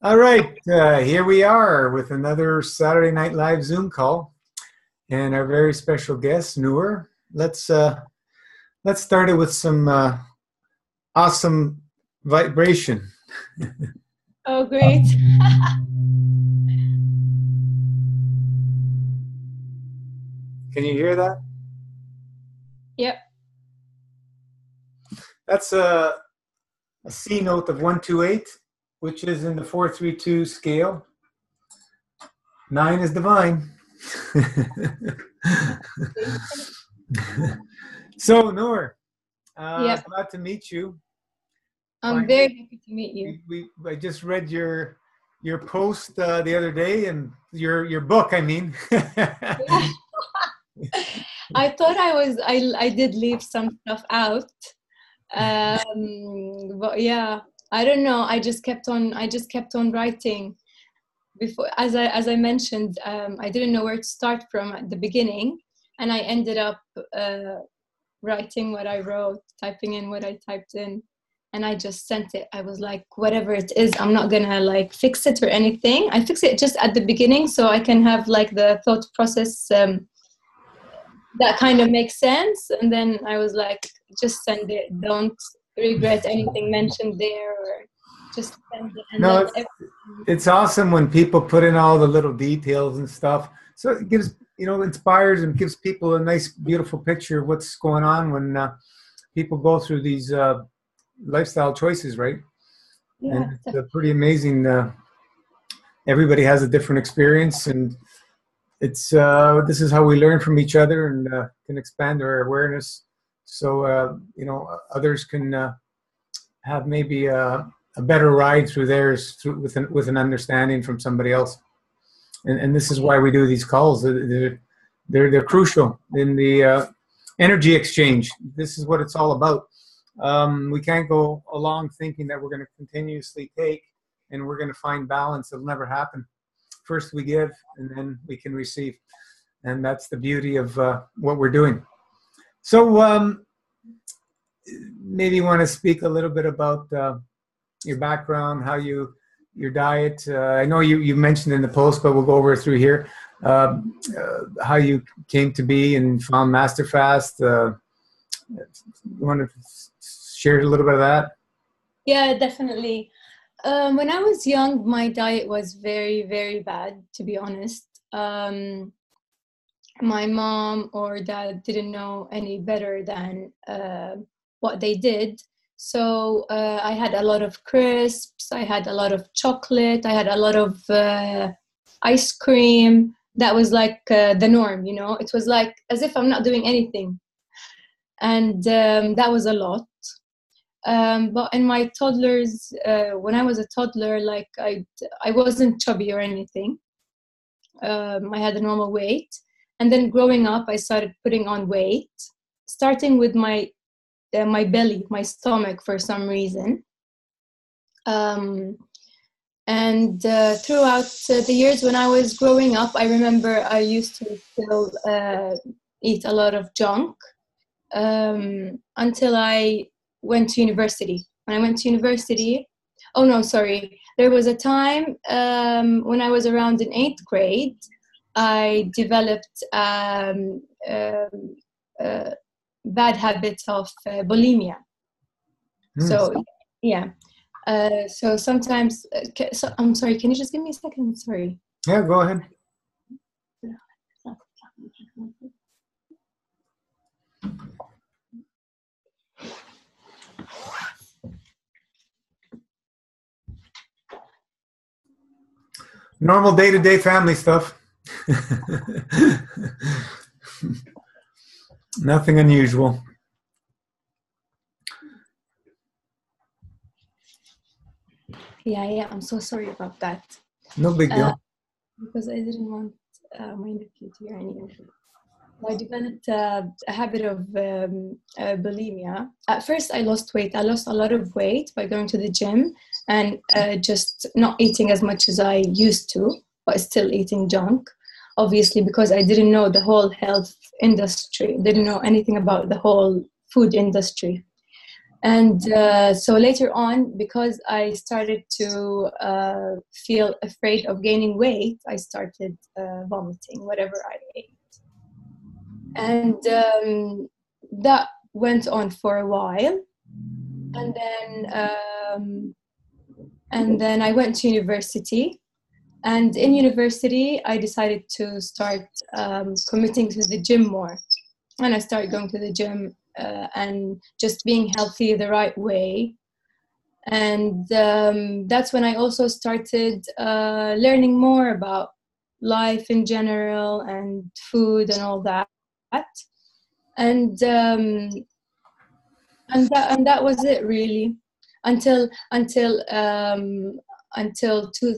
All right, here we are with another Saturday Night Live Zoom call, and our very special guest, Nour. Let's start it with some awesome vibration. Oh, great. Can you hear that? Yep. That's a C note of 128, which is in the 4-3-2 scale. 9 is divine. So, Nour, Yep. glad to meet you. I'm very happy to meet you. I just read your post the other day, and your book. I mean, Yeah. I thought I did leave some stuff out. But yeah, I don't know. I just kept on writing. Before, as I mentioned, I didn't know where to start from at the beginning, and I ended up writing what I wrote, typing in what I typed in, and I just sent it. I was like, whatever it is, I'm not gonna like fix it or anything. I fix it just at the beginning so I can have like the thought process that kind of makes sense. And then I was like, just send it. Don't regret anything mentioned there, or just send it and no, let everything. it's awesome when people put in all the little details and stuff. So it gives, inspires and gives people a nice, beautiful picture of what's going on when people go through these lifestyle choices, right? Yeah, And it's pretty amazing. Everybody has a different experience, and it's this is how we learn from each other and can expand our awareness. So others can have maybe a better ride through theirs with an understanding from somebody else. And this is why we do these calls. They're crucial in the energy exchange. This is what it's all about. We can't go along thinking that we're going to continuously take and we're going to find balance. It'll never happen. First we give, and then we can receive. And that's the beauty of what we're doing. So maybe you want to speak a little bit about your background, your diet. I know you mentioned in the post, but we'll go over it through here. How you came to be and found MasterFast. You want to share a little bit of that? Yeah, definitely. When I was young, my diet was very, very bad, to be honest. My mom or dad didn't know any better than what they did. So I had a lot of crisps, I had a lot of chocolate, I had a lot of ice cream. That was like the norm, It was like as if I'm not doing anything. And that was a lot. But in my toddlers, when I was a toddler, like I wasn't chubby or anything. I had a normal weight. And then growing up, I started putting on weight, starting with my belly, my stomach, for some reason. And throughout the years when I was growing up, I remember I used to still eat a lot of junk until I went to university. When I went to university, oh no, sorry. There was a time when I was around in 8th grade, I developed bad habit of bulimia. So, yeah. So sometimes, I'm sorry, can you just give me a second? Sorry. Yeah, go ahead. Normal day-to-day family stuff. Nothing unusual. Yeah, I'm so sorry about that. No big deal. Because I didn't want my nephew to hear any of it. I developed a habit of bulimia. At first, I lost weight. I lost a lot of weight by going to the gym and just not eating as much as I used to, but still eating junk. Obviously, because I didn't know the whole health industry, didn't know anything about the whole food industry. And so later on, because I started to feel afraid of gaining weight, I started vomiting whatever I ate. And that went on for a while. And then I went to university. And in university, I decided to start committing to the gym more. And I started going to the gym and just being healthy the right way. And that's when I also started learning more about life in general and food and all that. And that was it really, until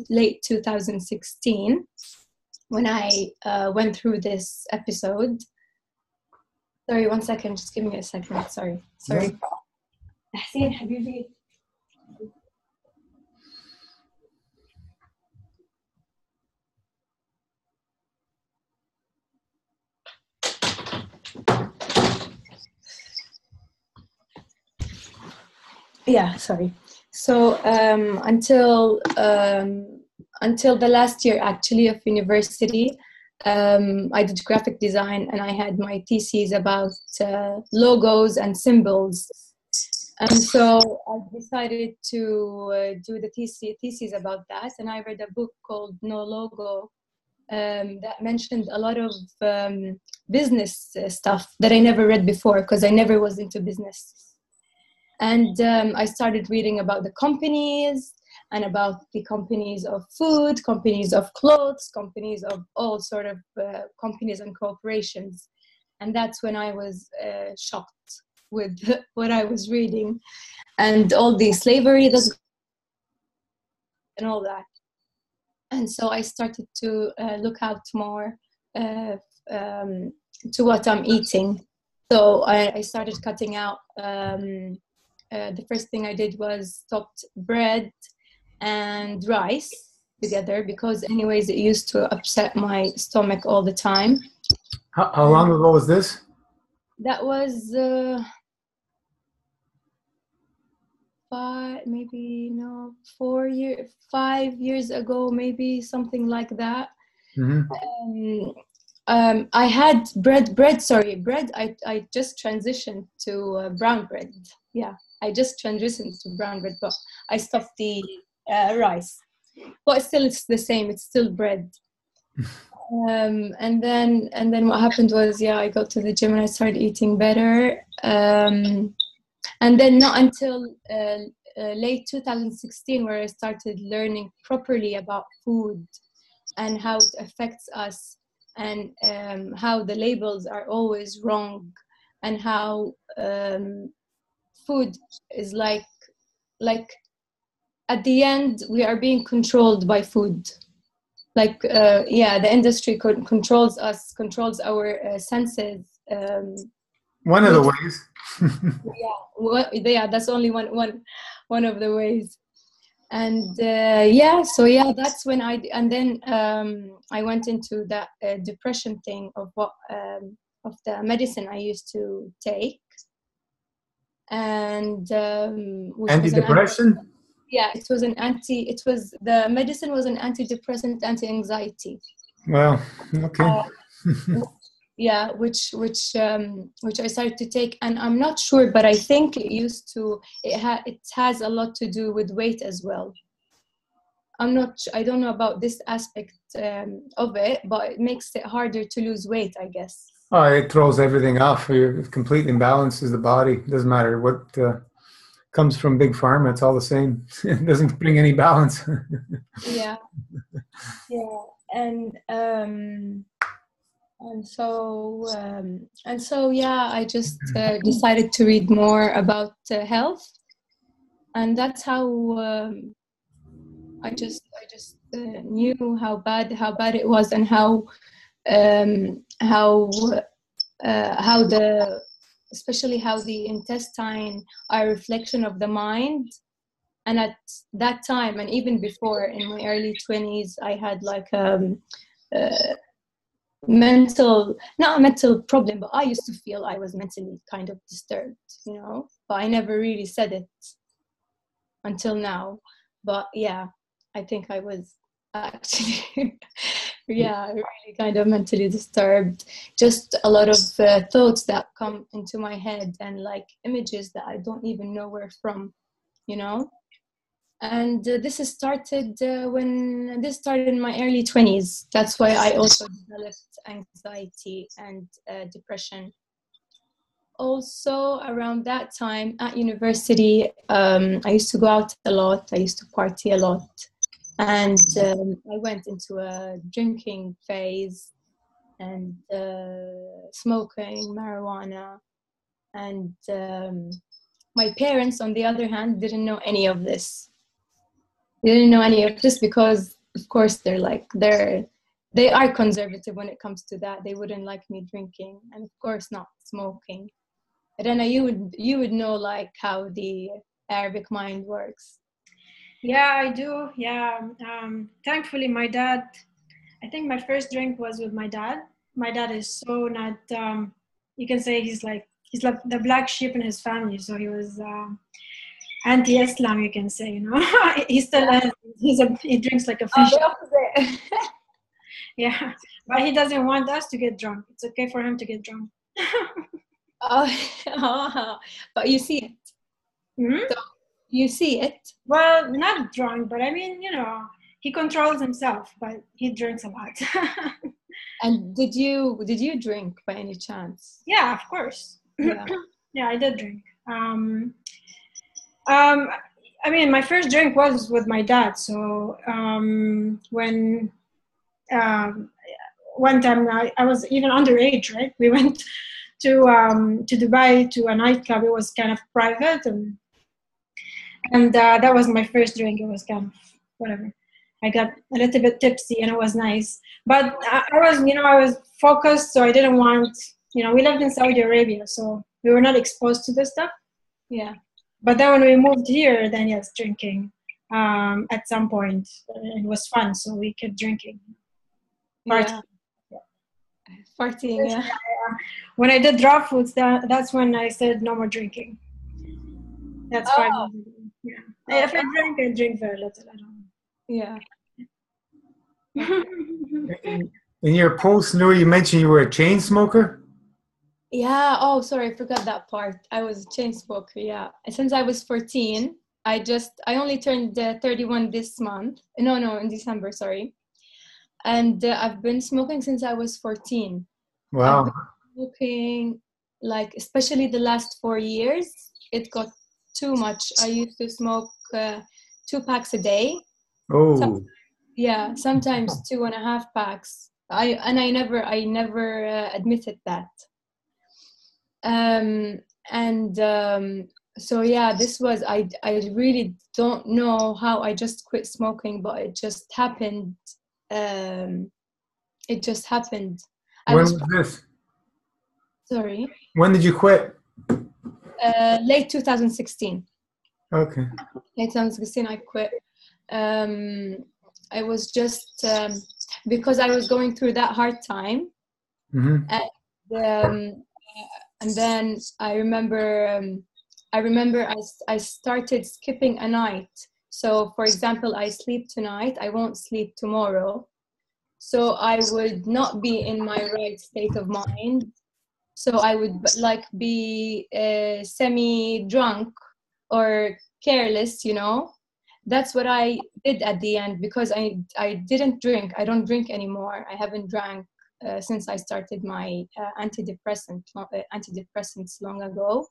late 2016, when I went through this episode. Sorry, 1 second. Just give me a second. Sorry. حسين حبيبي. Yeah, sorry. So until the last year actually of university, I did graphic design, and I had my thesis about logos and symbols. And so I decided to do the thesis about that, and I read a book called No Logo that mentioned a lot of business stuff that I never read before, because I never was into business. And I started reading about the companies, and about the companies of food, companies of clothes, companies of all sort of companies and corporations. And that's when I was shocked with what I was reading, and all the slavery that's and all that. And so I started to look out more to what I'm eating. So I started cutting out. The first thing I did was stopped bread and rice together, because anyways it used to upset my stomach all the time. How long ago was this? That was 5 years ago, maybe, something like that. Mm-hmm. I had bread. I just transitioned to brown bread. Yeah, I just transitioned to brown bread, but I stopped the rice. But still, it's the same. It's still bread. And then what happened was, I got to the gym and I started eating better. And then not until late 2016, where I started learning properly about food and how it affects us, and how the labels are always wrong, and how food is like at the end we are being controlled by food. Like the industry controls us, controls our senses. One of the ways. That's only one of the ways. And that's when I went into that depression thing of the medicine I used to take, and antidepressant. The medicine was an antidepressant, anti-anxiety. Well, okay. Which I started to take, and I'm not sure, but I think it has a lot to do with weight as well. I don't know about this aspect of it, but it makes it harder to lose weight, I guess. Oh, it throws everything off. It completely imbalances the body. It doesn't matter what comes from big pharma, it's all the same. It doesn't bring any balance. Yeah. And so I just decided to read more about health, and that's how I just knew how bad it was, and how especially how the intestine are a reflection of the mind. And at that time, and even before, in my early 20s, I had like not a mental problem, but I used to feel I was mentally kind of disturbed, but I never really said it until now. But yeah, I think I was actually, yeah, really kind of mentally disturbed. Just a lot of thoughts that come into my head and like images that I don't even know where from, you know? And this started when this started in my early 20s. That's why I also developed anxiety and depression. Also, around that time at university, I used to go out a lot. I used to party a lot. And I went into a drinking phase and smoking marijuana. And my parents, on the other hand, didn't know any of this. They didn't know any of this because, of course, they are conservative when it comes to that. They wouldn't like me drinking, and of course not smoking. I don't know, you would know like how the Arabic mind works. Yeah, I do. Yeah. Thankfully, my dad, I think my first drink was with my dad. My dad is so not, you can say he's like the black sheep in his family. So he was anti-Islam, you can say, you know. He still has, he drinks like a fish. The opposite. Yeah, but he doesn't want us to get drunk. It's okay for him to get drunk. But you see it. Mm-hmm. So you see it. Well, not drunk, but I mean, you know, he controls himself, but he drinks a lot. And did you drink by any chance? Yeah, of course. Yeah. Yeah, I did drink. I mean, my first drink was with my dad. So when one time I was even underage, right? We went to Dubai to a nightclub. It was kind of private, and that was my first drink. It was kind of whatever. I got a little bit tipsy, and it was nice. But I was focused, so I didn't want. We lived in Saudi Arabia, so we were not exposed to this stuff. Yeah. But then when we moved here, then yes, drinking. At some point, it was fun, so we kept drinking. Partying. Yeah. Partying, yeah. When I did raw foods, that's when I said no more drinking. That's why. Yeah. If I drink very little. I don't. Yeah. In your post, Nour, you mentioned you were a chain smoker? Yeah. Oh, sorry, I forgot that part. I was a chain smoker, yeah. Since I was 14, I only turned 31 this month. No, in December, sorry. And I've been smoking since I was 14. Wow. I've been smoking, like, especially the last 4 years, it got too much. I used to smoke 2 packs a day. Oh. Sometimes 2.5 packs. I never admitted that. So yeah, this was, I really don't know how I just quit smoking, but it just happened. It just happened. When was this? Sorry? When did you quit? Late 2016. Okay. Late 2016, I quit. I was just, because I was going through that hard time. Mm-hmm. And then I remember I started skipping a night. So, for example, I sleep tonight, I won't sleep tomorrow. So I would not be in my right state of mind. So I would like be semi-drunk or careless, That's what I did at the end, because I didn't drink. I don't drink anymore. I haven't drank since I started my antidepressants long ago.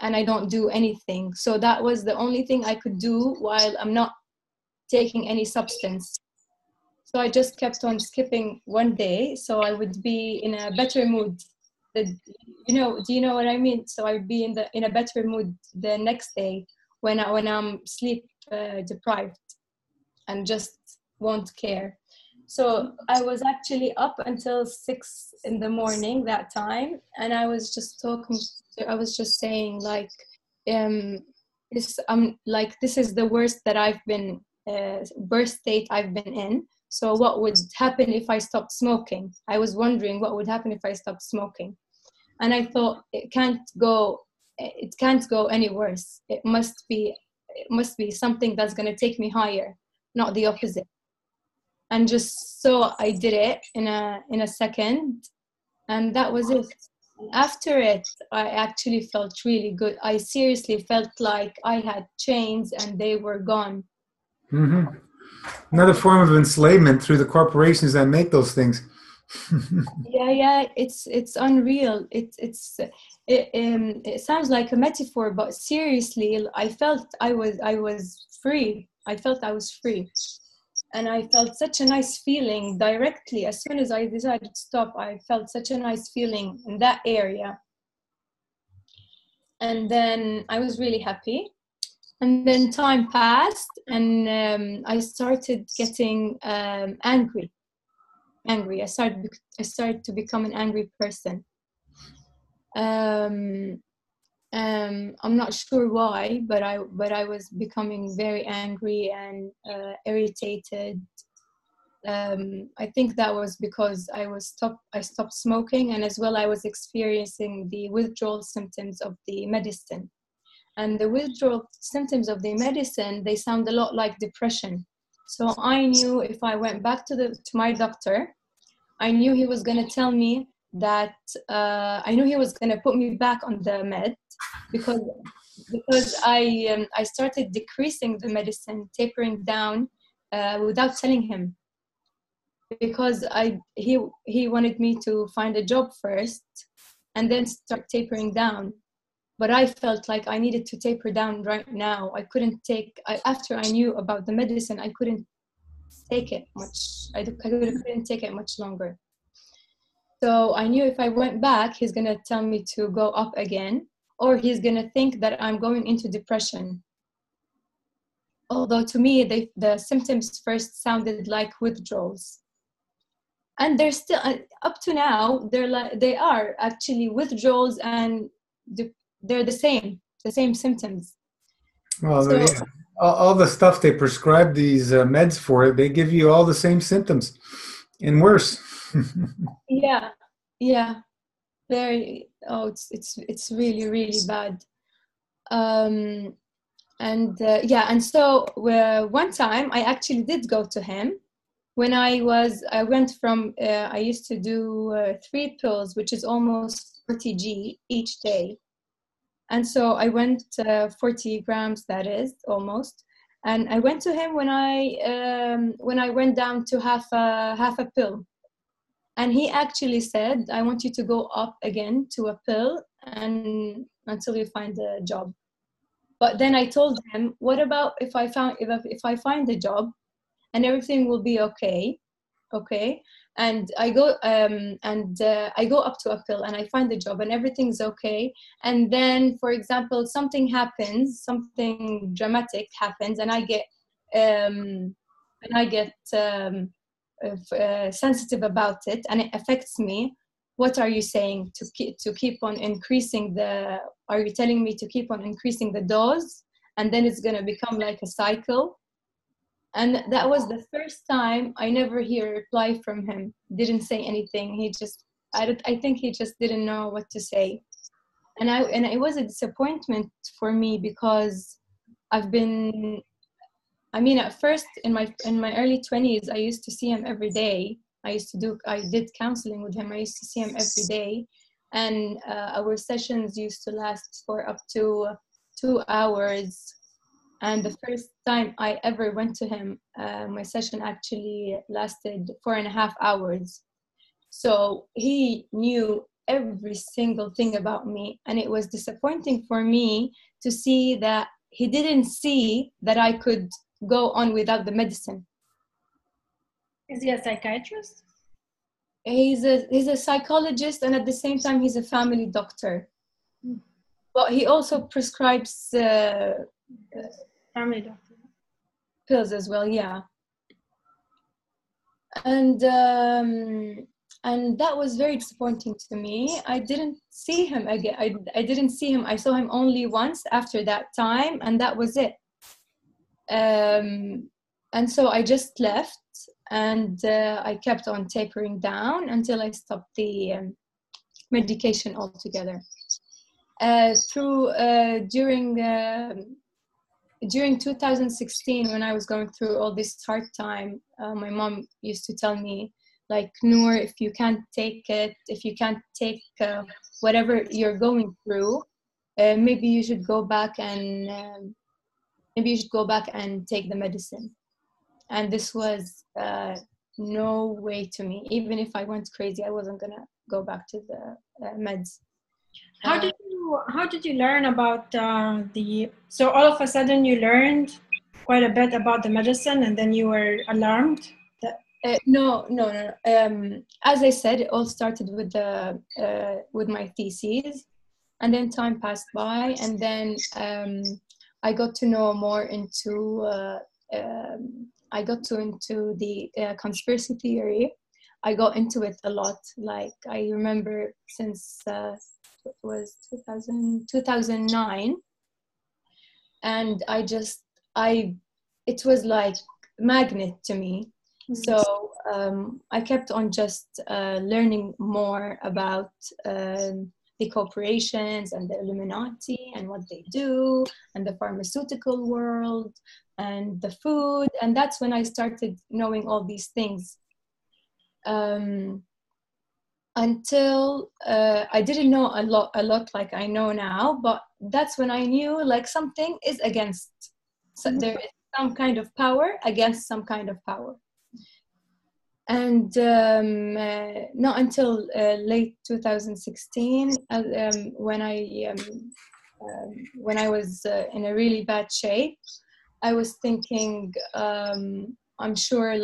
And I don't do anything. So that was the only thing I could do while I'm not taking any substance. So I just kept on skipping one day, so I would be in a better mood. Do you know what I mean? So I'd be in a better mood the next day when I'm sleep deprived and just won't care. So I was actually up until 6 a.m. that time, and I was just saying like, this is the worst that I've been, worst state I've been in. So what would happen if I stopped smoking? I was wondering what would happen if I stopped smoking. And I thought it can't go it can't go any worse. It must be something that's going to take me higher, not the opposite. And just so I did it in a second, and that was it. After it, I actually felt really good. I seriously felt like I had chains and they were gone. Mm-hmm. Another form of enslavement through the corporations that make those things. Yeah, it's unreal. It sounds like a metaphor, but seriously, I felt I was free. I felt I was free, and I felt such a nice feeling directly. As soon as I decided to stop, I felt such a nice feeling in that area, and then I was really happy. And then time passed, and I started getting angry. I started to become an angry person. I'm not sure why, but I was becoming very angry and irritated. I think that was because I stopped smoking, and as well I was experiencing the withdrawal symptoms of the medicine. And the withdrawal symptoms of the medicine, they sound a lot like depression. So I knew if I went back to my doctor, I knew he was going to tell me that I knew he was going to put me back on the med because I started decreasing the medicine, tapering down without telling him, because he wanted me to find a job first and then start tapering down. But I felt like I needed to taper down right now. I couldn't take, after I knew about the medicine, I couldn't take it much. I couldn't take it much longer. So I knew if I went back, he's going to tell me to go up again, or he's going to think that I'm going into depression. Although to me, the symptoms first sounded like withdrawals. And they're still, up to now, they are actually withdrawals, and they're the same symptoms. Well, so, yeah. All the stuff they prescribe these meds for, they give you all the same symptoms and worse. yeah, very. Oh, it's really, really bad. And so one time I actually did go to him when I went from I used to do 3 pills, which is almost 40 g each day. And so I went 40 grams, that is, almost. And I went to him when I went down to half a pill. And he actually said, I want you to go up again to a pill and until you find a job. But then I told him, what about if I find a job and everything will be okay? And I go up to a pill and I find the job and everything's okay. And then, for example, something dramatic happens, and I get sensitive about it, and it affects me. What are you saying? To keep on increasing are you telling me to keep on increasing the dose, and then it's gonna become like a cycle? And that was the first time I never hear a reply from him. Didn't say anything. I think he just didn't know what to say. And it was a disappointment for me, because at first in my early 20s, I used to see him every day. I did counseling with him. I used to see him every day. And our sessions used to last for up to 2 hours. And the first time I ever went to him, my session actually lasted 4.5 hours. So he knew every single thing about me. And it was disappointing for me to see that he didn't see that I could go on without the medicine. Is he a psychiatrist? He's a psychologist, and at the same time, he's a family doctor. But he also prescribes family doctor pills as well, yeah. And that was very disappointing to me. I didn't see him again. I didn't see him. I saw him only once after that time, and that was it. And so I just left, and I kept on tapering down until I stopped the medication altogether. Through during 2016, when I was going through all this hard time, my mom used to tell me, like, Nour, if you can't take it, if you can't take whatever you're going through, maybe you should go back and take the medicine. And this was no way to me. Even if I went crazy, I wasn't gonna go back to the meds. How did you learn about so all of a sudden you learned quite a bit about the medicine and then you were alarmed? No. As I said, it all started with my theses, and then time passed by, and then I got to know more into into the conspiracy theory. I got into it a lot. Like, I remember since it was 2009, and it was like magnet to me. So I kept on just learning more about the corporations and the Illuminati and what they do, and the pharmaceutical world and the food. And that's when I started knowing all these things. Until I didn't know a lot like I know now, but that's when I knew, like, something is against. So there is some kind of power against some kind of power. And not until late 2016, when I was in a really bad shape, I was thinking, I'm sure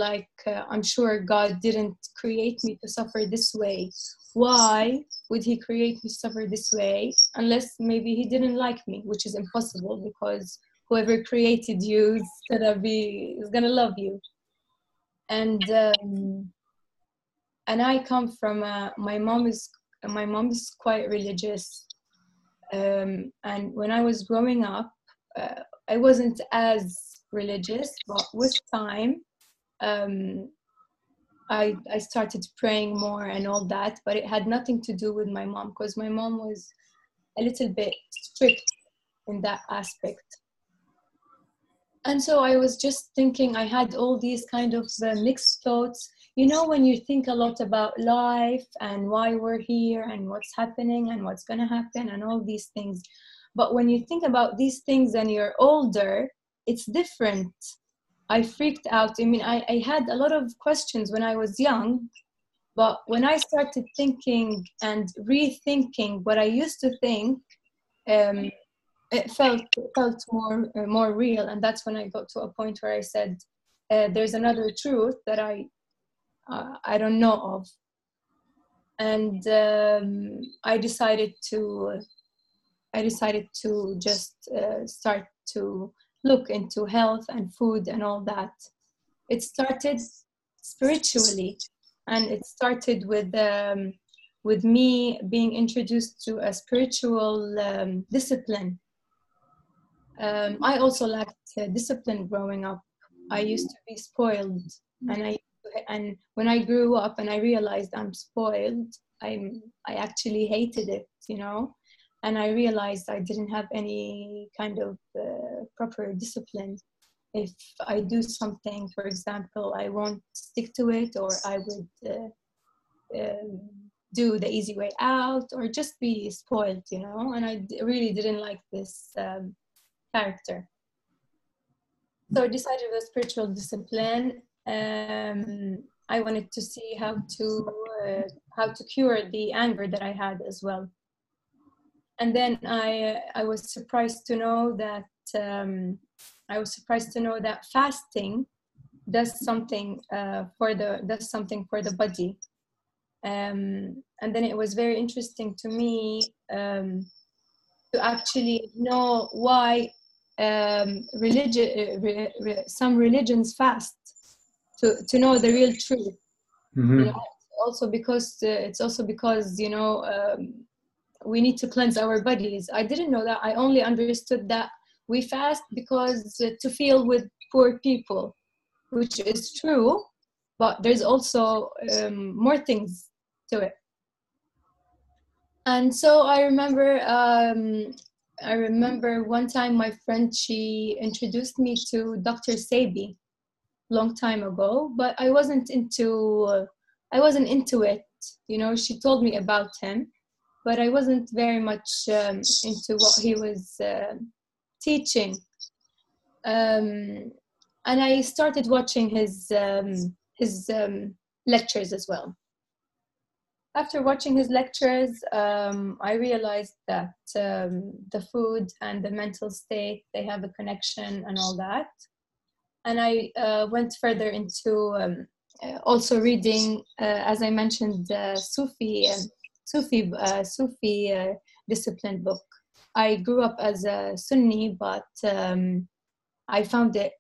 God didn't create me to suffer this way. Why would he create me to suffer this way? Unless maybe he didn't like me, which is impossible, because whoever created you is gonna love you. And I come from my mom is quite religious, and when I was growing up, I wasn't as religious, but with time I started praying more and all that. But it had nothing to do with my mom, because my mom was a little bit strict in that aspect. And so I was just thinking, I had all these kind of mixed thoughts. You know, when you think a lot about life and why we're here and what's happening and what's going to happen and all these things. But when you think about these things and you're older, it's different. I freaked out. I mean, I had a lot of questions when I was young, but when I started thinking and rethinking what I used to think, it felt more real. And that's when I got to a point where I said, there's another truth that I don't know of. And I decided to just start to look into health and food and all that. It started spiritually, and it started with me being introduced to a spiritual discipline. I also lacked discipline growing up. I used to be spoiled, and when I grew up and I realized I'm spoiled, I actually hated it, you know. And I realized I didn't have any kind of proper discipline. If I do something, for example, I won't stick to it, or I would do the easy way out, or just be spoiled, you know. And I really didn't like this character. So I decided with spiritual discipline. I wanted to see how to cure the anger that I had as well. And then I was surprised to know that fasting does something for the body. And then it was very interesting to me to actually know why some religions fast, to know the real truth. Mm-hmm. You know, also because you know, we need to cleanse our bodies. I didn't know that. I only understood that we fast because to feel with poor people, which is true, but there's also more things to it. And so I remember one time my friend, she introduced me to Dr. Sabi long time ago, but I wasn't into it. You know, she told me about him, but I wasn't very much into what he was teaching. And I started watching his lectures as well. After watching his lectures, I realized that the food and the mental state, they have a connection and all that. And I went further into also reading, as I mentioned, Sufi discipline book. I grew up as a Sunni, but I found it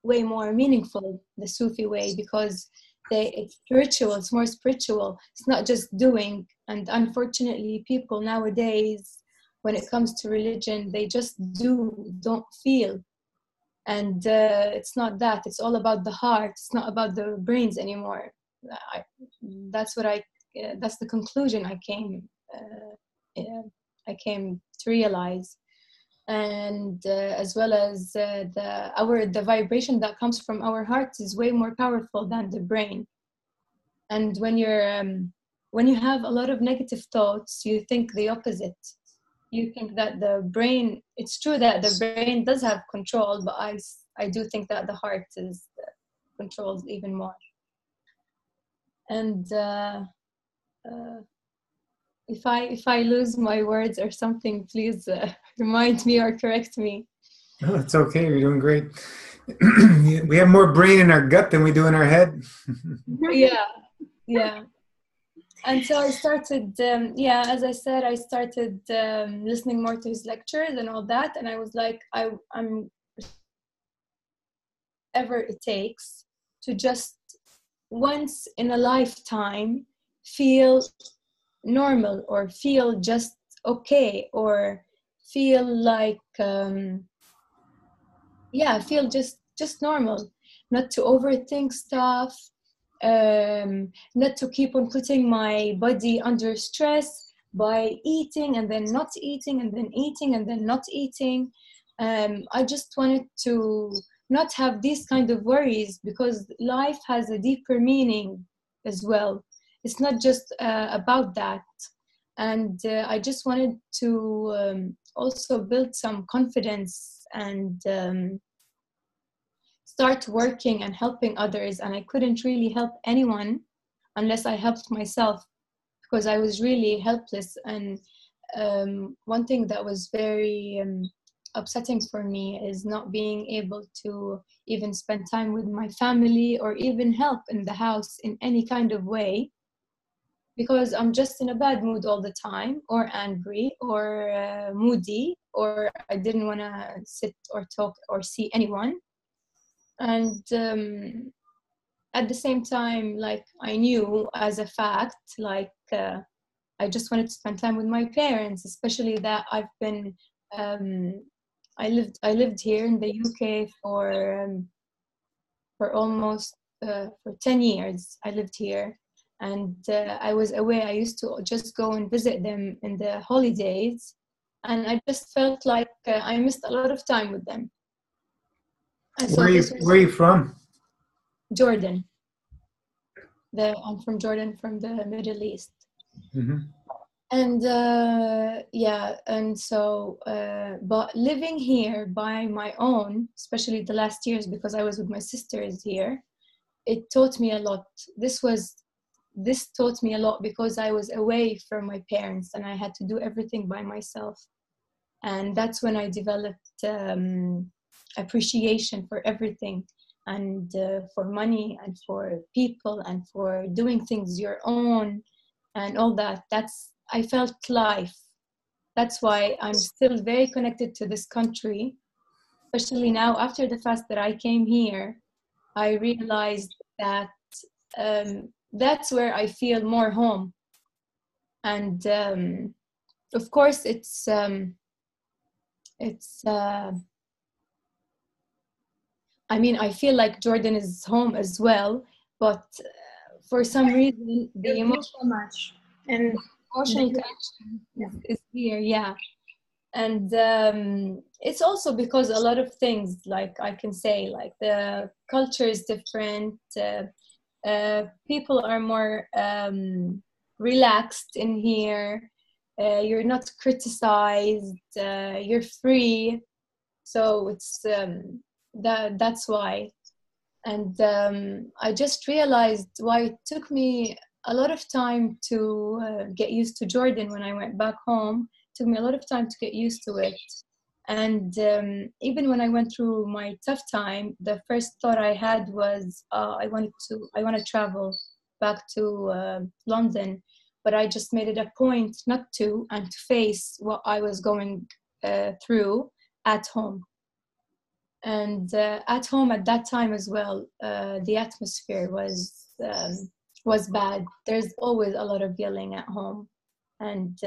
way more meaningful, the Sufi way, because it's spiritual, it's more spiritual. It's not just doing. And unfortunately, people nowadays, when it comes to religion, they just don't feel. And it's not that. It's all about the heart. It's not about the brains anymore. That's the conclusion I came to realize. And as well as the vibration that comes from our hearts is way more powerful than the brain. And when you have a lot of negative thoughts, you think the opposite. You think that the brain, it's true that the brain does have control, but I do think that the heart is controls even more. And if I lose my words or something, please remind me or correct me. No, it's okay. You're doing great. We have more brain in our gut than we do in our head. Yeah. And so I started, as I said, I started listening more to his lectures and all that. And I was like, I'm whatever it takes to just once in a lifetime feel normal, or feel just okay, or feel like feel just normal, not to overthink stuff, not to keep on putting my body under stress by eating and then not eating and then eating and then not eating. I just wanted to not have these kind of worries, because life has a deeper meaning as well. It's not just about that. And I just wanted to also build some confidence and start working and helping others. And I couldn't really help anyone unless I helped myself, because I was really helpless. And one thing that was very upsetting for me is not being able to even spend time with my family, or even help in the house in any kind of way, because I'm just in a bad mood all the time, or angry, or moody, or I didn't want to sit or talk or see anyone. And at the same time, like, I knew as a fact, like I just wanted to spend time with my parents, especially that I've been I lived here in the UK for almost for 10 years. I lived here, and I was away. I used to just go and visit them in the holidays, and I just felt like I missed a lot of time with them. And so Where are you from? Jordan. I'm from Jordan, from the Middle East. Mm-hmm. And and so but living here by my own, especially the last years, because I was with my sisters here, it taught me a lot. This taught me a lot, because I was away from my parents and I had to do everything by myself. And that's when I developed appreciation for everything, and for money, and for people, and for doing things your own, and all that. I felt life. That's why I'm still very connected to this country, especially now after the fact that I came here. I realized that that's where I feel more home. And of course, I mean, I feel like Jordan is home as well, but for some reason, You feel so much. And emotional connection is here, yeah. And it's also because a lot of things, like I can say, like the culture is different. People are more relaxed in here. You're not criticized. You're free. So it's that's why. And I just realized why it took me a lot of time to get used to Jordan when I went back home. It took me a lot of time to get used to it. And even when I went through my tough time, the first thought I had was I want to travel back to London, but I just made it a point not to, and to face what I was going through at home. And at home at that time as well, the atmosphere was bad. There's always a lot of yelling at home, and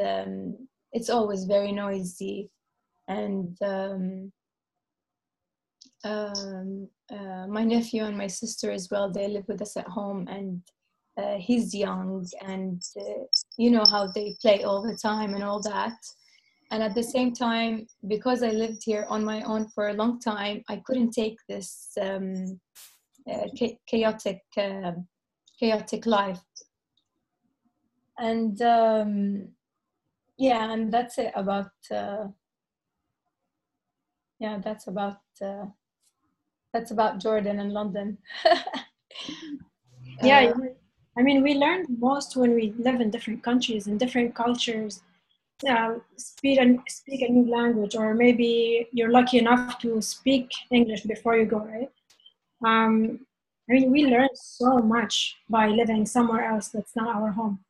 it's always very noisy. And my nephew and my sister as well, they live with us at home, and he's young, and you know how they play all the time and all that. And at the same time, because I lived here on my own for a long time, I couldn't take this chaotic life. And yeah, and that's it about that's about Jordan and London. Yeah, I mean, we learn most when we live in different countries and different cultures. Speak a new language, or maybe you're lucky enough to speak English before you go, right? I mean, we learn so much by living somewhere else that's not our home.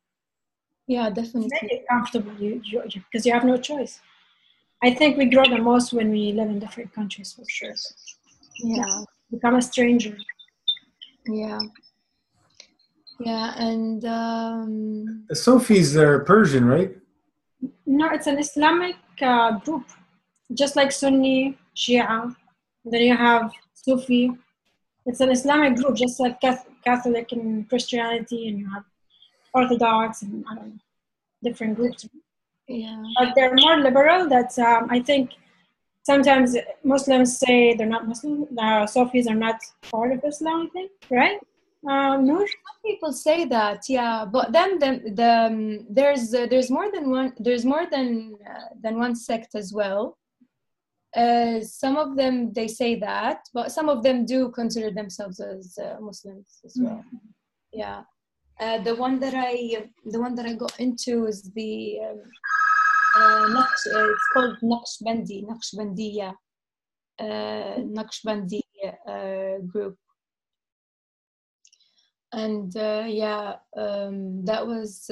Yeah, definitely. Make it comfortable, because you have no choice. I think we grow the most when we live in different countries, for sure. Yeah. Become a stranger. Yeah. Yeah, and the Sufis are Persian, right? No, it's an Islamic group, just like Sunni, Shia. Then you have Sufi. It's an Islamic group, just like Catholic and Christianity, and you have Orthodox and I don't know, different groups. Yeah. But they're more liberal. That's I think sometimes Muslims say they're not Muslim. Sufis are not part of Islam, I think, right? Nour? Some people say that, yeah, but then there's more than one. There's more than one sect as well. Some of them they say that, but some of them do consider themselves as Muslims as well. Yeah, the one that I got into is the it's called Naqshbandi, yeah, Naqshbandi group. And yeah, that was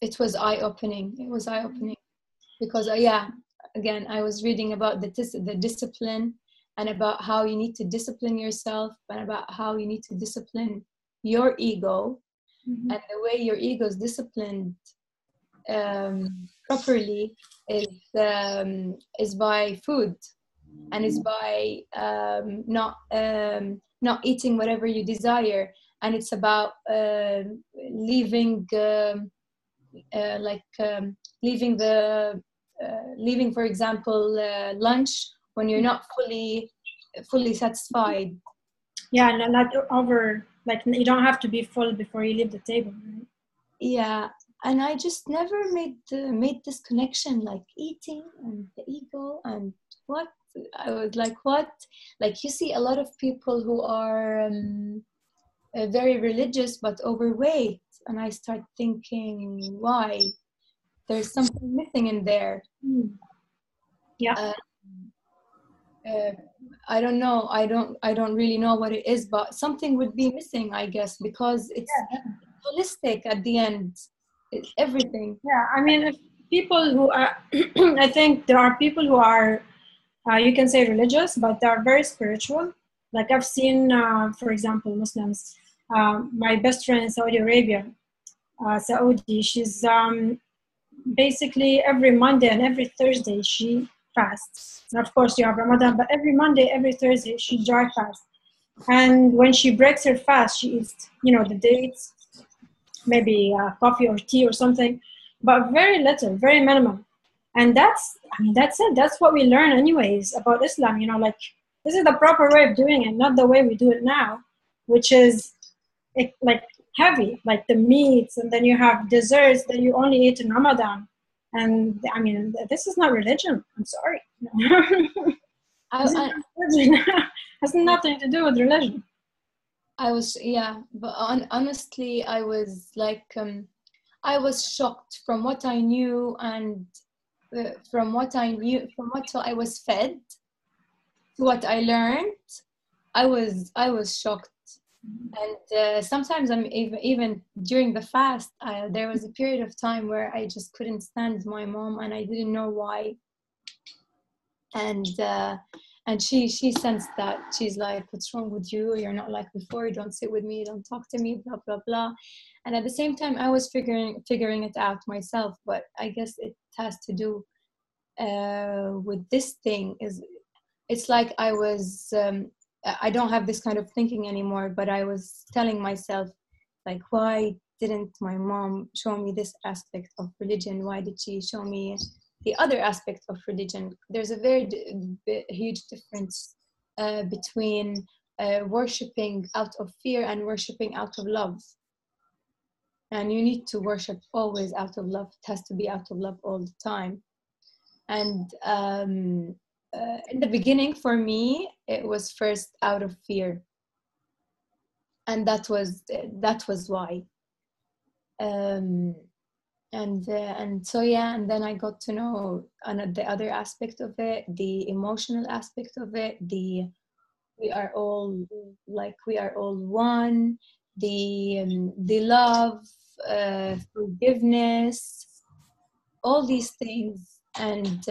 it was eye-opening. It was eye-opening because yeah, again, I was reading about the discipline, and about how you need to discipline yourself, and about how you need to discipline your ego. Mm-hmm. And the way your ego is disciplined properly is by food, and is by not eating whatever you desire, and it's about leaving leaving, for example, lunch when you're not fully satisfied. Yeah, not over, like you don't have to be full before you leave the table, right? Yeah, and I just never made this connection, like eating and the ego, and what I was like, what, like you see a lot of people who are very religious but overweight, and I start thinking, why? There's something missing in there. Yeah. I don't know. I don't really know what it is, but something would be missing, I guess, because it's holistic at the end. It's everything. Yeah, I mean, if people who are, I think there are people who are, you can say religious, but they're very spiritual. Like I've seen, for example, Muslims. My best friend in Saudi Arabia, Saudi, she's basically every Monday and every Thursday she fasts. And of course you have Ramadan, but every Monday, every Thursday she dry fasts. And when she breaks her fast, she eats, the dates, maybe coffee or tea or something, but very little, very minimum. And that's it. That's what we learn anyways about Islam. Like this is the proper way of doing it, not the way we do it now, which is like heavy, like the meats, and then you have desserts that you only eat in Ramadan. And this is not religion. I'm sorry. Has nothing to do with religion. But honestly, I was like, I was shocked from what I knew and from what I was fed to what I learned. I was shocked. And sometimes I'm even during the fast, there was a period of time where I just couldn't stand my mom, and I didn't know why. And she sensed that. She's like, "What's wrong with you? You're not like before. You don't sit with me. You don't talk to me. Blah blah blah." And at the same time, I was figuring it out myself. But I guess it has to do with this thing. It's like I was. I don't have this kind of thinking anymore, but I was telling myself, like, why didn't my mom show me this aspect of religion? Why did she show me the other aspect of religion? There's a very huge difference between worshipping out of fear and worshipping out of love. And you need to worship always out of love. It has to be out of love all the time. And in the beginning, for me, it was first out of fear, and that was why. And so and then I got to know the other aspect of it, the emotional aspect of it. We are all one. The love, forgiveness, all these things, and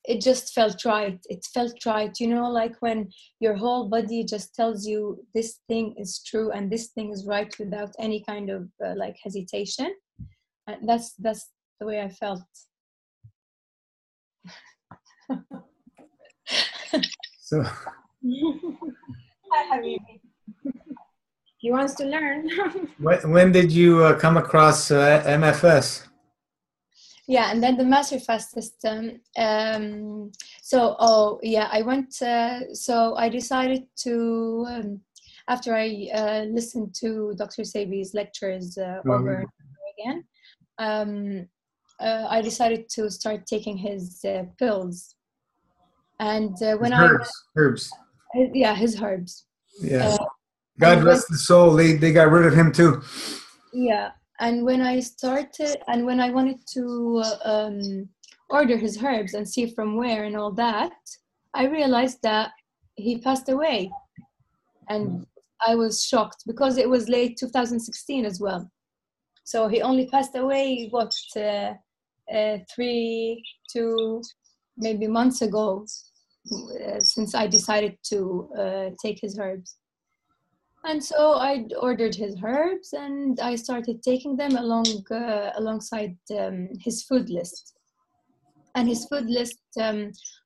it just felt right. It felt right, like when your whole body just tells you this thing is true and this thing is right without any kind of like hesitation. And that's the way I felt. So Hi, Habibi. He wants to learn. when did you come across MFS? Yeah, and then the master fast system. I went. So I decided to, after I listened to Dr. Sabi's lectures over and over again, I decided to start taking his pills. And when herbs. His herbs. Yeah. God rest his soul. They got rid of him too. Yeah. And when I wanted to order his herbs and see from where and all that, I realized that he passed away. And I was shocked because it was late 2016 as well. So he only passed away, 2 maybe months ago, since I decided to take his herbs. And so I ordered his herbs and I started taking them alongside his food list. And his food list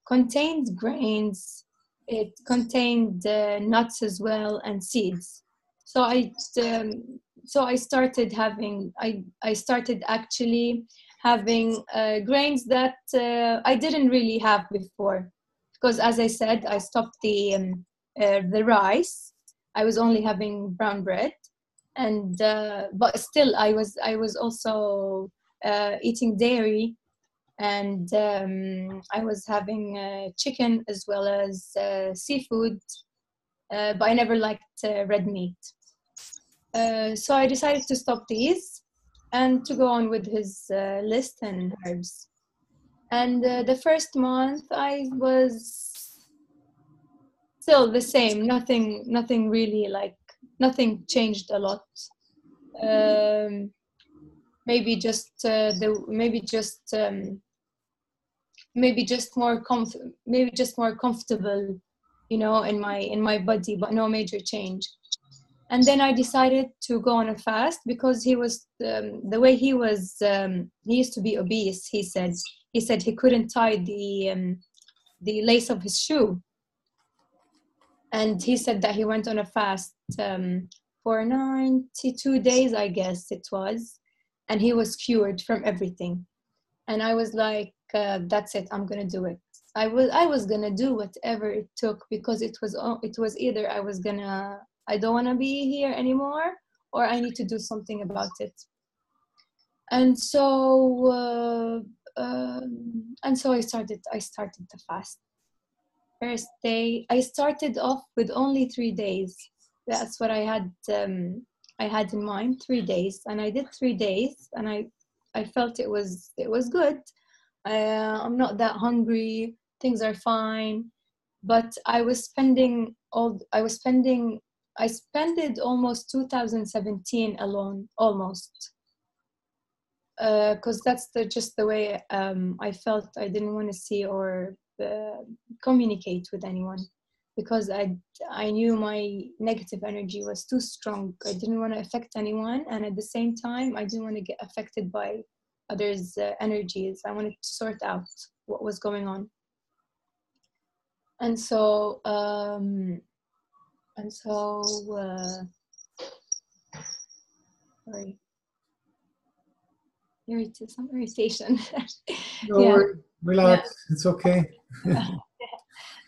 contained grains. It contained nuts as well and seeds. So I started actually having grains that I didn't really have before, because as I said, I stopped the rice. I was only having brown bread, and but still I was also eating dairy, and I was having chicken as well as seafood, but I never liked red meat. So I decided to stop these and to go on with his list and herbs. And the first month I was still the same. Nothing really, like nothing changed a lot. Maybe just more comfortable, in my body, but no major change. And then I decided to go on a fast because he was the way he was. He used to be obese. He said he couldn't tie the lace of his shoe. And he said that he went on a fast for 92 days, I guess it was, and he was cured from everything. And I was like, that's it, I'm gonna do it. I was gonna do whatever it took, because it was either I don't want to be here anymore, or I need to do something about it. And so I started the fast. First day, I started off with only 3 days. That's what I had in mind, 3 days, and I did 3 days, and I felt it was good. I'm not that hungry. Things are fine, but I spent almost 2017 alone, almost, because that's just the way I felt. I didn't want to see or communicate with anyone, because I knew my negative energy was too strong. I didn't want to affect anyone, and at the same time I didn't want to get affected by others' energies. I wanted to sort out what was going on. And so sorry, some irritation. No Yeah. worry. Relax. Yeah. It's okay.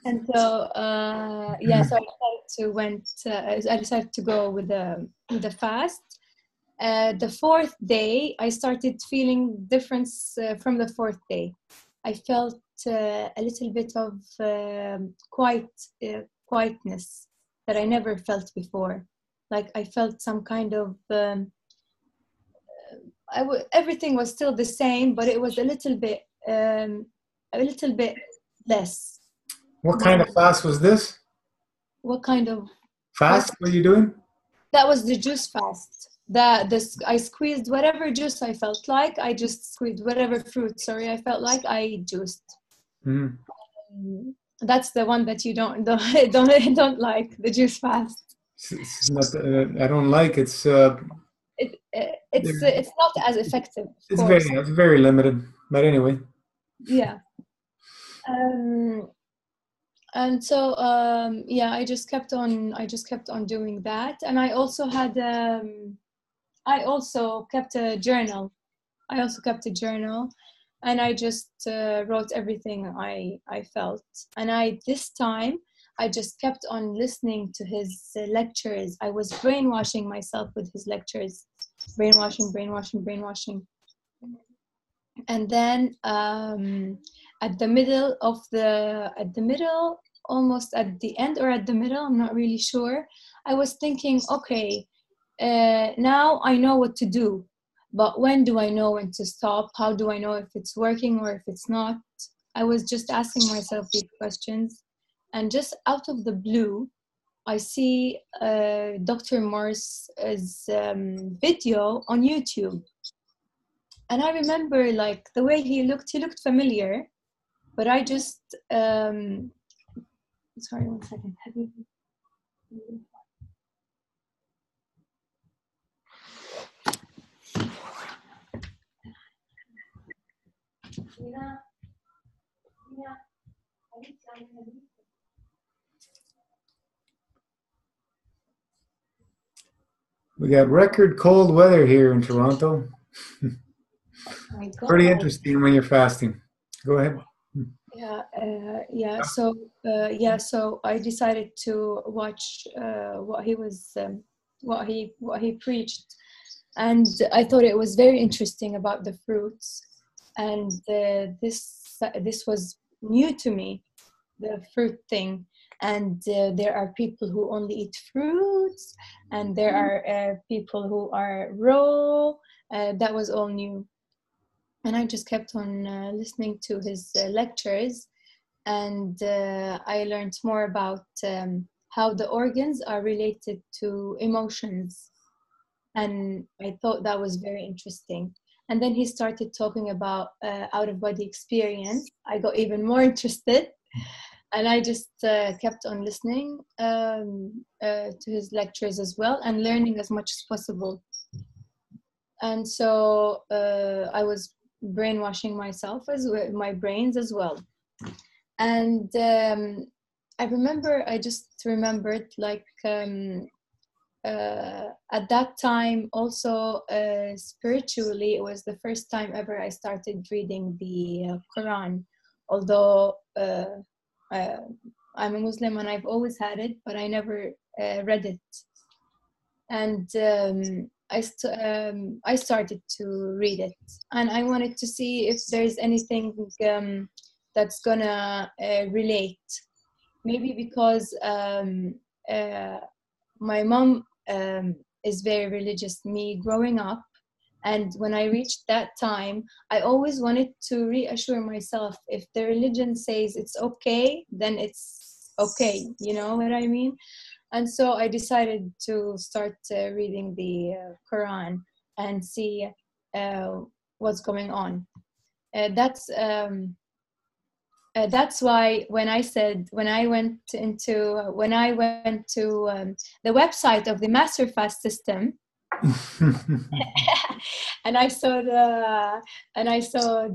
And so I decided to go with the fast. The fourth day, I started feeling difference from the fourth day. I felt a little bit of quietness that I never felt before. Like I felt some kind of everything was still the same, but it was a little bit less. What kind of fast was this? What kind of Fast were you doing? That was the juice fast. I squeezed whatever juice I felt like. I just squeezed whatever fruit. I felt like I juiced. Mm. That's the one that you don't like, the juice fast. It's not. I don't like. It's not as effective. It's very limited. But anyway. Yeah. And so I just kept on doing that, and I also kept a journal. And I just wrote everything I felt. And this time I just kept on listening to his lectures. I was brainwashing myself with his lectures, brainwashing. And then at the middle, almost at the end or at the middle, I'm not really sure, I was thinking, okay, now I know what to do, but when do I know when to stop? How do I know if it's working or if it's not? I was just asking myself these questions, and just out of the blue, I see Dr. Morse's video on YouTube. And I remember, like, the way he looked familiar, but I just, sorry, 1 second. We got record cold weather here in Toronto. Pretty interesting when you're fasting. Go ahead. So I decided to watch what he preached, and I thought it was very interesting about the fruits, and this was new to me, the fruit thing. And there are people who only eat fruits, and there are people who are raw. That was all new. And I just kept on listening to his lectures, and I learned more about how the organs are related to emotions. And I thought that was very interesting. And then he started talking about out-of-body experience. I got even more interested, and I just kept on listening to his lectures as well, and learning as much as possible. And so I was brainwashing myself my brains as well. And I just remembered like at that time also spiritually, it was the first time ever I started reading the Quran. Although I'm a Muslim and I've always had it, but I never read it. And I started to read it, and I wanted to see if there's anything that's gonna relate. Maybe because my mom is very religious, me growing up. And when I reached that time, I always wanted to reassure myself, if the religion says it's okay, then it's okay. You know what I mean? And so I decided to start reading the Quran and see what's going on. That's why when I went to the website of the Master Fast system, and I saw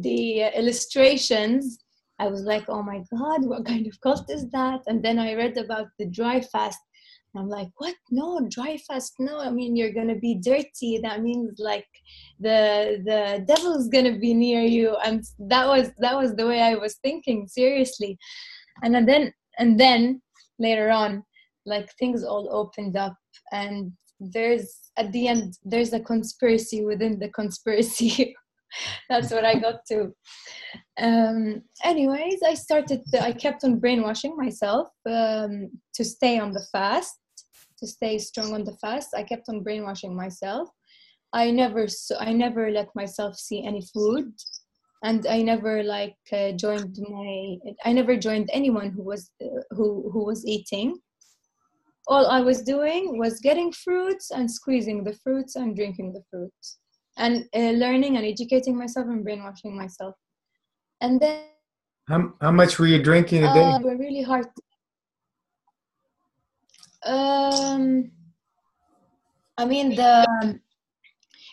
the illustrations, I was like, oh my God, what kind of cult is that? And then I read about the dry fast. I'm like, what? No, dry fast. No, I mean, you're going to be dirty. That means like the devil's going to be near you. And that was the way I was thinking, seriously. And then later on, like things all opened up, and at the end, there's a conspiracy within the conspiracy. That's what I got to. Anyways, I kept on brainwashing myself to stay on the fast, to stay strong on the fast. I kept on brainwashing myself. I never let myself see any food, and I never joined anyone who was eating. All I was doing was getting fruits and squeezing the fruits and drinking the fruits, and learning and educating myself and brainwashing myself. And then how much were you drinking a day? Were really hard. I mean,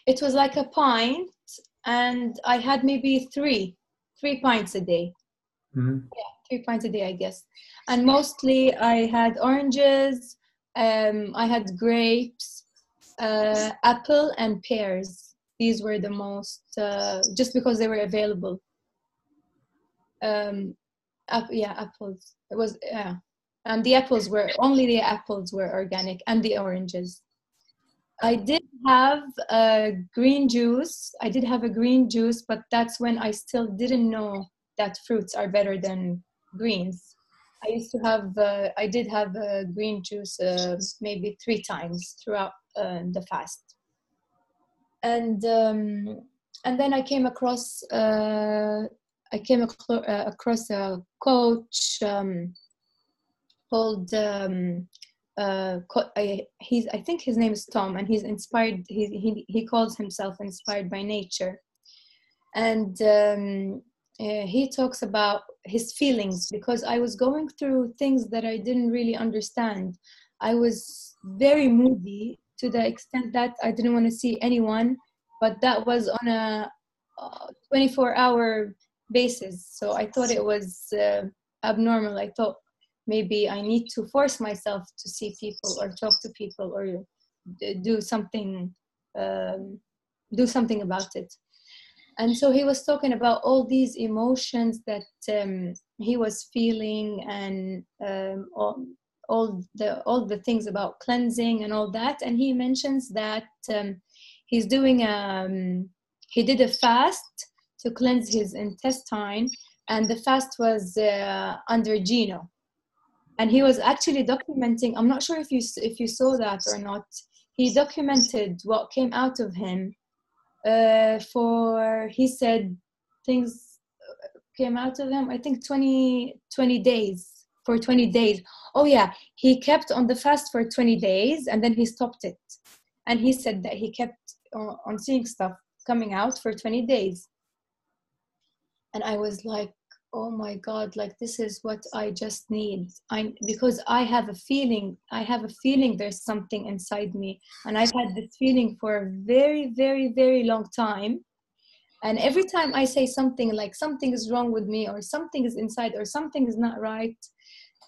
it was like a pint, and I had maybe three pints a day. Mm-hmm. Yeah, 3 pints a day, I guess. And mostly I had oranges, I had grapes, apple and pears. These were the most, just because they were available. Apples. It was, yeah. And the apples were organic, and the oranges. I did have a green juice. But that's when I still didn't know that fruits are better than greens. I did have a green juice maybe 3 times throughout the fast. And then I came across a coach called I think his name is Tom, and he's inspired. He calls himself Inspired by Nature, and he talks about his feelings, because I was going through things that I didn't really understand. I was very moody to the extent that I didn't want to see anyone, but that was on a 24-hour basis. So I thought it was abnormal. I thought maybe I need to force myself to see people or talk to people or do something about it. And so he was talking about all these emotions that he was feeling, and all the things about cleansing and all that. And he mentions that he did a fast to cleanse his intestine, and the fast was under Gino. And he was actually documenting. I'm not sure if you saw that or not. He documented what came out of him. He said things came out of him, I think 20 days. For 20 days. Oh yeah, he kept on the fast for 20 days and then he stopped it. And he said that he kept on seeing stuff coming out for 20 days. And I was like, oh my God, like this is what I just need. Because I have a feeling there's something inside me. And I've had this feeling for a very, very, very long time. And every time I say something like something is wrong with me, or something is inside, or something is not right,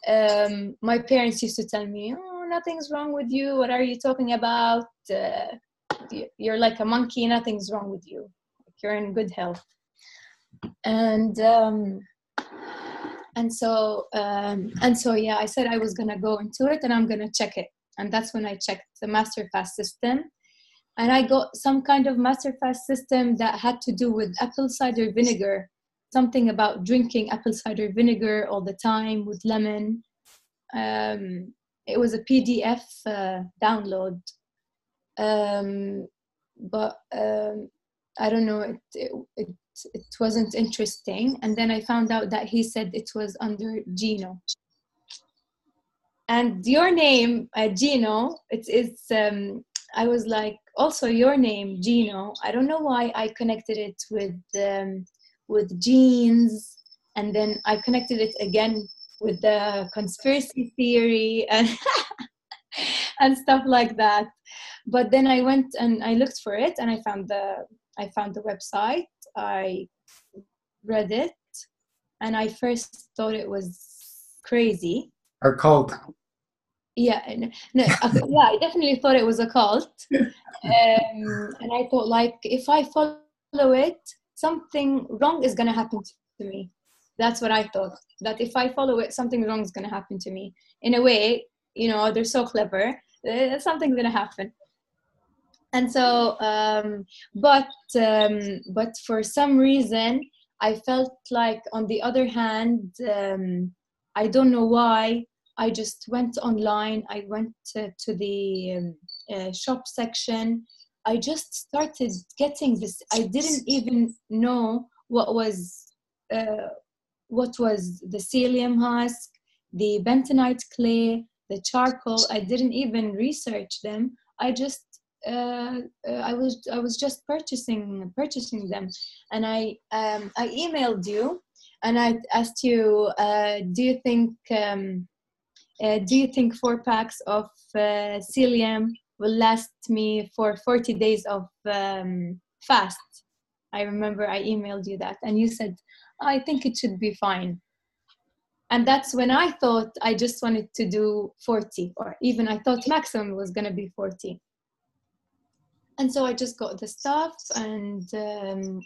my parents used to tell me, oh, nothing's wrong with you. What are you talking about? You're like a monkey. Nothing's wrong with you. You're in good health. And so yeah, I said I was gonna go into it and I'm gonna check it. And that's when I checked the master fast system. And I got some kind of master fast system that had to do with apple cider vinegar, something about drinking apple cider vinegar all the time with lemon. It was a PDF download, but I don't know, it wasn't interesting. And then I found out that he said it was under Gino. And your name, Gino, it's I was like, also your name, Gino. I don't know why I connected it with genes, and then I connected it again with the conspiracy theory and and stuff like that. But then I went and I looked for it, and I found the website. I read it, and I first thought it was crazy. Or cult. Yeah, no, yeah, I definitely thought it was a cult. And I thought, like, if I follow it, something wrong is going to happen to me. That's what I thought, that if I follow it, something wrong is going to happen to me. In a way, you know, they're so clever, something's going to happen. And so, but for some reason, I felt like, on the other hand, I don't know why, I just went online. I went to the shop section. I just started getting this. I didn't even know what was the psyllium husk, the bentonite clay, the charcoal. I didn't even research them. I just I was just purchasing them, and I emailed you, and I asked you, do you think 4 packs of psyllium will last me for 40 days of fast? I remember I emailed you that, and you said, I think it should be fine. And that's when I thought I just wanted to do 40, or even I thought maximum was going to be 40. And so I just got the stuff, and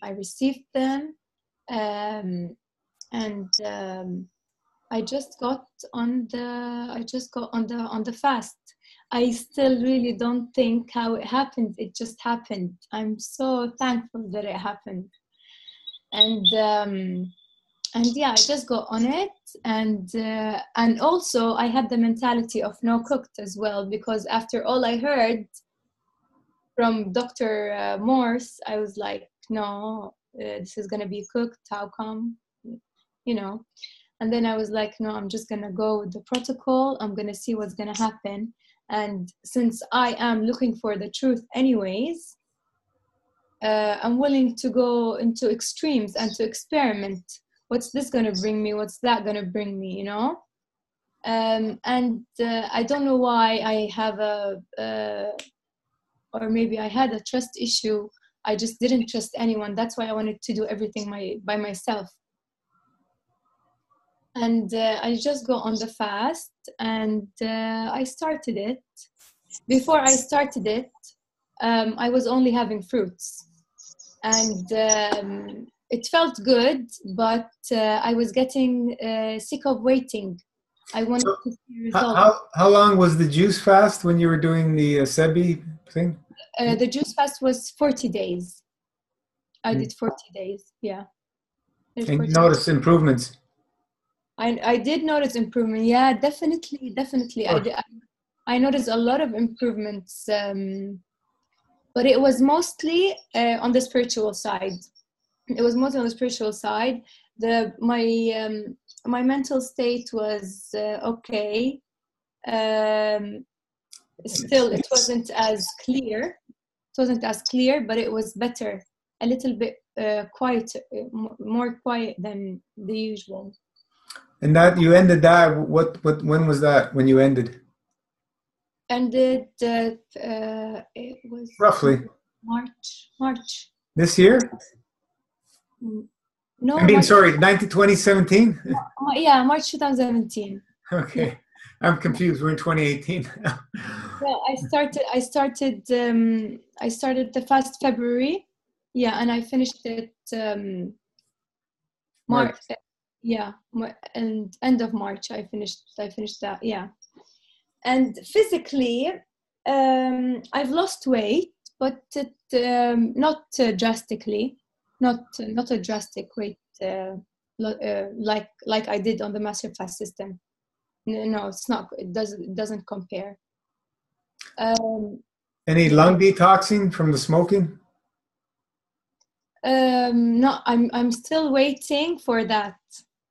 I received them, and I just got on the fast. I still really don't think how it happened. It just happened. I'm so thankful that it happened. And yeah, I just got on it, and also I had the mentality of no cooked as well, because after all I heard from Dr. Morse, I was like, no, this is gonna be cooked. How come? You know. And then I was like, no, I'm just going to go with the protocol. I'm going to see what's going to happen. And since I am looking for the truth anyways, I'm willing to go into extremes and to experiment. What's this going to bring me? What's that going to bring me, you know? And I don't know why I have or maybe I had a trust issue. I just didn't trust anyone. That's why I wanted to do everything by myself. And I just go on the fast, and I started it. Before I started it, I was only having fruits, and it felt good, but I was getting sick of waiting. I wanted to see results. How long was the juice fast when you were doing the Sebi thing? The juice fast was 40 days. I did 40 days, yeah. And you noticed improvements? I did notice improvement. Yeah, definitely. I noticed a lot of improvements, but it was mostly on the spiritual side. It was mostly on the spiritual side. My mental state was okay. Still, it wasn't as clear. But it was better. A little bit quiet, more quiet than the usual. And that you ended that. When was that? When you ended? Ended. It was roughly March. This year? No. I mean, sorry, 2017. Yeah, March 2017. Okay. I'm confused. We're in 2018. Well, I started the fast February, yeah, and I finished it March. March, yeah, and end of March. I finished that, yeah. And physically, I've lost weight, but not drastically, not a drastic weight like I did on the master fast system. No, it's not. It doesn't compare. Any Yeah. lung detoxing from the smoking? No, I'm still waiting for that.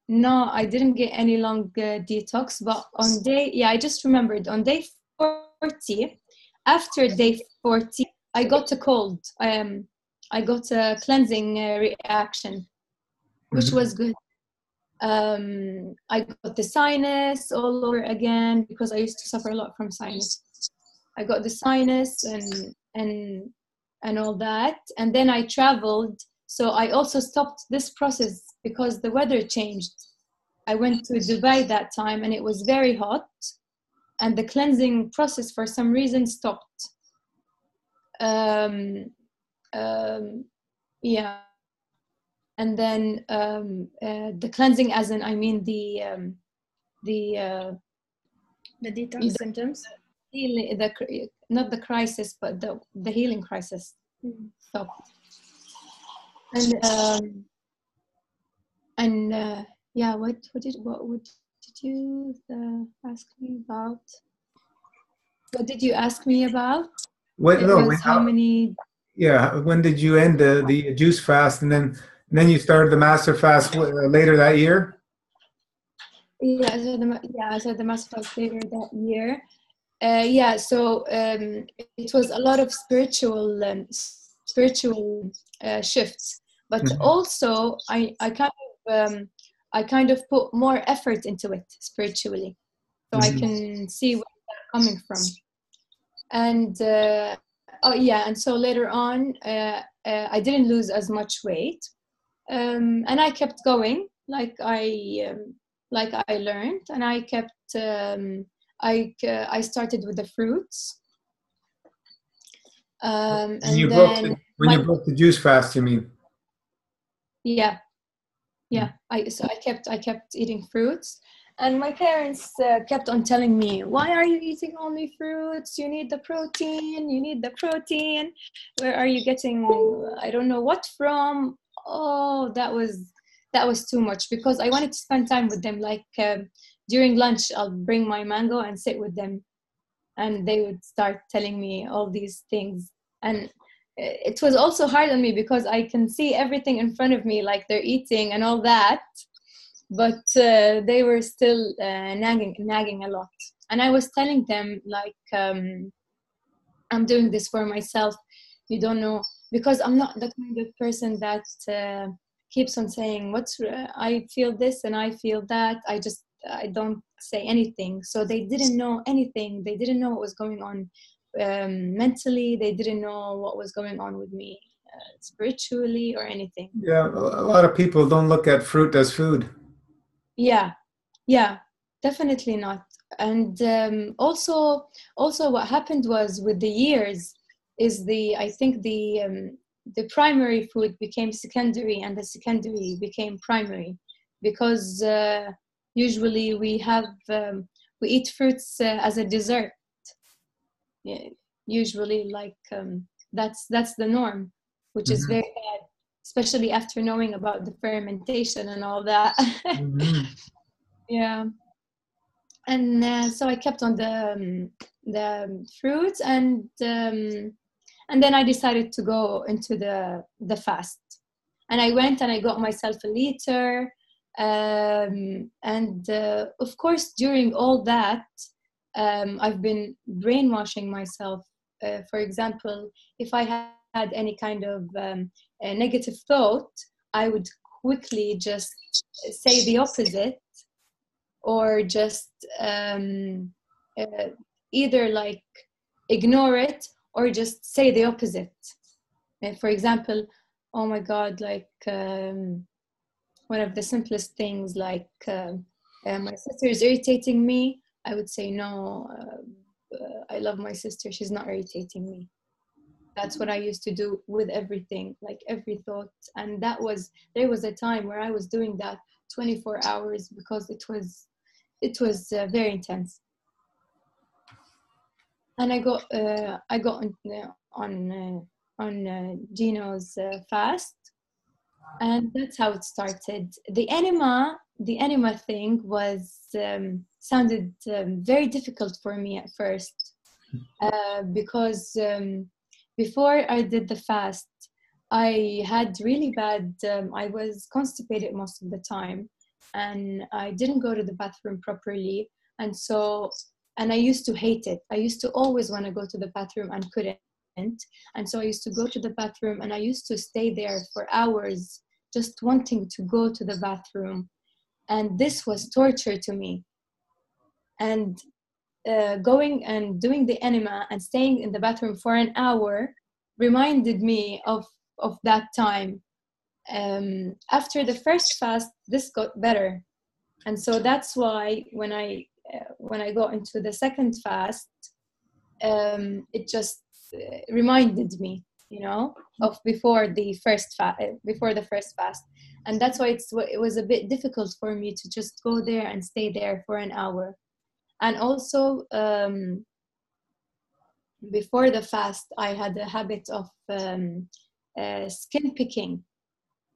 No, I didn't get any lung detox, but I just remembered on day 40, after day 40, I got a cold. I got a cleansing reaction, which was good. I got the sinus all over again because I used to suffer a lot from sinus. I got the sinus and all that, and then I traveled. So I also stopped this process because the weather changed. I went to Dubai that time, and it was very hot, and the cleansing process for some reason stopped. Yeah, and then the cleansing, as in, I mean the detox symptoms. Healing, not the crisis, but the healing crisis stopped. And yeah, what did you ask me about? What did you ask me about? How many? Yeah, when did you end the juice fast, and then you started the master fast later that year? Yeah, so the master fast later that year. Yeah, so it was a lot of spiritual shifts, but also I kind of put more effort into it spiritually, so I can see where they're coming from. And and so later on, I didn't lose as much weight, and I kept going like I learned, and I kept. I started with the fruits. And you broke the juice fast, you mean? Yeah. I kept eating fruits, and my parents kept on telling me, "Why are you eating only fruits? You need the protein. You need the protein. Where are you getting? I don't know what from." Oh, that was too much because I wanted to spend time with them. Like during lunch, I'll bring my mango and sit with them, and they would start telling me all these things. And it was also hard on me because I can see everything in front of me, like they're eating and all that, but they were still nagging a lot. And I was telling them, like, I'm doing this for myself. You don't know, because I'm not the kind of person that keeps on saying I feel this and I feel that. I don't say anything. So they didn't know anything. They didn't know what was going on mentally. They didn't know what was going on with me spiritually or anything. Yeah, a lot of people don't look at fruit as food. Yeah, definitely not. And also what happened was, with the years, is I think the primary food became secondary, and the secondary became primary, because usually we eat fruits as a dessert. Yeah, usually, like that's the norm, which is very bad, especially after knowing about the fermentation and all that. Yeah. And so I kept on the fruits, and then I decided to go into the fast, and I went and I got myself a liter, and of course during all that I've been brainwashing myself. For example, if I had any kind of a negative thought, I would quickly just say the opposite, or just either like ignore it or just say the opposite. For example, oh my God, like one of the simplest things, like my sister is irritating me, I would say no. I love my sister. She's not irritating me. That's what I used to do with everything, like every thought. And there was a time where I was doing that 24 hours because it was very intense. And I got on Gino's fast, and that's how it started. The enema thing was sounded very difficult for me at first, because before I did the fast, I had really bad, I was constipated most of the time, and I didn't go to the bathroom properly. And I used to hate it. I used to always want to go to the bathroom and couldn't. And so I used to go to the bathroom, and I used to stay there for hours just wanting to go to the bathroom. And this was torture to me. And going and doing the enema and staying in the bathroom for an hour reminded me of that time. After the first fast, this got better. And so that's why when I got into the second fast, it just reminded me, of before the first fast. And that's why it was a bit difficult for me to just go there and stay there for an hour. And also, before the fast, I had a habit of skin picking.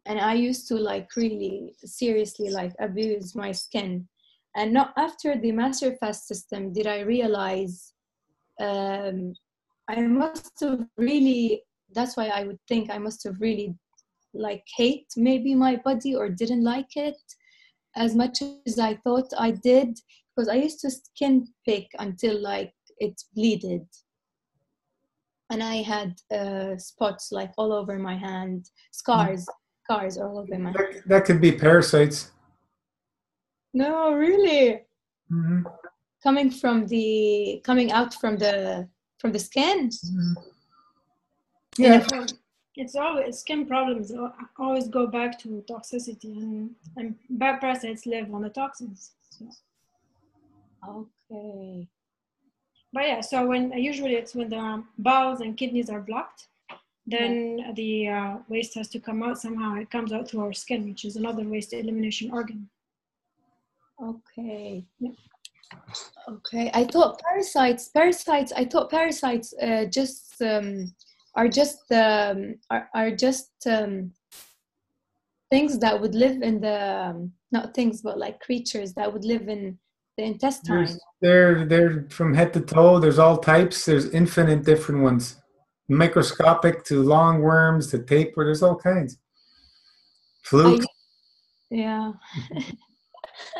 And I used to really seriously abuse my skin. And not after the master fast system did I realize I must have really, that's why I would think I must have really hate maybe my body or didn't like it as much as I thought I did, because I used to skin pick until it bleeded. And I had spots all over my hand, scars all over my hand. That could be parasites. No, really? Mm-hmm. Coming out from the skin? Mm-hmm. Yeah. It's always, skin problems always go back to toxicity, and bad parasites live on the toxins. So. Okay. But yeah, so usually it's when the bowels and kidneys are blocked, then the waste has to come out somehow. It comes out through our skin, which is another waste elimination organ. Okay. Yeah. Okay. I thought parasites are just things that would live in the not things, but creatures that would live in the intestine. They're from head to toe. There's all types. There's infinite different ones, microscopic to long worms to tapeworm. There's all kinds. Flukes. Yeah.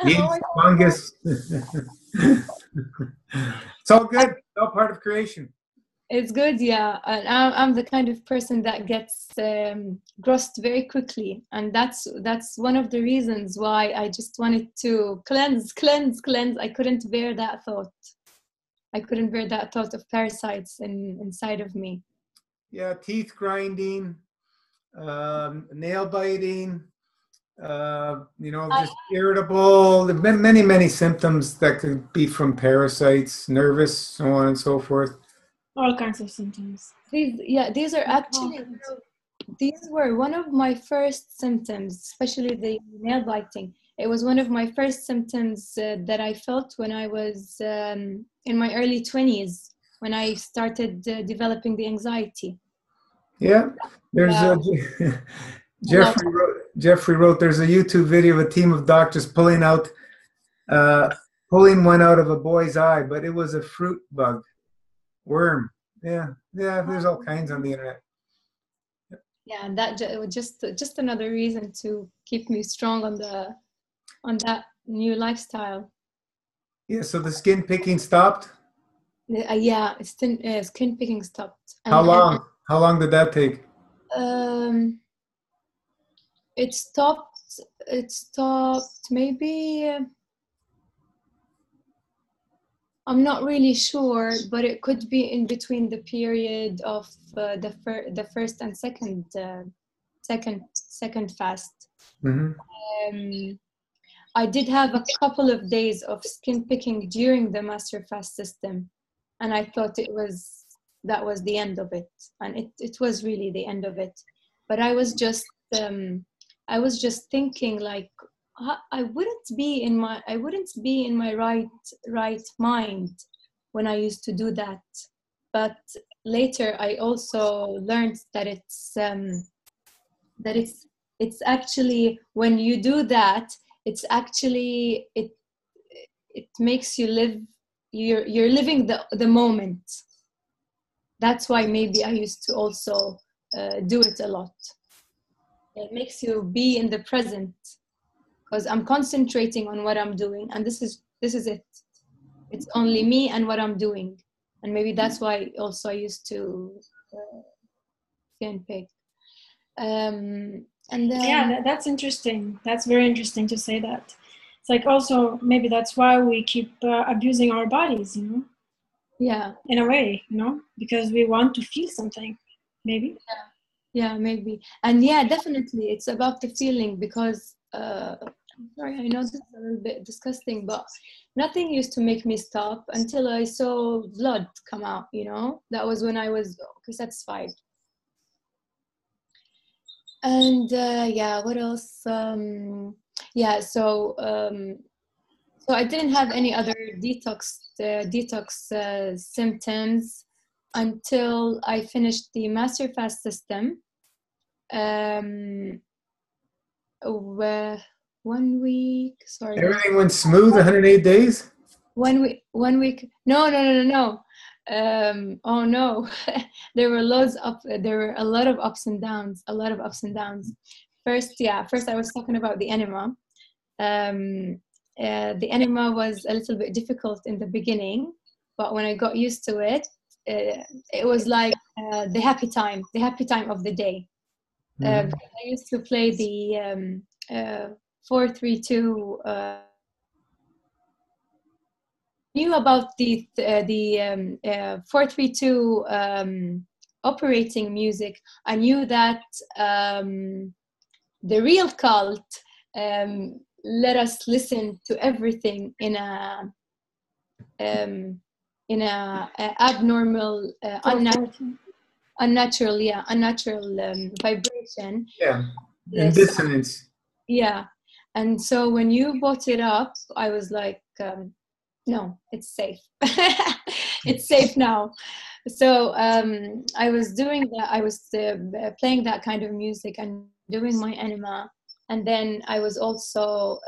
Yeast, fungus. It's all good. It's all part of creation. It's good, yeah. And I'm the kind of person that gets grossed very quickly, and that's one of the reasons why I just wanted to cleanse. I couldn't bear that thought. Of parasites inside of me. Yeah, teeth grinding, nail biting, just irritable. There've been many symptoms that could be from parasites, nervous, so on and so forth. All kinds of symptoms. These are actually, these were one of my first symptoms, especially the nail biting. It was one of my first symptoms that I felt when I was in my early 20s, when I started developing the anxiety. Yeah, there's Jeffrey wrote, there's a YouTube video of a team of doctors pulling one out of a boy's eye, but it was a fruit bug. Worm. Yeah, there's all kinds on the internet. Yeah, and that was just another reason to keep me strong on that new lifestyle. Yeah, so the skin picking stopped? Yeah, skin picking stopped. How long did that take? It stopped maybe, I'm not really sure, but it could be in between the period of the first and second fast. Mm-hmm. I did have a couple of days of skin picking during the master fast system, and I thought that was the end of it, and it was really the end of it. But I was just thinking, like, I wouldn't be in my right mind when I used to do that. But later I also learned that it's actually, when you do that, it's actually it makes you live, you're living the moment. That's why maybe I used to also do it a lot. It makes you be in the present, because I'm concentrating on what I'm doing, and this is it. It's only me and what I'm doing, and maybe that's why also I used to skin pick. And then that's interesting. That's very interesting to say that. It's like, also maybe that's why we keep abusing our bodies, you know. Yeah, in a way, you know, because we want to feel something, maybe. Yeah, maybe. And yeah, definitely it's about the feeling, because sorry, I know this is a little bit disgusting, but nothing used to make me stop until I saw blood come out, you know. That was when I was satisfied. And yeah, what else? Yeah, so I didn't have any other detox symptoms until I finished the master fast system. 1 week, sorry. Everything went smooth, 108 days? 1 week, 1 week. No. Oh no, there were a lot of ups and downs. First I was talking about the enema. The enema was a little bit difficult in the beginning, but when I got used to it, it was like the happy time of the day. I used to play the 4-3-2. Knew about the 4-3-2 operating music. I knew that the real cult let us listen to everything in a abnormal, unnatural vibration. Yeah, and dissonance. Yeah, and so when you brought it up, I was like, no, it's safe. It's safe now. So I was doing that. I was playing that kind of music and doing my enema, and then I was also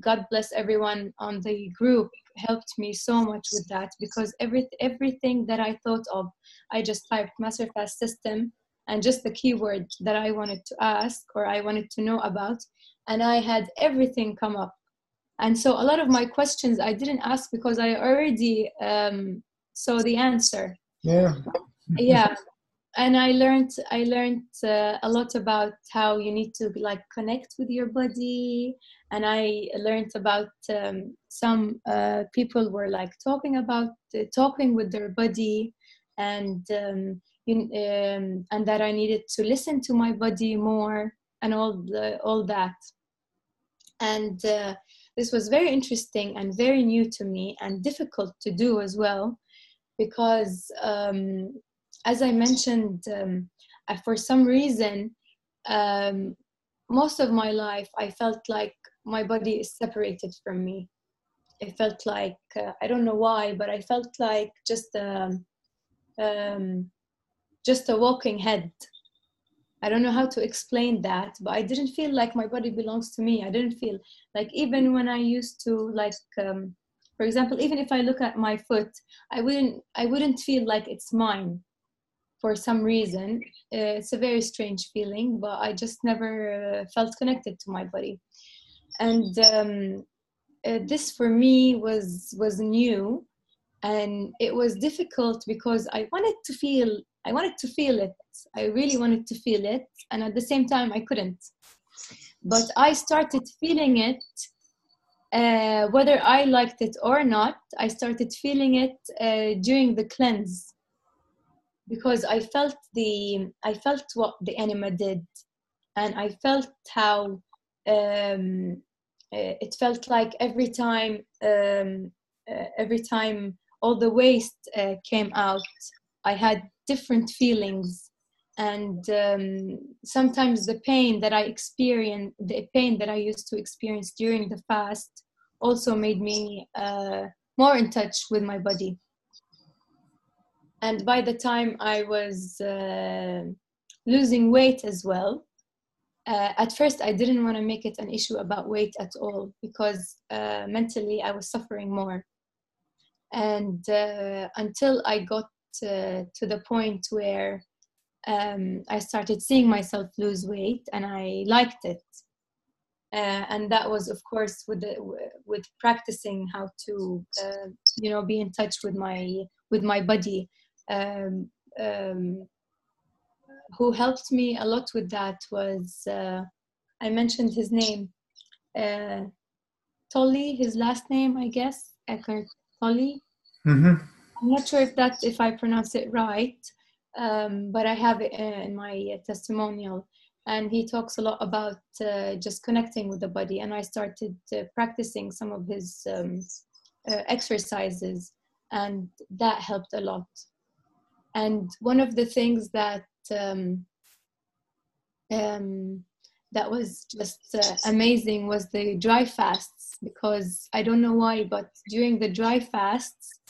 God bless everyone on the group helped me so much with that, because everything that I thought of, I just typed master fast system and just the keyword that I wanted to ask or I wanted to know about, and I had everything come up. And so a lot of my questions I didn't ask because I already saw the answer. Yeah. Yeah. And I learned a lot about how you need to like connect with your body. And I learned about some people were like talking about talking with their body, and that I needed to listen to my body more and all that. And this was very interesting and very new to me and difficult to do as well, because as I mentioned, for some reason, most of my life, I felt like my body is separated from me. I felt like, I don't know why, but I felt like just a walking head. I don't know how to explain that, but I didn't feel like my body belongs to me. I didn't feel like, even when I used to like, for example, even if I look at my foot, I wouldn't feel like it's mine for some reason. It's a very strange feeling, but I just never felt connected to my body. And this for me was new, and it was difficult because I wanted to feel it. I really wanted to feel it, and at the same time I couldn't. But I started feeling it, whether I liked it or not. I started feeling it during the cleanse, because I felt what the enema did, and I felt how it felt like every time all the waste came out, I had different feelings. And sometimes the pain that I used to experience during the fast also made me more in touch with my body. And by the time I was losing weight as well, at first I didn't want to make it an issue about weight at all, because mentally I was suffering more. And until I got to the point where I started seeing myself lose weight, and I liked it. And that was, of course, with practicing how to, be in touch with my body. Who helped me a lot with that was, I mentioned his name, Tolly, his last name, I guess, Eckhart Tolle. Mm-hmm. I'm not sure if I pronounce it right, but I have it in my testimonial. And he talks a lot about just connecting with the body. And I started practicing some of his exercises, and that helped a lot. And one of the things that was just amazing was the dry fasts, because I don't know why, but during the dry fasts,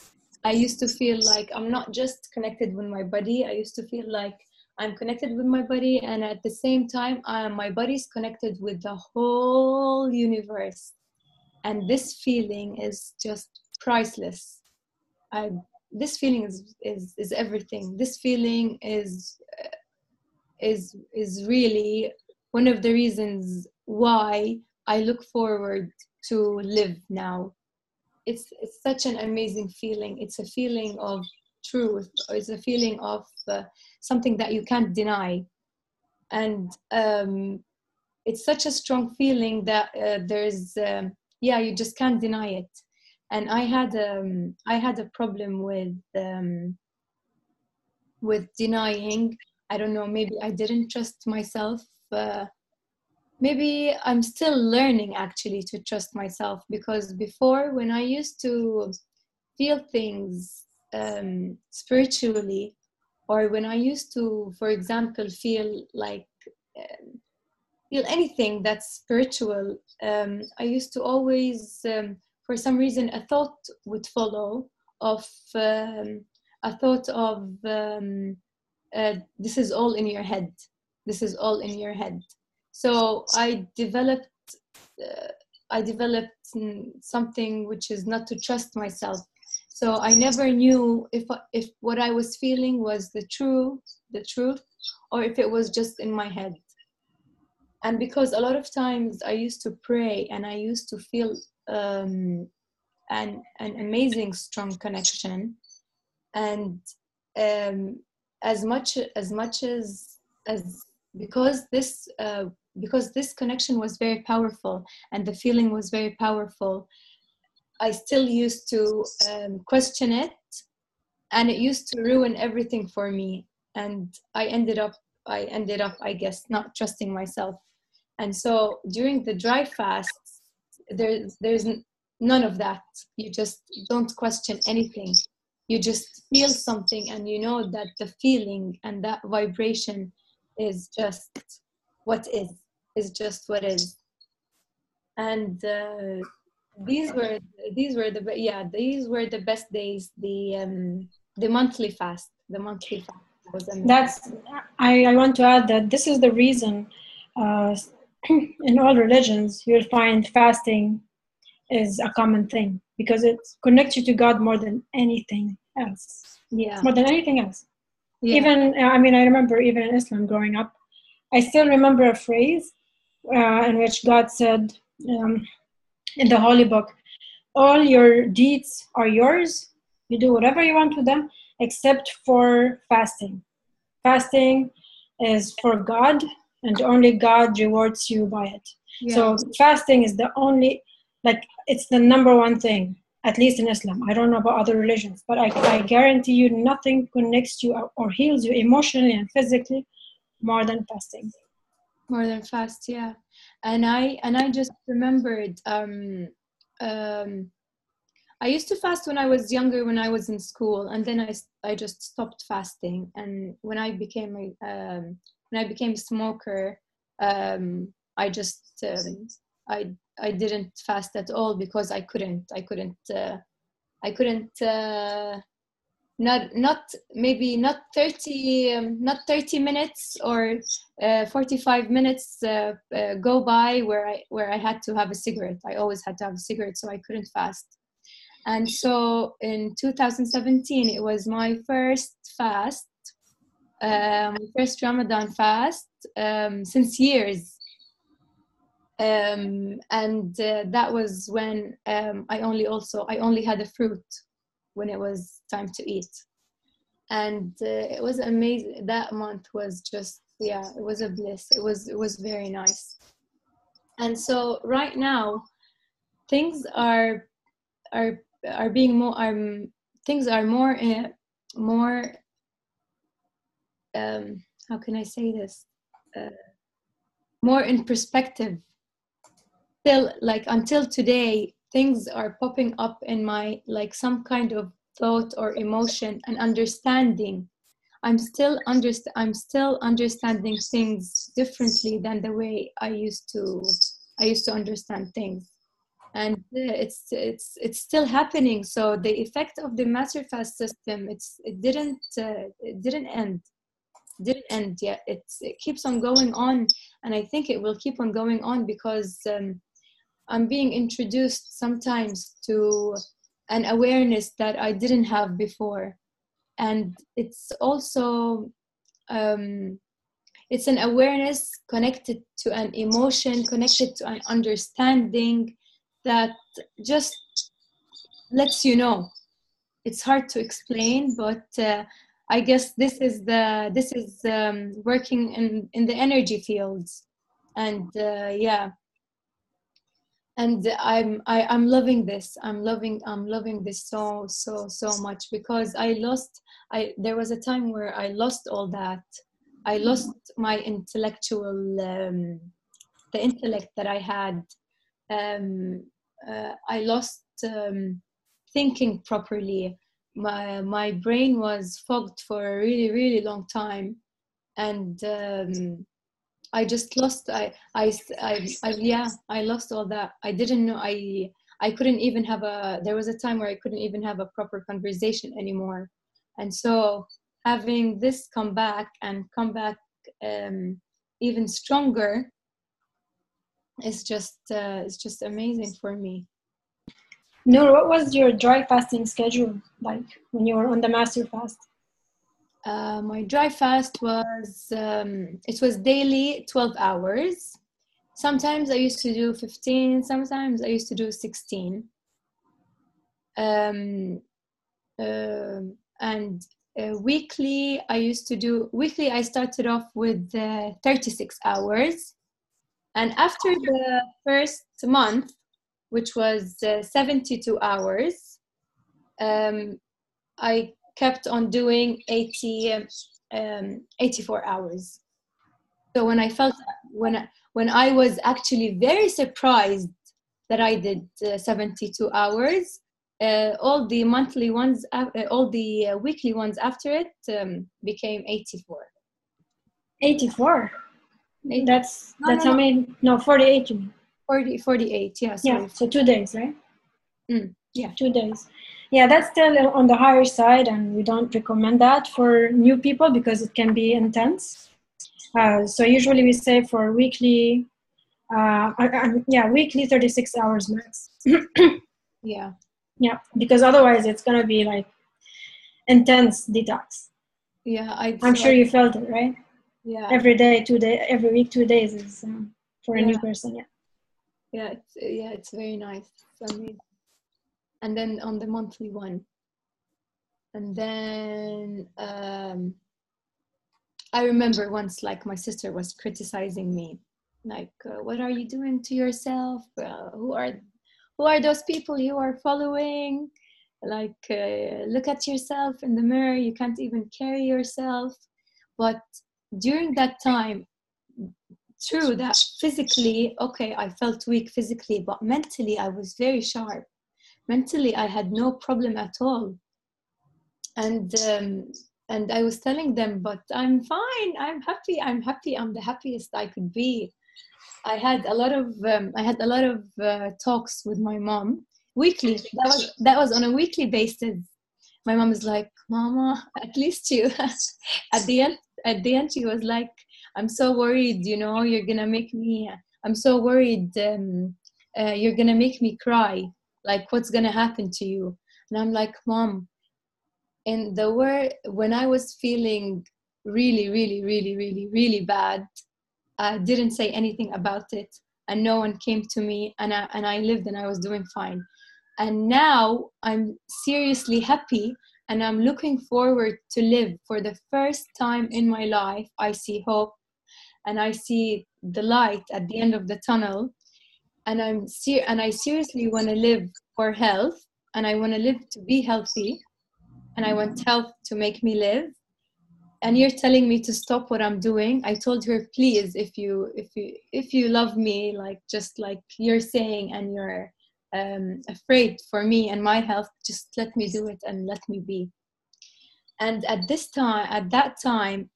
I used to feel like I'm not just connected with my body. I used to feel like I'm connected with my body, and at the same time, my body's connected with the whole universe. And this feeling is just priceless. This feeling is everything. This feeling is really one of the reasons why I look forward to live now. It's such an amazing feeling. It's a feeling of truth. It's a feeling of something that you can't deny. And it's such a strong feeling that you just can't deny it. And I had a problem with denying. I don't know, maybe I didn't trust myself. Maybe I'm still learning actually to trust myself, because before, when I used to feel things spiritually, or when I used to, for example, feel anything that's spiritual, I used to always, for some reason, a thought would follow of this is all in your head. This is all in your head. So I developed something which is not to trust myself. So I never knew if what I was feeling was the truth, or if it was just in my head. And because a lot of times I used to pray, and I used to feel an amazing strong connection, and as much as because this connection was very powerful and the feeling was very powerful, I still used to question it, and it used to ruin everything for me. And I ended up, I guess, not trusting myself. And so during the dry fasts, there's none of that. You just don't question anything. You just feel something, and you know that the feeling and that vibration is just what is just what is. And these were the best days. The monthly fast was amazing. I want to add that this is the reason in all religions you'll find fasting is a common thing, because it connects you to God more than anything else. Yeah. More than anything else. Yeah. Even, I remember even in Islam growing up, I still remember a phrase in which God said in the Holy Book, all your deeds are yours. You do whatever you want with them, except for fasting. Fasting is for God, and only God rewards you by it. Yeah. So fasting is the only, it's the number one thing, at least in Islam. I don't know about other religions, but I guarantee you nothing connects you or heals you emotionally and physically more than fasting. More than fast, yeah. And I just remembered, I used to fast when I was younger, when I was in school, and then I just stopped fasting. And when I became a smoker, I just I didn't fast at all because I couldn't not maybe not 30 minutes or 45 minutes go by where I had to have a cigarette. I always had to have a cigarette, so I couldn't fast. And so in 2017, it was my first fast, my first Ramadan fast since years. And that was when I only had a fruit when it was time to eat. And it was amazing. That month was just, yeah, it was a bliss. It was very nice. And so right now, things are being more things are more how can I say this, more in perspective. Still, like, until today, things are popping up in my, like, some kind of thought or emotion and understanding. I'm still understanding things differently than the way I used to understand things. And it's still happening. So the effect of the master fast system, it didn't end yet. It keeps on going on, and I think it will keep on going on because I'm being introduced sometimes to an awareness that I didn't have before. And it's also it's an awareness connected to an emotion, connected to an understanding that just lets you know. It's hard to explain, but I guess this is working in the energy fields. And yeah, and I'm loving this. I'm loving this so much, because there was a time where I lost all that. I lost my intellectual the intellect that I had. I lost thinking properly. My brain was fogged for a really, really long time, and I just lost. I lost all that. I didn't know. I couldn't even have a. There was a time where I couldn't even have a proper conversation anymore, and so having this come back even stronger is just amazing for me. Nour, what was your dry fasting schedule like when you were on the master fast? My dry fast was it was daily 12 hours. Sometimes I used to do 15, sometimes I used to do 16. And weekly I started off with 36 hours. And after the first month, which was 72 hours, I kept on doing 84 hours. So when I was actually very surprised that I did 72 hours, all the monthly ones, all the weekly ones after it became 84. 84? That's how many? No, 48 you mean? 48, yeah. Sorry. Yeah, so 2 days, right? Yeah. 2 days. Yeah, that's still on the higher side, and we don't recommend that for new people because it can be intense. So usually we say for weekly, weekly 36 hours max. Yeah. Yeah, because otherwise it's gonna be like intense detox. Yeah, I'm sure you felt it, right? Yeah. Every day, 2 days, every week, 2 days is for a new person. Yeah. Yeah, it's very nice. It's amazing. And then on the monthly one, and then I remember once, like, my sister was criticizing me, like, what are you doing to yourself? Who are those people you are following? Like, look at yourself in the mirror. You can't even carry yourself. But during that time, true that physically, okay, I felt weak physically, but mentally I was very sharp. Mentally, I had no problem at all. And I was telling them, but I'm fine, I'm happy, I'm the happiest I could be. I had a lot of talks with my mom weekly. That was on a weekly basis. My mom is like, Mama, at least you. At the end, she was like, I'm so worried. You know, you're gonna make me. I'm so worried. You're gonna make me cry. Like, what's gonna happen to you? And I'm like, Mom, in the word when I was feeling really, really, really, really, really bad, I didn't say anything about it, and no one came to me, and I lived and I was doing fine. And now I'm seriously happy, and I'm looking forward to live. For the first time in my life, I see hope, and I see the light at the end of the tunnel, and I seriously want to live for health, and I want to live to be healthy, and I want health to make me live. And you're telling me to stop what I'm doing. I told her, please, if you love me, like just like you're saying, and you're afraid for me and my health, just let me do it and let me be. And at that time,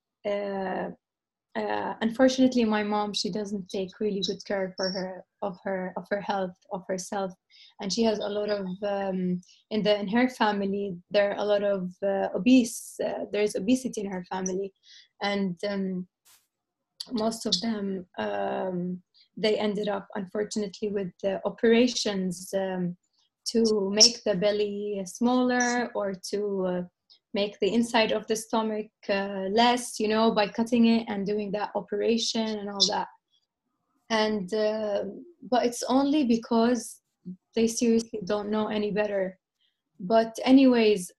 unfortunately, my mom, she doesn't take really good care of her health, of herself, and she has a lot of in her family there are a lot of obese. There's obesity in her family, and most of them they ended up unfortunately with operations to make the belly smaller, or to make the inside of the stomach less, you know, by cutting it and doing that operation and all that. And but it's only because they seriously don't know any better. But anyways,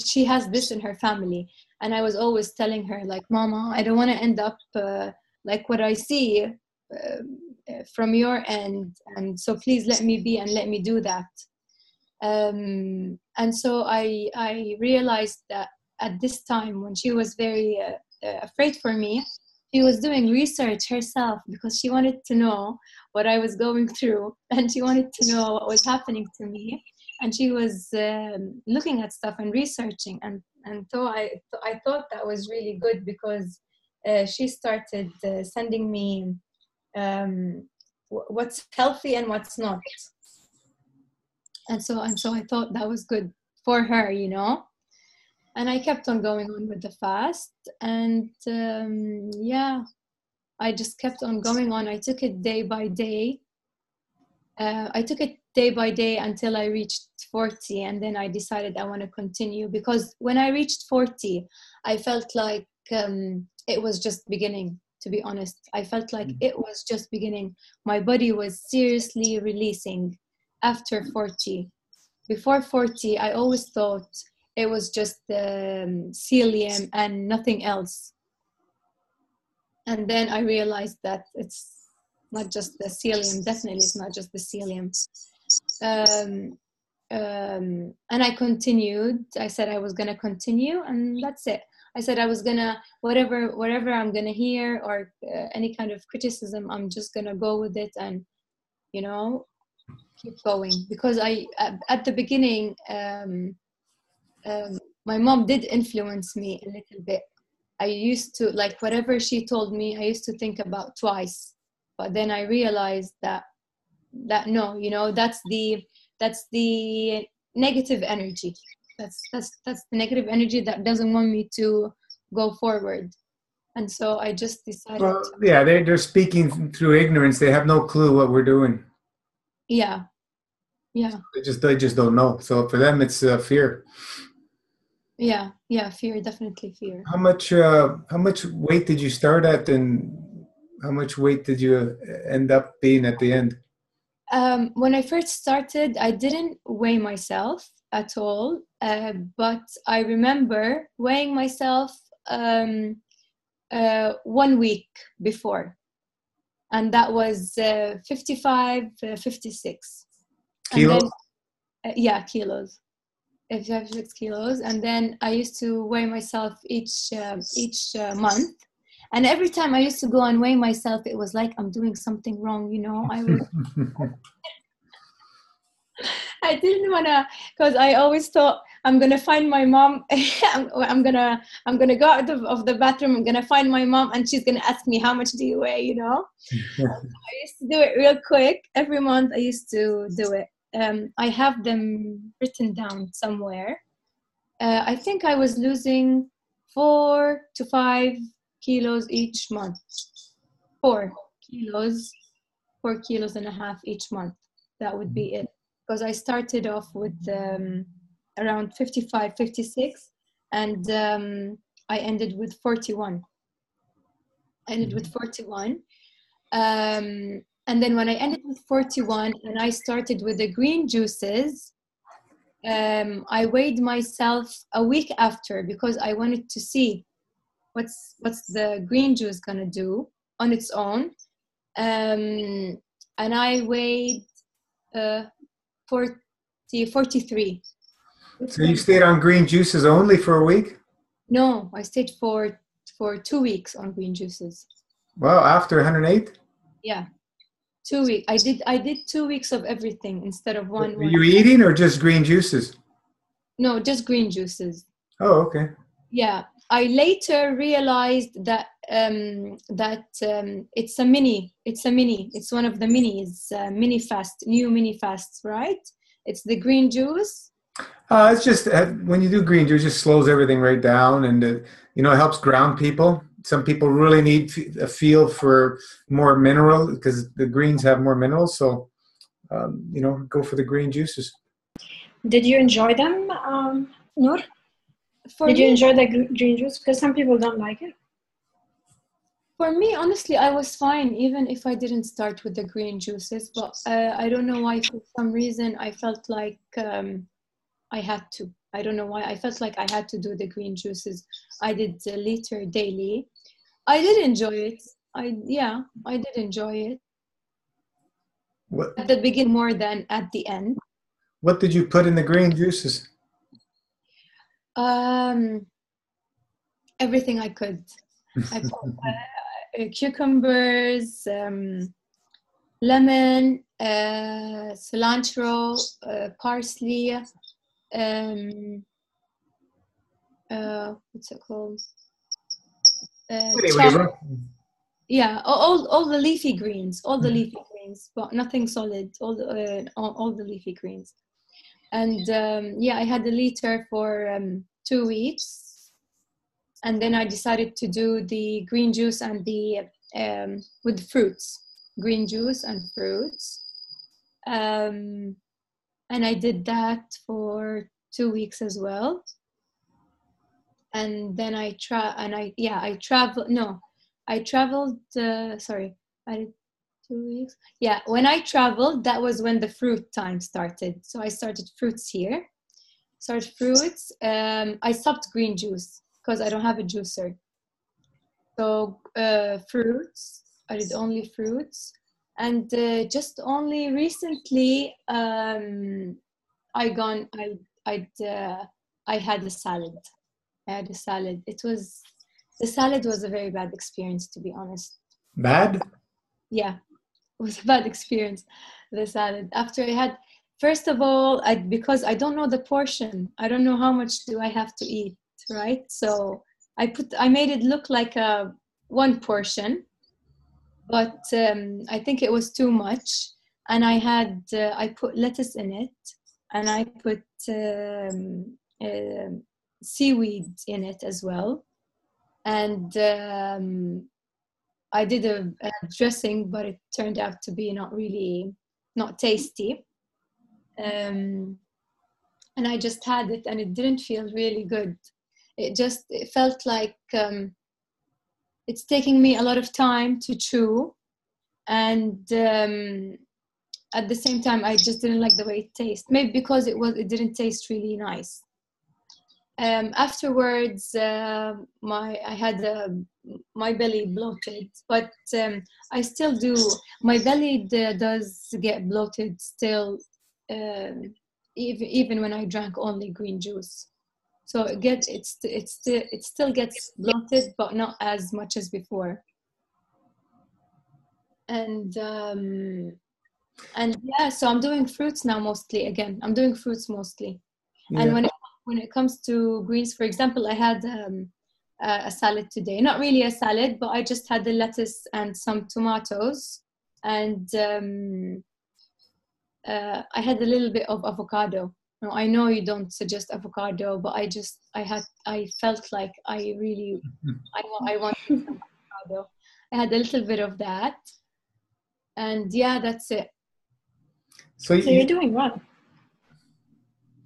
she has this in her family, and I was always telling her, like, Mama, I don't want to end up like what I see from your end, and so please let me be and let me do that. And so I realized that at this time, when she was very afraid for me, she was doing research herself, because she wanted to know what I was going through, and she wanted to know what was happening to me, and she was looking at stuff and researching, and so I thought that was really good, because she started sending me what's healthy and what's not. And so I thought that was good for her, you know. And I kept on going on with the fast, and yeah, I just kept on going on. I took it day by day. I took it day by day until I reached 40, and then I decided I want to continue, because when I reached 40, I felt like it was just beginning. To be honest, I felt like it was just beginning. My body was seriously releasing. After 40, before 40, I always thought it was just the celium and nothing else. And then I realized that it's not just the celium. Definitely, it's not just the celium. And I continued. I said I was gonna continue, and that's it. I said I was gonna, whatever I'm gonna hear, or any kind of criticism, I'm just gonna go with it, and, you know, keep going. Because I at the beginning my mom did influence me a little bit. I used to, like, whatever she told me, I used to think about twice. But then I realized that no, you know, that's the negative energy. That's the negative energy that doesn't want me to go forward. And so I just decided. Well, yeah, they're speaking through ignorance. They have no clue what we're doing. Yeah. They just don't know. So for them, it's fear. Yeah, fear, definitely fear. How much weight did you start at, and how much weight did you end up being at the end? When I first started, I didn't weigh myself at all, but I remember weighing myself 1 week before, and that was 55, 56. Kilos? And then, yeah, kilos. 56 kilos, and then I used to weigh myself each month. And every time I used to go and weigh myself, it was like I'm doing something wrong, you know. I didn't wanna, because I always thought I'm gonna find my mom. I'm gonna go out of the bathroom. I'm gonna find my mom, and she's gonna ask me, how much do you weigh, you know. I used to do it real quick. Every month I used to do it. I have them written down somewhere. I think I was losing 4 to 5 kilos each month. 4 kilos, 4.5 kilos each month. That would be it. Because I started off with around 55, 56, and I ended with 41. And then when I ended with 41 and I started with the green juices, I weighed myself a week after because I wanted to see what's the green juice gonna do on its own. And I weighed 43. So you stayed on green juices only for a week? No, I stayed for 2 weeks on green juices. Wow, after 108? Yeah, 2 weeks. I did 2 weeks of everything instead of one. Were you eating or just green juices? No, just green juices. Oh, okay. Yeah, I later realized that it's a mini. It's one of the minis, new mini fasts, right? It's the green juice. It's just when you do green juice, it just slows everything right down, and it helps ground people. Some people really need a feel for more mineral because the greens have more minerals. So, go for the green juices. Did you enjoy them, Nour? Did you enjoy the green juice? Because some people don't like it. For me, honestly, I was fine even if I didn't start with the green juices. But I don't know why, for some reason, I felt like I had to. I don't know why. I felt like I had to do the green juices. I did a liter daily. I did enjoy it. I did enjoy it. What? At the beginning more than at the end. What did you put in the green juices? Everything I could. I put cucumbers, lemon, cilantro, parsley, what's it called? Yeah, all the leafy greens, but nothing solid. All the leafy greens, and I had a liter for 2 weeks, and then I decided to do the green juice and the with fruits, green juice and fruits, and I did that for 2 weeks as well. And then I traveled. Sorry, I did 2 weeks. Yeah, when I traveled, that was when the fruit time started. So I started fruits here. I stopped green juice because I don't have a juicer. So fruits. I did only fruits, and just only recently I had a salad. The salad was a very bad experience, to be honest. Bad? Yeah, it was a bad experience, the salad. After I had, first of all, because I don't know the portion. I don't know how much do I have to eat, right? So I made it look like one portion, but I think it was too much. And I put lettuce in it, and I put seaweed in it as well, and I did a dressing, but it turned out to be not tasty, and I just had it, and it didn't feel really good. It felt like it's taking me a lot of time to chew, and at the same time I just didn't like the way it tastes, maybe because it didn't taste really nice. Afterwards, I had my belly bloated, but I still do. My belly does get bloated still, even when I drank only green juice. So it still gets bloated, but not as much as before. And yeah, so I'm doing fruits now mostly. Again, I'm doing fruits mostly. Yeah. And when it comes to greens, for example, I had a salad today. Not really a salad, but I just had the lettuce and some tomatoes, and I had a little bit of avocado. Now, I know you don't suggest avocado, but I felt like I wanted some avocado. I had a little bit of that, and yeah, that's it. So you're doing well.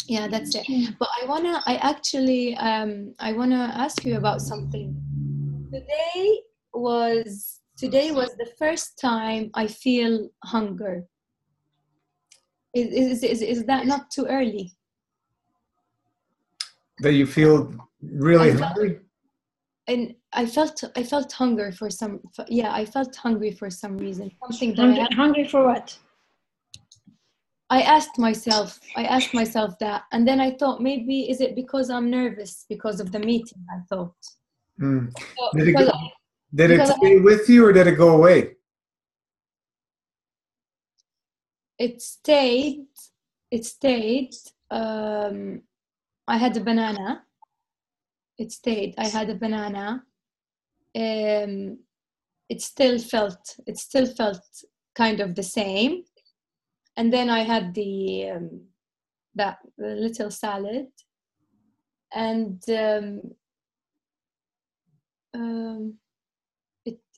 Yeah, that's it. But I wanna ask you about something. Today was the first time I feel hunger. Is that not too early? That you feel really hungry? And I felt hunger for some. Yeah, I felt hungry for some reason. Something that hungry for what? I asked myself that, and then I thought, maybe is it because I'm nervous because of the meeting? I thought. Mm. So, did it stay with you, or did it go away? It stayed. I had a banana. It stayed. I had a banana. It still felt kind of the same. And then I had the little salad, and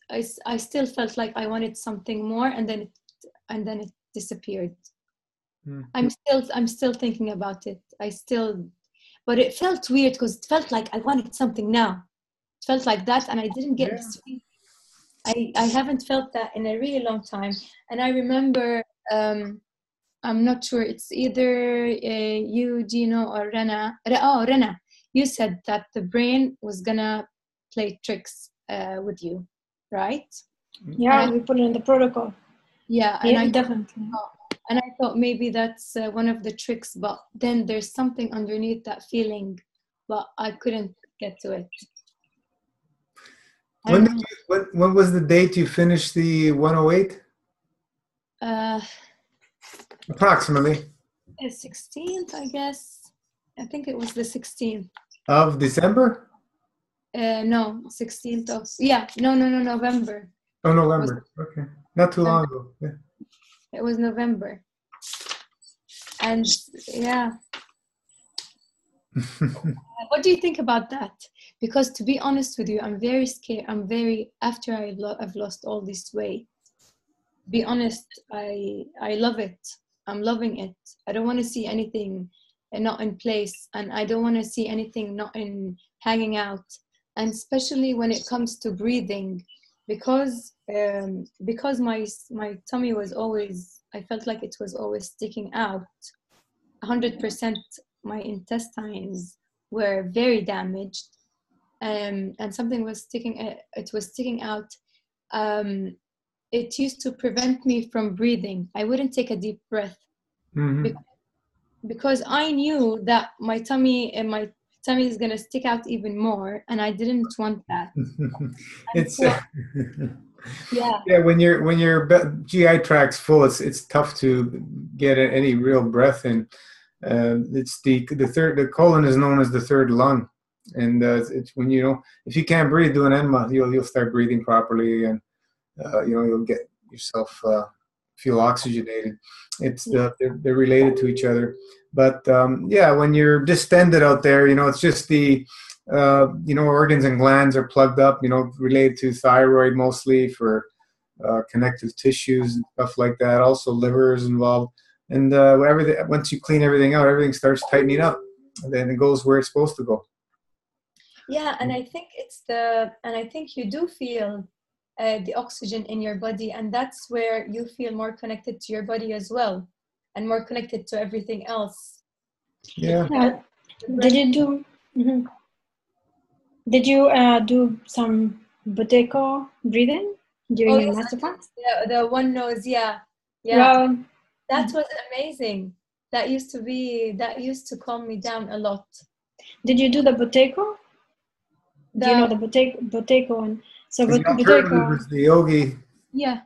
I still felt like I wanted something more, and then it disappeared. I'm still thinking about it. But it felt weird because it felt like I wanted something now. It felt like that, and I didn't get this feeling. I haven't felt that in a really long time. And I remember, I'm not sure, it's either you, Gino, or Rena. Oh, Rena, you said that the brain was gonna play tricks with you, right? Yeah, we put it in the protocol. Yeah, and I definitely. And I thought maybe that's one of the tricks, but then there's something underneath that feeling, but I couldn't get to it. When was the date you finished the 108? Approximately. The 16th, I guess. I think it was the 16th. Of December? No, 16th of, November. Oh, November. Okay. Not too long ago. Yeah. It was November. And yeah. What do you think about that? Because to be honest with you, I'm very scared. After I've lost all this weight, to be honest, I love it. I'm loving it. I don't want to see anything not in place, and I don't want to see anything not in hanging out. And especially when it comes to breathing, because my tummy was always, I felt like it was always sticking out. 100% my intestines were very damaged, and something was sticking. It was sticking out. It used to prevent me from breathing. I wouldn't take a deep breath because I knew that my tummy is gonna stick out even more, and I didn't want that. It's yeah. When your GI tract's full, it's tough to get any real breath in. It's the colon is known as the third lung, and it's when if you can't breathe, do an enema, you'll start breathing properly, and you'll get yourself feel oxygenated. They're related to each other. But when you're distended out there, it's just the organs and glands are plugged up, related to thyroid mostly for connective tissues and stuff like that. Also liver is involved. And once you clean everything out, everything starts tightening up, and then it goes where it's supposed to go. Yeah, and I think you do feel the oxygen in your body, and that's where you feel more connected to your body as well, and more connected to everything else. Yeah. Did you do? Mm-hmm. Did you do some Buteyko breathing during your masterclass? The one nose, yeah. Well, that was amazing. that used to calm me down a lot. Did you do the Boteco? Do you know the Boteco one? So The alternative Boteco. is the yogi. Yeah.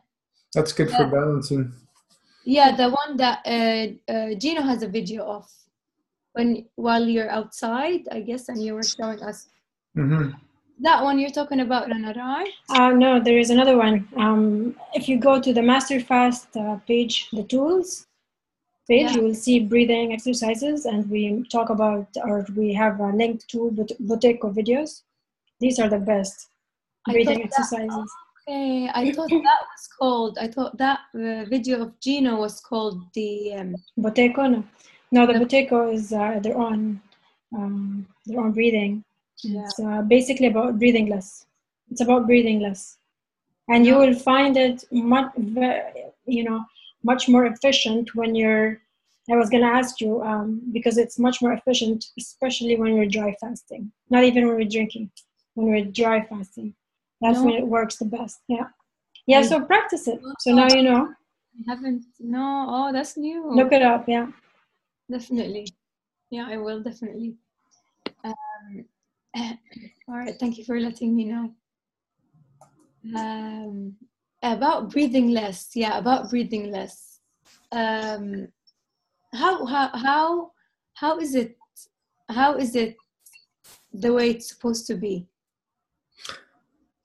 That's good for balancing. Yeah, the one that Gino has a video of while you're outside, I guess, and you were showing us. Mm-hmm. That one you're talking about, Rana, right? No, there is another one. If you go to the Master Fast page, the tools page, you will see breathing exercises, and we talk about, or we have a link to Boteco videos. These are the best breathing exercises. Okay, I thought that was called. I thought that video of Gino was called the Boteco. No, the Boteco is their own breathing. Yeah. It's basically about breathing less. It's about breathing less, and you will find it much more efficient when you're. I was gonna ask you because it's much more efficient, especially when we're dry fasting. Not even when we're drinking. When we're dry fasting, that's when it works the best. Yeah. So practice it. So now you know. I haven't. No. Oh, that's new. Look it up. Yeah. Definitely. Yeah, I will definitely. All right. Thank you for letting me know. About breathing less. Yeah, about breathing less. How is it? How is it the way it's supposed to be?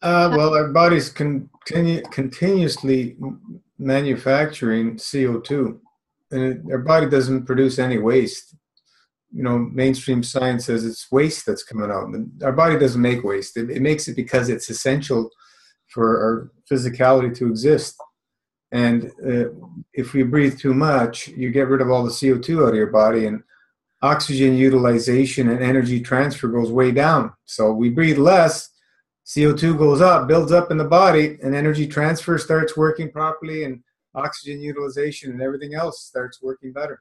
Well, our body's continuously manufacturing CO2, and our body doesn't produce any waste. Mainstream science says it's waste that's coming out. Our body doesn't make waste. It makes it because it's essential for our physicality to exist. And if we breathe too much, you get rid of all the CO2 out of your body, and oxygen utilization and energy transfer goes way down. So we breathe less, CO2 goes up, builds up in the body, and energy transfer starts working properly, and oxygen utilization and everything else starts working better.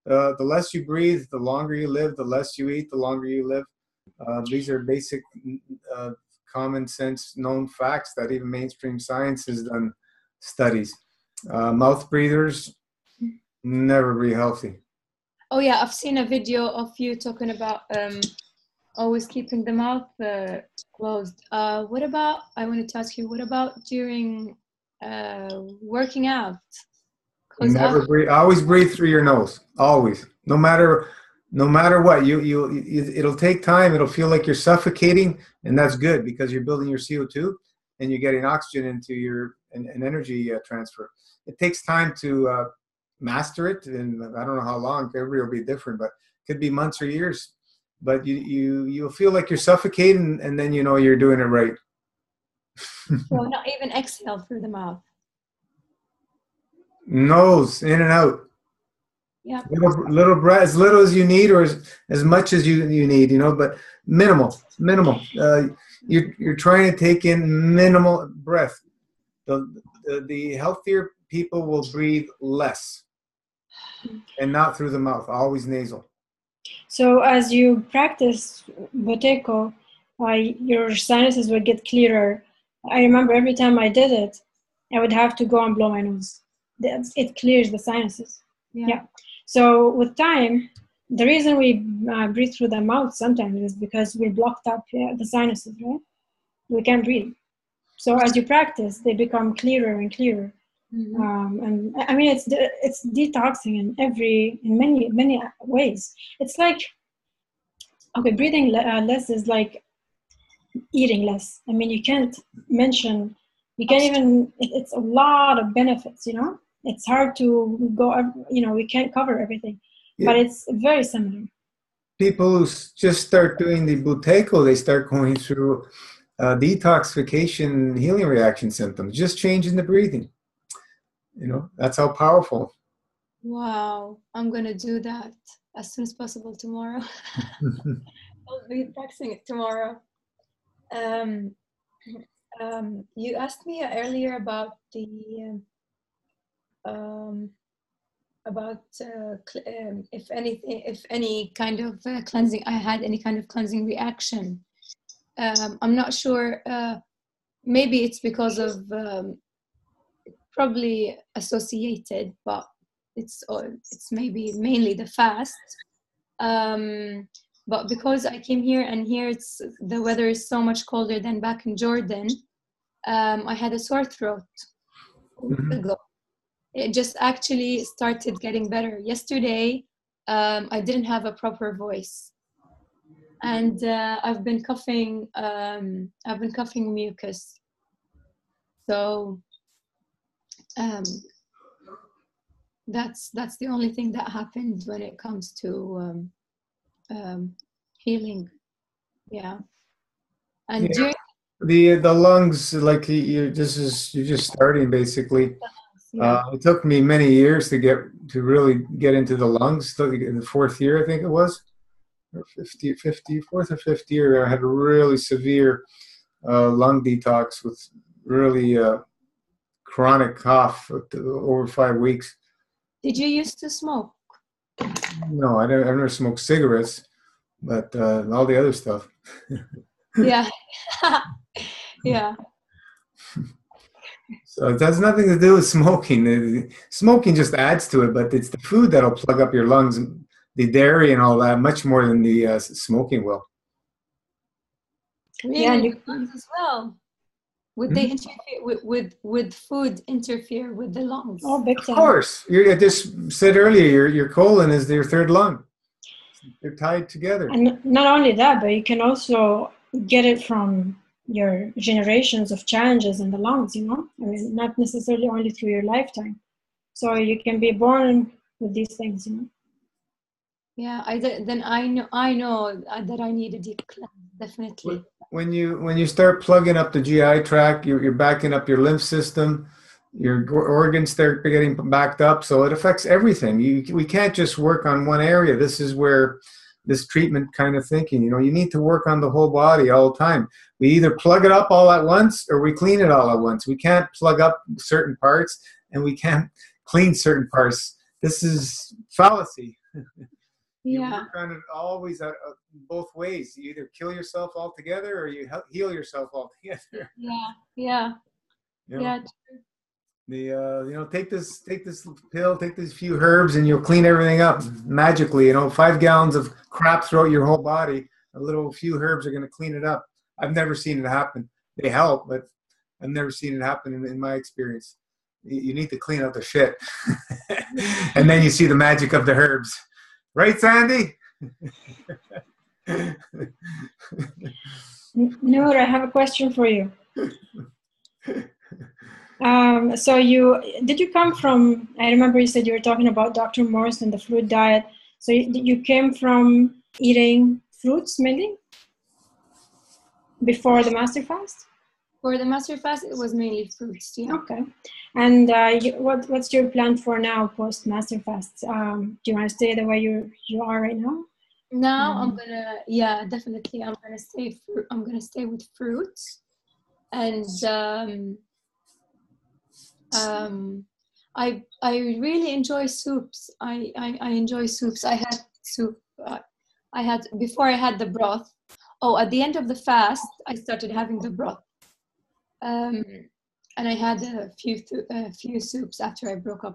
The less you breathe, the longer you live. The less you eat, the longer you live. These are basic, common sense, known facts that even mainstream science has done studies. Mouth breathers never be healthy. Oh yeah, I've seen a video of you talking about always keeping the mouth closed. What about? I wanted to ask you. What about during working out? Never breathe. Always breathe through your nose. Always, no matter what. It'll take time. It'll feel like you're suffocating, and that's good because you're building your CO2 and you're getting oxygen into your and energy transfer. It takes time to master it, and I don't know how long. Everybody will be different, but it could be months or years. But you'll feel like you're suffocating, and then you're doing it right. So not even exhale through the mouth. Nose in and out. Yeah. Little breath, as little as you need, or as much as you need. But minimal. You're trying to take in minimal breath. The healthier people will breathe less, and not through the mouth. Always nasal. So as you practice Boteco, your sinuses would get clearer. I remember every time I did it, I would have to go and blow my nose. It clears the sinuses. Yeah. So with time, the reason we breathe through the mouth sometimes is because we blocked up the sinuses, right? We can't breathe. So as you practice, they become clearer and clearer. Mm-hmm. And I mean, it's detoxing in many ways. It's like, okay, breathing less is like eating less. I mean, you can't even, it's a lot of benefits, It's hard to go, we can't cover everything, but it's very similar. People who just start doing the Boteco, they start going through detoxification healing reaction symptoms, just changing the breathing. That's how powerful. Wow, I'm gonna do that as soon as possible tomorrow. I'll be practicing it tomorrow. You asked me earlier about the if any kind of cleansing. I had any kind of cleansing reaction. I'm not sure. Maybe it's because of probably associated, but it's maybe mainly the fast. But because I came here, and here the weather is so much colder than back in Jordan, I had a sore throat a week ago. It just actually started getting better. Yesterday, I didn't have a proper voice, and I've been coughing mucus. So that's the only thing that happened when it comes to healing. Yeah. And yeah. The lungs, like you're just starting basically. yeah. It took me many years to really get into the lungs. In the fourth year, I think it was, or fourth or fifth year, I had a really severe lung detox with really chronic cough over 5 weeks. Did you used to smoke? No, I never smoked cigarettes, but all the other stuff. Yeah. Yeah. So it has nothing to do with smoking. Smoking just adds to it, but it's the food that'll plug up your lungs, the dairy and all that, much more than the smoking will. Really, Yeah, the lungs as well. Would they interfere with food interfere with the lungs? Oh, big Of time. course. I just said earlier, your colon is your third lung. They're tied together. And not only that, but you can also get it from your generations of challenges in the lungs, I mean, not necessarily only through your lifetime. So you can be born with these things, Yeah, I know that I need a deep cleanse, definitely. When you start plugging up the GI tract, you're backing up your lymph system, your organs start getting backed up, so it affects everything. We can't just work on one area. This is where this treatment kind of thinking, you need to work on the whole body all the time. We either plug it up all at once or we clean it all at once. We can't plug up certain parts and we can't clean certain parts. This is fallacy. You Yeah. work on it always both ways. You either kill yourself altogether or you heal yourself altogether. Yeah. Yeah. Take this pill, take these few herbs, and you'll clean everything up magically. 5 gallons of crap throughout your whole body, a little few herbs are going to clean it up. I've never seen it happen. They help, but I've never seen it happen in my experience. You need to clean out the shit, and then you see the magic of the herbs. Right, Sandy? Nour, I have a question for you. So did you come from, I remember you said you were talking about Dr. Morse and the fruit diet. So you came from eating fruits mainly before the Master Fast? For the Master Fast, it was mainly fruits, yeah. Okay. And what's your plan for now post Master Fast? Do you want to stay the way you are right now? Now I'm gonna, yeah, definitely. I'm gonna stay with fruits, and I really enjoy soups. I enjoy soups. I had soup. Before I had the broth. Oh, at the end of the fast, I started having the broth. And I had a few soups after I broke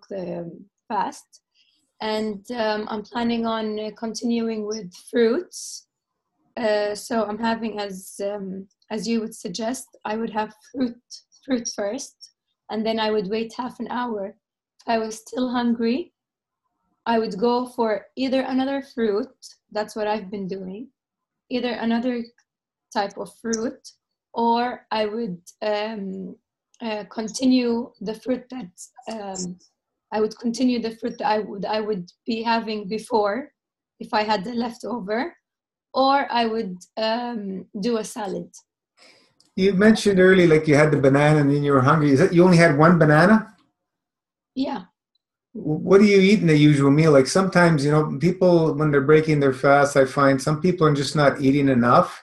the fast, and I'm planning on continuing with fruits. So I'm having, as you would suggest, I would have fruit first, and then I would wait half an hour. If I was still hungry, I would go for either another fruit. That's what I've been doing. Either another type of fruit, or I would continue the fruit that I would be having before, if I had the leftover, or I would do a salad. You mentioned earlier, like you had the banana and then you were hungry. Is that you only had one banana? Yeah. What do you eat in a usual meal? Like sometimes, people, when they're breaking their fast, I find some people are just not eating enough.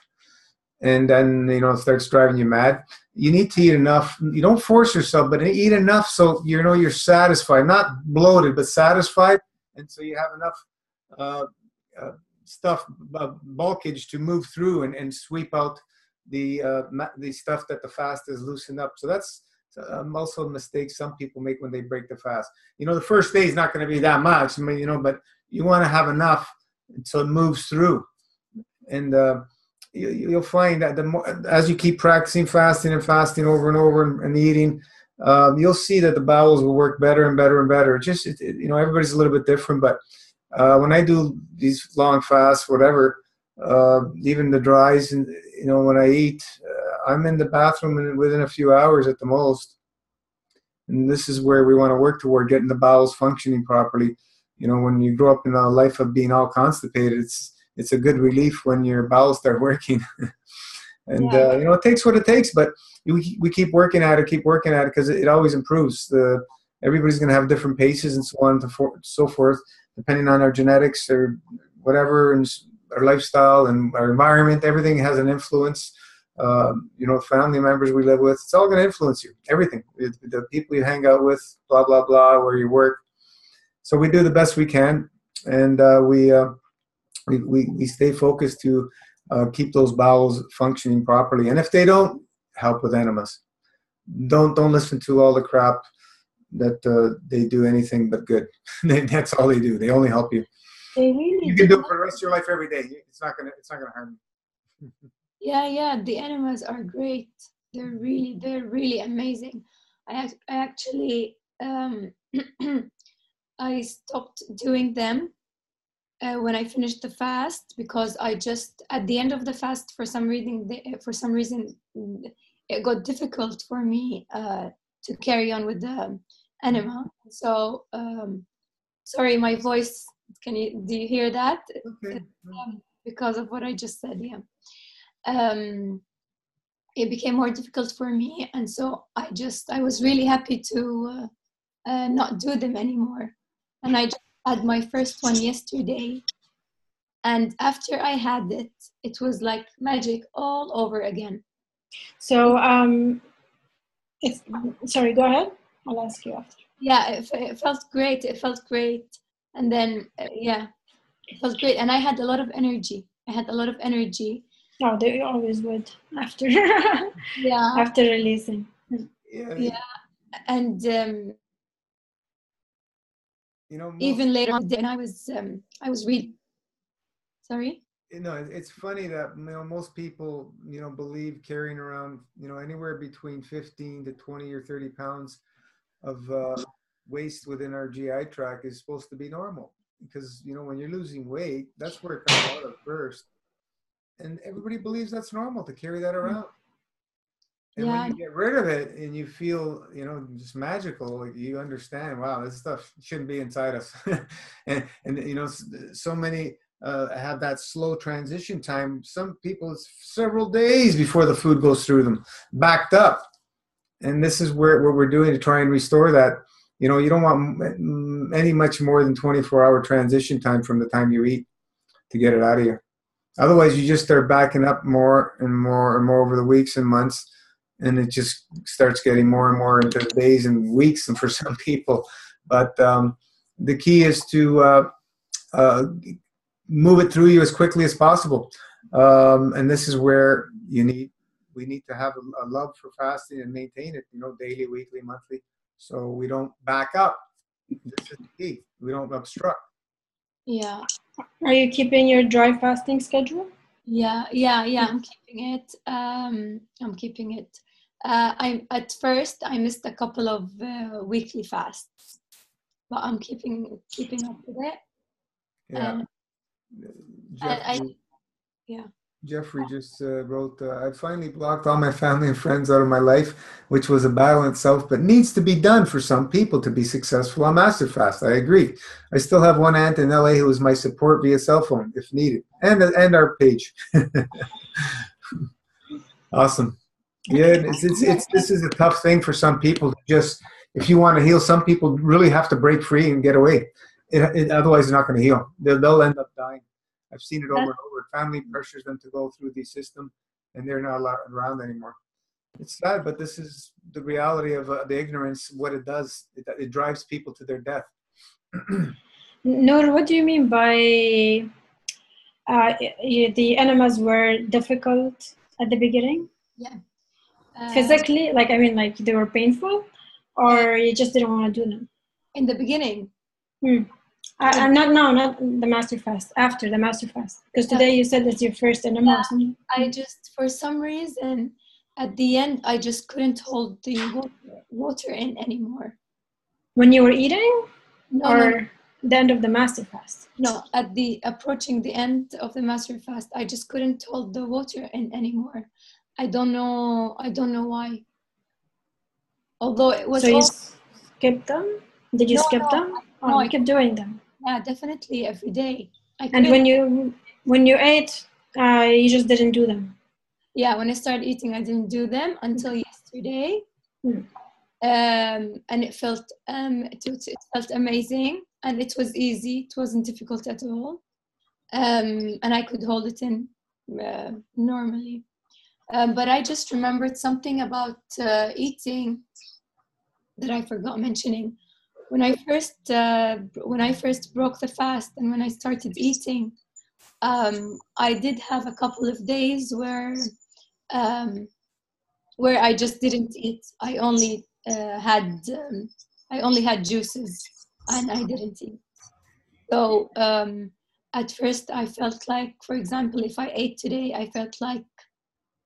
And then, it starts driving you mad. You need to eat enough. You don't force yourself, but eat enough so you're satisfied, not bloated, but satisfied. And so you have enough bulkage to move through and sweep out the stuff that the fast has loosened up. So that's also a mistake some people make when they break the fast. You know, the first day is not going to be that much, I mean, you know, but you want to have enough so it moves through. And you'll find that the more, as you keep practicing fasting and fasting over and over and eating, you'll see that the bowels will work better and better and better. You know, everybody's a little bit different, but when I do these long fasts, whatever, even the dries, and you know, when I eat, I'm in the bathroom within a few hours at the most. And this is where we want to work toward getting the bowels functioning properly. You know, when you grow up in a life of being all constipated, it's a good relief when your bowels start working. And you know, it takes what it takes, but we keep working at it, because it always improves. Everybody's going to have different paces and so on and so forth, depending on our genetics or whatever, and our lifestyle and our environment. Everything has an influence. You know, family members we live with, it's all going to influence you. Everything, the people you hang out with, blah blah blah, where you work. So we do the best we can, and we stay focused to keep those bowels functioning properly. And if they don't, help with enemas. Don't listen to all the crap that they do anything but good. That's all they do. They only help you. They really You can do it for the rest of your life every day. It's not gonna harm you. Yeah, the enemas are great. They're really amazing. I actually I stopped doing them when I finished the fast, because I just, at the end of the fast, for some reason it got difficult for me to carry on with the enema. So sorry, my voice, do you hear that? Okay. Because of what I just said. It became more difficult for me, and so I was really happy to not do them anymore. And I just had my first one yesterday, and after I had it, it was like magic all over again. So sorry, go ahead. I'll ask you after. Yeah, it felt great. And then it felt great, and I had a lot of energy. Oh, they always would after Yeah. after releasing. Yeah, and you know, even later on, and I was really sorry. You know, it's funny that, you know, most people, you know, believe carrying around, you know, anywhere between 15 to 20 or 30 pounds of waste within our GI tract is supposed to be normal, because, you know, when you're losing weight, that's where it comes out at first, and everybody believes that's normal to carry that around. And when you get rid of it and you feel, you know, just magical, like you understand, wow, this stuff shouldn't be inside us. and you know, so many have that slow transition time. Some people, it's several days before the food goes through them, backed up. And this is what we're doing to try and restore that. You know, you don't want any much more than 24-hour transition time from the time you eat to get it out of you. Otherwise, you just start backing up more and more and more over the weeks and months, and it just starts getting more and more into days and weeks, and for some people. But the key is to move it through you as quickly as possible. And this is where we need to have a love for fasting and maintain it, you know, daily, weekly, monthly, so we don't back up. This is the key. We don't obstruct. Yeah. Are you keeping your dry fasting schedule? Yeah. I'm keeping it. At first I missed a couple of weekly fasts, but I'm keeping up with it. Yeah. Jeffrey just wrote, I finally blocked all my family and friends out of my life, which was a battle in itself, but needs to be done for some people to be successful on Master Fast. I agree. I still have one aunt in LA who is my support via cell phone if needed, and our page. Awesome. Yeah, this is a tough thing for some people. Just, if you want to heal, some people really have to break free and get away. Otherwise, they're not going to heal. They'll end up dying. I've seen it over and over. Family pressures them to go through the system, and they're not allowed around anymore. It's sad, but this is the reality of the ignorance. What it does, it drives people to their death. Nour, what do you mean by the enemas were difficult at the beginning? Yeah. physically? Like, I mean, like they were painful, or you just didn't want to do them? In the beginning. I'm not the master fast, after the master fast, because today you said that's your first enema or something. I just, for some reason, at the end, I just couldn't hold the water in anymore. When you were eating? No. The end of the master fast? No, approaching the end of the master fast, I just couldn't hold the water in anymore. I don't know why. Although it was. So you skipped them? Did you skip them? No, I kept doing them. Yeah, definitely every day. And when you ate, you just didn't do them? Yeah, when I started eating, I didn't do them until yesterday. And it felt amazing, and it was easy. It wasn't difficult at all, and I could hold it in normally. But I just remembered something about eating that I forgot mentioning. When I first broke the fast and when I started eating, I did have a couple of days where I just didn't eat. I only had juices and I didn't eat. So at first I felt like, for example, if I ate today, I felt like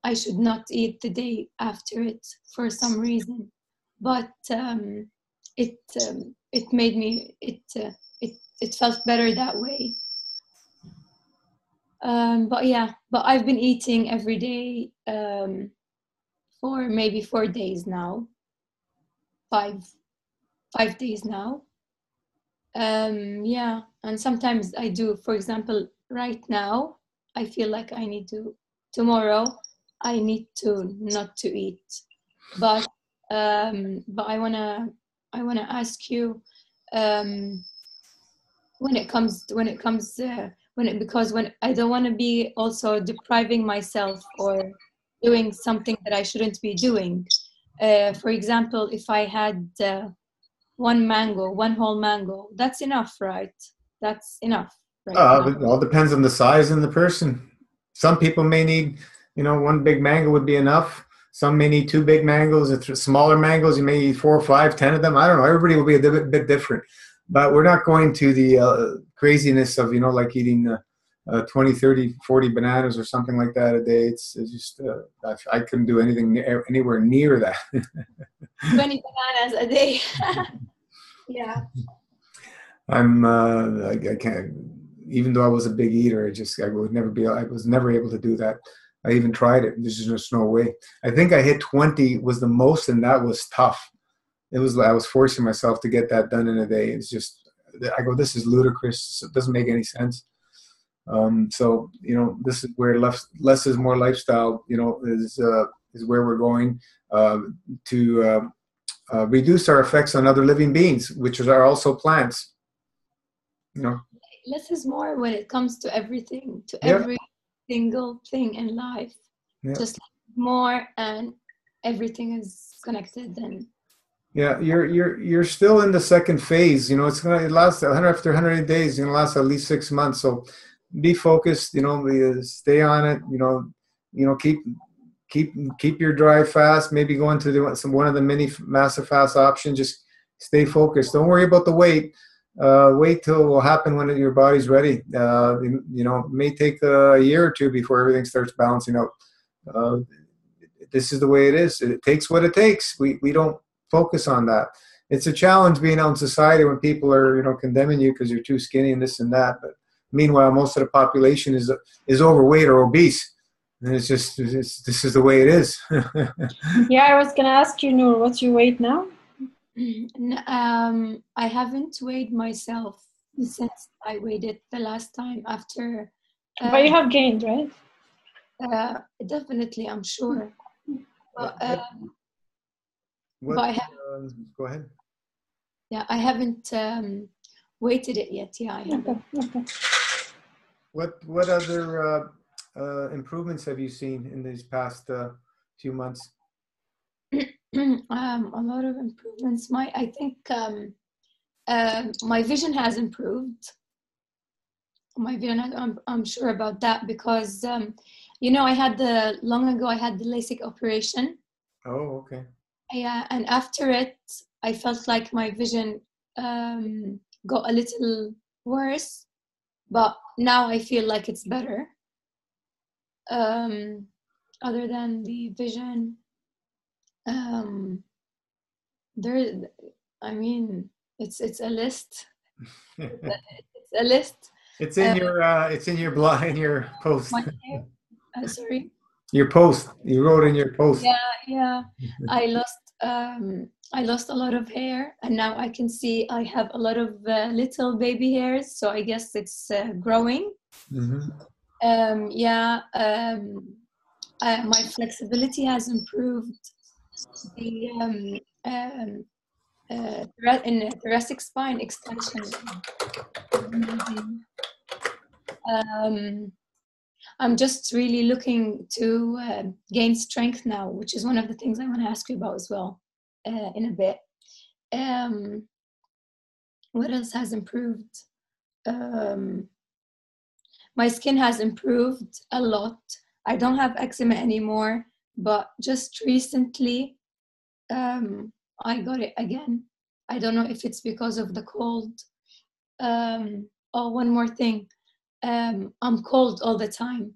I should not eat the day after it for some reason. But it made me, it felt better that way. But I've been eating every day for maybe 4 days now. 5 days now. And sometimes I do, for example, right now, I feel like tomorrow, I need to not to eat. But I wanna ask you, because I don't want to be also depriving myself or doing something that I shouldn't be doing. For example, if I had one whole mango, that's enough, right? That's enough, right? It all depends on the size and the person. Some people may need, one big mango would be enough. Some may need 2 big mangoes. If smaller mangoes, you may need 4 or 5, 10 of them. I don't know. Everybody will be a bit different. But we're not going to the craziness of, like eating 20, 30, 40 bananas or something like that a day. It's just, I couldn't do anything anywhere near that. 20 bananas a day. Yeah. I can't, even though I was a big eater, I was never able to do that. I even tried it. There's just no way. I think I hit 20 was the most, and that was tough. I was forcing myself to get that done in a day. It's just, I go, this is ludicrous. It doesn't make any sense. So, this is where less is more lifestyle, is where we're going to reduce our effects on other living beings, which are also plants. Less is more when it comes to everything, every single thing in life. Just more, and everything is connected. And you're still in the second phase. It's gonna last after 180 days. It's gonna last at least 6 months. So be focused. Stay on it. Keep your dry fast. Maybe go into one of the mini massive fast options. Just stay focused. Don't worry about the weight. Wait till it will happen when your body's ready. It may take a year or 2 before everything starts balancing out. This is the way it is. It takes what it takes. We don't focus on that. It's a challenge being out in society when people are, condemning you because you're too skinny and this and that. But meanwhile, most of the population is overweight or obese. And this is the way it is. Yeah, I was gonna ask you, Nour, what's your weight now? I haven't weighed myself since I weighed it the last time after. But you have gained, right? Definitely, I'm sure. But go ahead. Yeah, I haven't weighted it yet. Yeah, I haven't. Okay. What other improvements have you seen in these past few months? A lot of improvements. I think my vision has improved. My vision, I'm sure about that because, long ago I had the LASIK operation, Oh, okay. Yeah, and after it, I felt like my vision got a little worse, but now I feel like it's better. Other than the vision, um, there, I mean, it's a list. It's a list. It's Uh, in your blog, in your post. my hair, sorry. Your post. You wrote in your post. Yeah. I lost a lot of hair, and now I can see I have a lot of little baby hairs. So I guess it's growing. Mm-hmm. Yeah. My flexibility has improved. The in the thoracic spine extension is amazing. I'm just really looking to gain strength now, which is one of the things I want to ask you about as well in a bit. What else has improved? My skin has improved a lot. I don't have eczema anymore, but just recently I got it again. I don't know if it's because of the cold. Oh, one more thing. I'm cold all the time.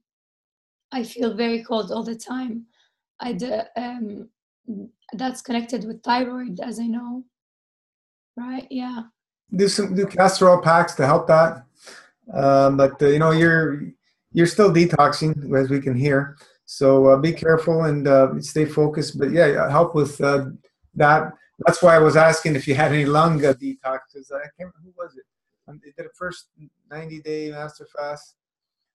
I feel very cold all the time. That's connected with thyroid, as I know, right? Yeah. Do castor oil packs to help that. But you know, you're still detoxing, as we can hear. So be careful and stay focused. But yeah, help with that. That's why I was asking if you had any lung detox. Because I can't remember who was it. They did a first 90-day master fast,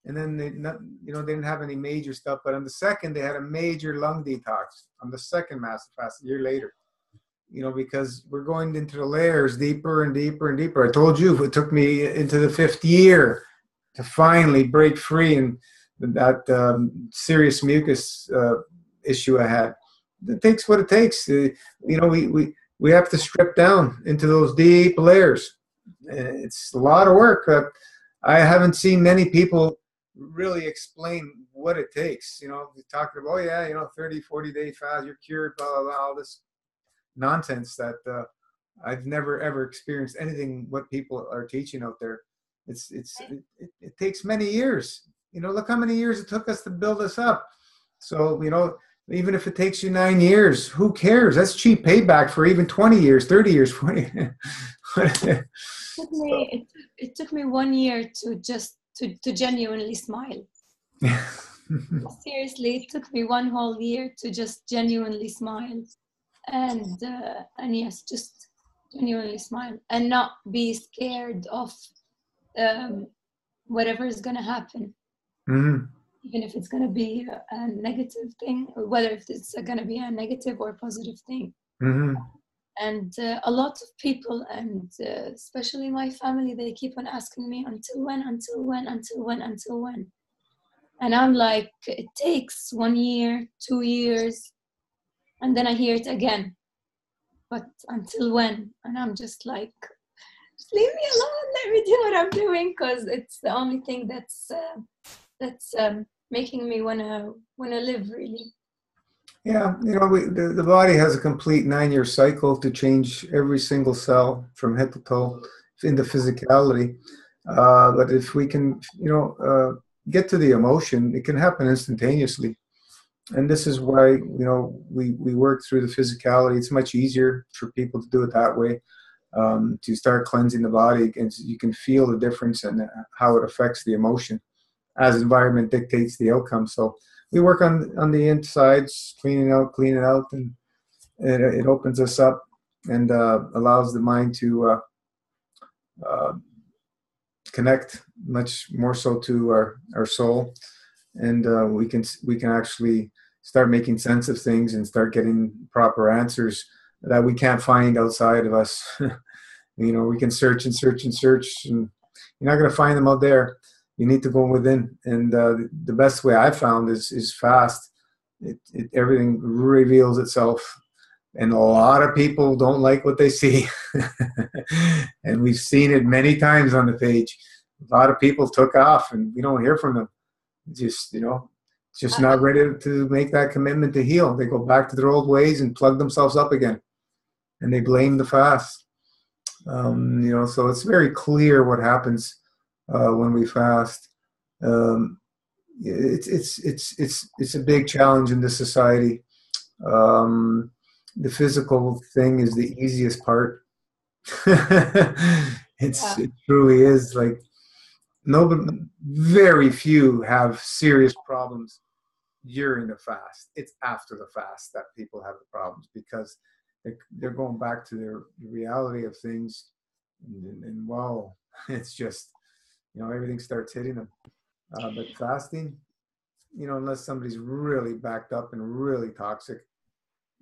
and then they didn't have any major stuff. But on the second, they had a major lung detox on the second master fast a year later. You know, because we're going into the layers deeper and deeper and deeper. I told you it took me into the 5th year to finally break free and that serious mucus issue I had. It takes what it takes. You know, we have to strip down into those deep layers. It's a lot of work. I haven't seen many people really explain what it takes. You know, talking about, oh yeah, 30, 40-day fast, you're cured, blah, blah, blah, all this nonsense that I've never ever experienced anything what people are teaching out there. It takes many years. You know, look how many years it took us to build us up. So, even if it takes you 9 years, who cares? That's cheap payback for even 20 years, 30 years, 40. It took me 1 year to just to genuinely smile. Seriously, it took me 1 whole year to just genuinely smile. And yes, just genuinely smile and not be scared of whatever is going to happen. Mm-hmm. Even if it's going to be a negative thing, or whether if it's going to be a negative or positive thing. Mm-hmm. And a lot of people, and especially my family, they keep on asking me, until when? And I'm like, it takes 1 year, 2 years, and then I hear it again. But until when? And I'm just like, just leave me alone. Let me do what I'm doing, because it's the only thing that's making me wanna live, really. Yeah, the body has a complete 9-year cycle to change every single cell from head to toe into physicality. But if we can, get to the emotion, it can happen instantaneously. And this is why, we work through the physicality. It's much easier for people to do it that way, to start cleansing the body. And you can feel the difference and how it affects the emotion as environment dictates the outcome. So we work on the insides, cleaning out, and it opens us up and allows the mind to connect much more so to our soul. And we can actually start making sense of things and start getting proper answers that we can't find outside of us. We can search and search and search, and you're not going to find them out there. You need to go within, and the best way I found is fast. Everything reveals itself, and a lot of people don't like what they see, and we've seen it many times on the page. A lot of people took off, and we don't hear from them. Just just not ready to make that commitment to heal. They go back to their old ways and plug themselves up again, and they blame the fast. So it's very clear what happens when we fast. It's a big challenge in this society. The physical thing is the easiest part. It truly is. Like, very few have serious problems during the fast. It's after the fast that people have the problems, because they're going back to their reality of things, and wow, it's just, everything starts hitting them. But fasting, unless somebody's really backed up and really toxic,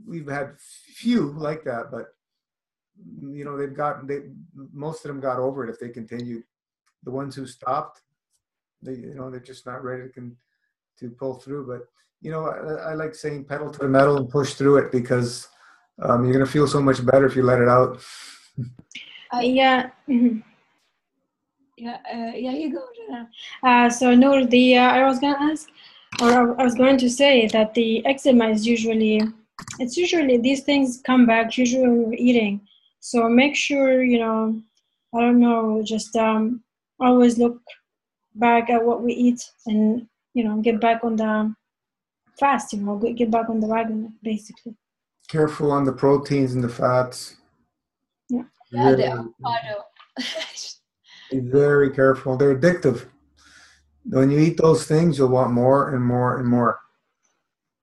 we've had few like that, but most of them got over it if they continued. The ones who stopped, they're just not ready to pull through. But I like saying pedal to the metal and push through it, because you're going to feel so much better if you let it out. Yeah. Mm-hmm. Yeah, you go. So Nour, I was going to ask, or I was going to say that the eczema is usually these things come back usually when we're eating. So make sure, I don't know, just always look back at what we eat, and get back on the fast, get back on the wagon, basically. Careful on the proteins and the fats. Yeah, the avocado. Be very careful. They're addictive. When you eat those things, you'll want more and more and more.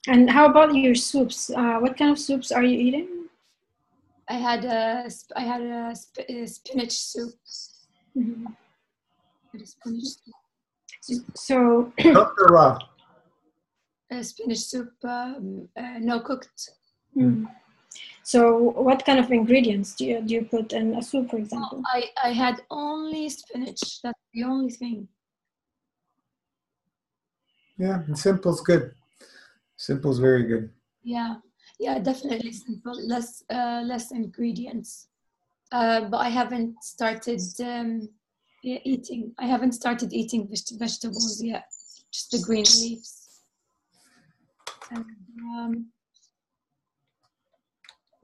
And how about your soups? What kind of soups are you eating? I had a spinach soup. Mm-hmm. Spinach soup. So Cooked or raw? Spinach soup, no cooked. Mm. So what kind of ingredients do you put in a soup, for example? I had only spinach. That's the only thing. Yeah, and simple's good. Simple's very good. Yeah, definitely simple. Less ingredients. But I haven't started eating. I haven't started eating vegetables yet. Just the green leaves. And,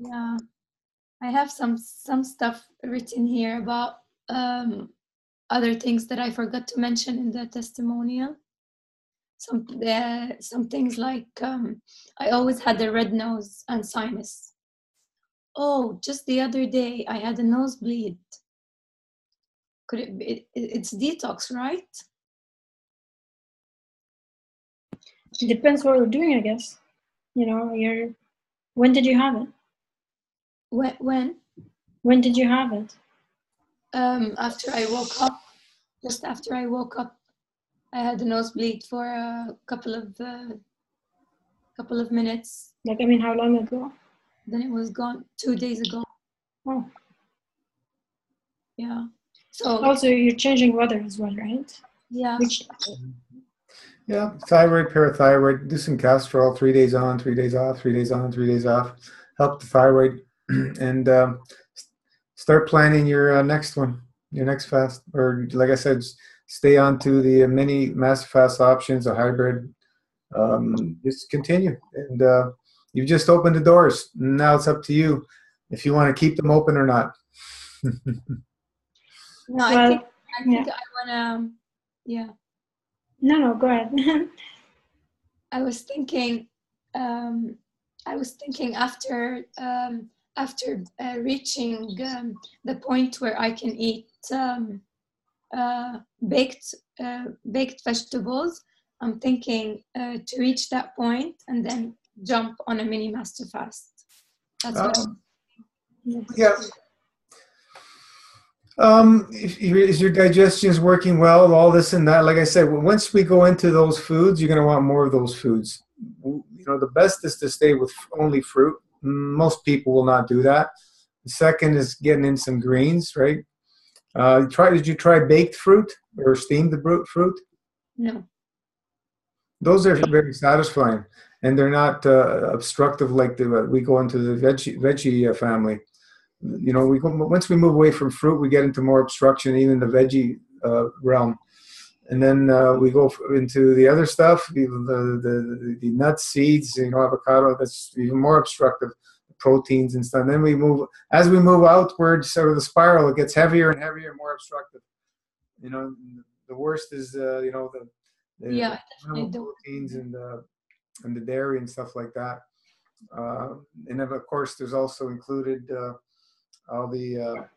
yeah, I have some stuff written here about other things that I forgot to mention in the testimonial. Some things like I always had a red nose and sinus. Oh, just the other day I had a nosebleed. Could it be? It's detox, right? It depends what you're doing, I guess. When did you have it? When did you have it? After I woke up. Just after I woke up, I had a nosebleed for a couple of minutes. Like, I mean, how long ago? Then it was gone 2 days ago. Oh. Yeah. So also you're changing weather as well, right? Yeah. Yeah, thyroid, parathyroid, do some castrol, 3 days on, 3 days off, 3 days on, 3 days off. Help the thyroid, and start planning your next one, your next fast. Or like I said, stay on to the mini massive fast options, a hybrid. Just continue, and you've just opened the doors. Now it's up to you if you want to keep them open or not. No, I think I wanna. Yeah. No, go ahead. I was thinking after reaching the point where I can eat baked vegetables, I'm thinking to reach that point and then jump on a mini master fast. That's what yeah. Is your digestion is working well, all this and that? Like I said, once we go into those foods, you're going to want more of those foods. The best is to stay with only fruit. Most people will not do that. The second is getting in some greens, right? Did you try baked fruit or steamed fruit? No. Those are very satisfying, and they're not obstructive like we go into the veggie family. Once we move away from fruit, we get into more obstruction, even in the veggie realm. and then we go into the other stuff, the nuts, seeds, avocado. That's even more obstructive, proteins and stuff. And then as we move outwards, sort of the spiral, it gets heavier and heavier and more obstructive. The worst is the animal proteins and the dairy and stuff like that. And then of course there's also included all the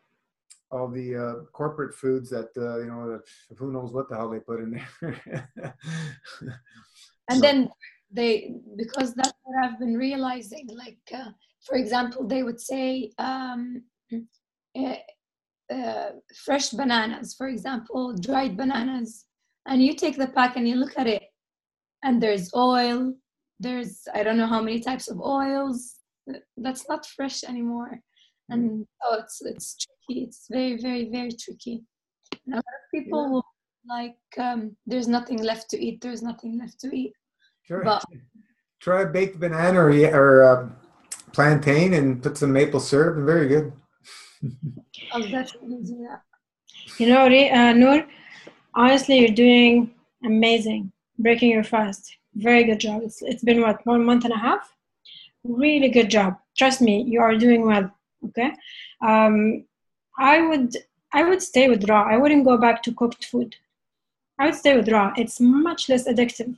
corporate foods that who knows what the hell they put in there. And then because that's what I've been realizing, like for example, they would say fresh bananas, for example, dried bananas, and you take the pack and you look at it, and there's oil, there's I don't know how many types of oils. That's not fresh anymore. And it's tricky. It's very, very, very tricky. And a lot of people will like, there's nothing left to eat. There's nothing left to eat. Try a baked banana or plantain and put some maple syrup. Very good. I'll definitely do that. Nour, honestly, you're doing amazing. Breaking your fast. Very good job. It's been what, 1.5 months? Really good job. Trust me, you are doing well. Okay. I would stay with raw. I wouldn't go back to cooked food. I would stay with raw. It's much less addictive.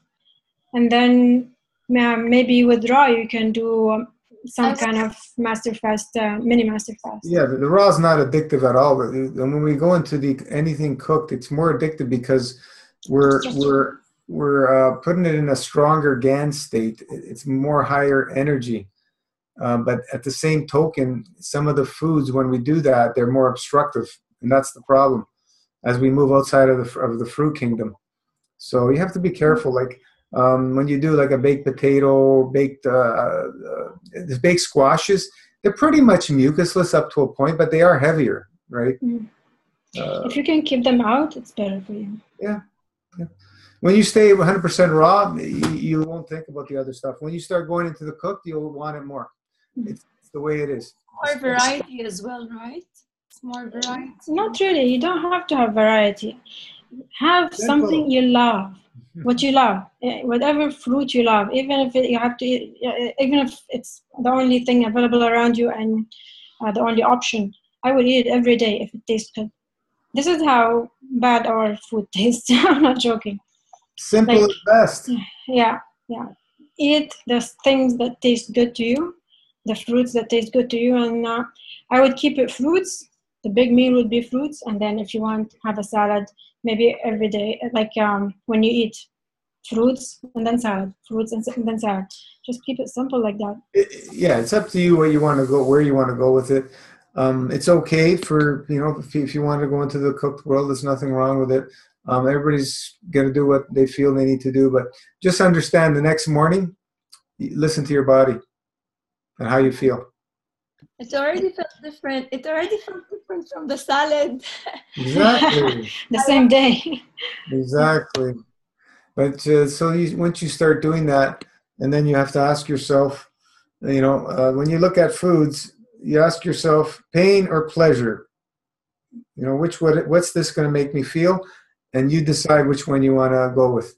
And then maybe with raw you can do some kind of master fast, mini master fast. Yeah, the raw is not addictive at all. But when we go into anything cooked, it's more addictive because we're putting it in a stronger GAN state. It's more higher energy. But at the same token, some of the foods, when we do that, they're more obstructive, and that's the problem as we move outside of the fruit kingdom. So you have to be careful. Like when you do like a baked potato, baked squashes, they're pretty much mucusless up to a point, but they are heavier, right? If you can keep them out, it's better for you. Yeah. When you stay 100% raw, you won't think about the other stuff. When you start going into the cooked, you'll want it more. It's the way it is. More variety as well, right? It's more variety. Not really. You don't have to have variety. Have something you love. What you love, whatever fruit you love, even if even if it's the only thing available around you and the only option, I would eat it every day if it tastes good. This is how bad our food tastes. I'm not joking. Simple is best. Yeah. Eat the things that taste good to you, the fruits that taste good to you, and I would keep it fruits. The big meal would be fruits, and then if you want, have a salad maybe every day, like when you eat fruits and then salad, fruits and then salad. Just keep it simple like that. It's up to you where you want to go with it. It's okay for if you want to go into the cooked world, there's nothing wrong with it. Everybody's going to do what they feel they need to do, but just understand the next morning, listen to your body and how you feel. It already felt different. It already felt different from the salad. Exactly. The same day. Exactly. But once you start doing that, and then you have to ask yourself, when you look at foods, you ask yourself, pain or pleasure? What's this going to make me feel? And you decide which one you want to go with.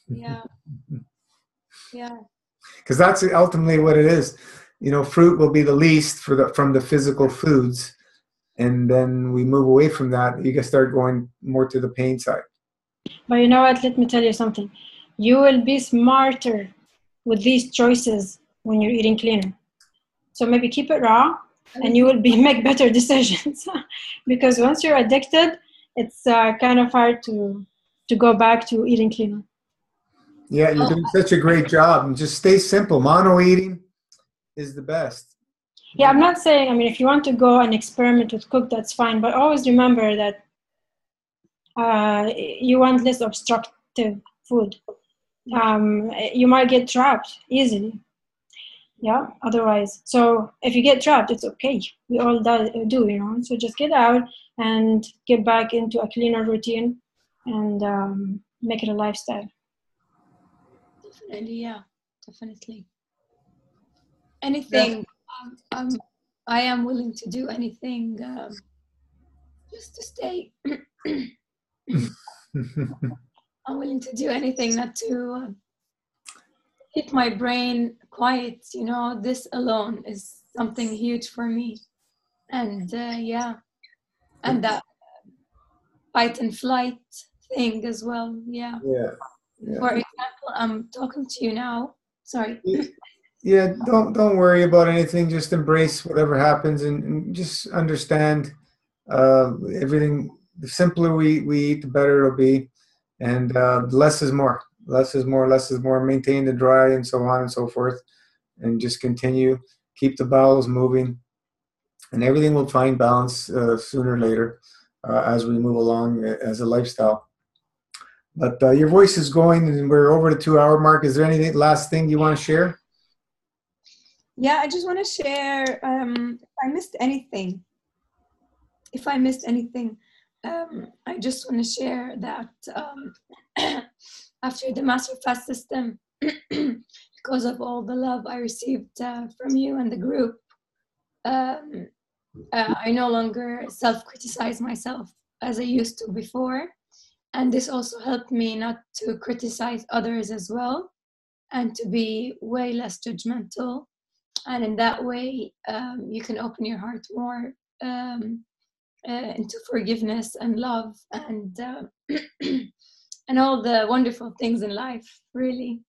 Yeah. Because that's ultimately what it is. Fruit will be the least from the physical foods, and then we move away from that. You can start going more to the pain side. But you know what? Let me tell you something. You will be smarter with these choices when you're eating cleaner. So maybe keep it raw, and you will make better decisions. Because once you're addicted, it's kind of hard to go back to eating cleaner. Yeah, you're doing such a great job. And just stay simple. Mono eating is the best. Yeah, I'm not saying, if you want to go and experiment with cook, that's fine. But always remember that you want less obstructive food. You might get trapped easily. Yeah, otherwise. So if you get trapped, it's okay. We all do. So just get out and get back into a cleaner routine and make it a lifestyle. Definitely, yeah. Definitely. Anything. Yeah. I am willing to do anything just to stay. I'm willing to do anything not to keep my brain quiet. You know, this alone is something huge for me. And yeah, and that fight and flight thing as well. Yeah. Yeah. Yeah. For example, I'm talking to you now. Sorry. Yeah, don't worry about anything. Just embrace whatever happens, and just understand everything. The simpler we eat, the better it'll be, and less is more. Less is more. Less is more. Maintain the dry, and so on and so forth, and just continue. Keep the bowels moving, and everything will find balance sooner or later as we move along as a lifestyle. But your voice is going, and we're over the 2-hour mark. Is there anything last thing you want to share? Yeah, I just want to share if I missed anything, I just want to share that after the Master Fast system, because of all the love I received from you and the group, I no longer self-criticize myself as I used to before. And this also helped me not to criticize others as well, and to be way less judgmental. And in that way, you can open your heart more into forgiveness and love and and all the wonderful things in life, really.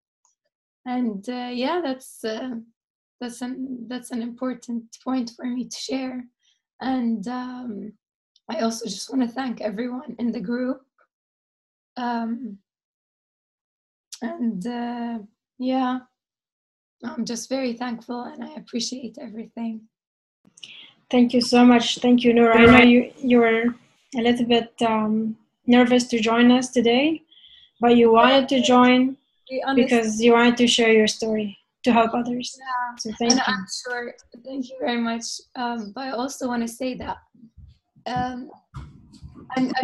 And yeah, that's an important point for me to share. And I also just want to thank everyone in the group. And yeah, I'm just very thankful, and I appreciate everything. Thank you so much. Thank you, Nour. I know you were a little bit nervous to join us today, but you wanted to join because you wanted to share your story to help others. Yeah. So thank you. I'm sure. Thank you very much. But I also want to say that I'm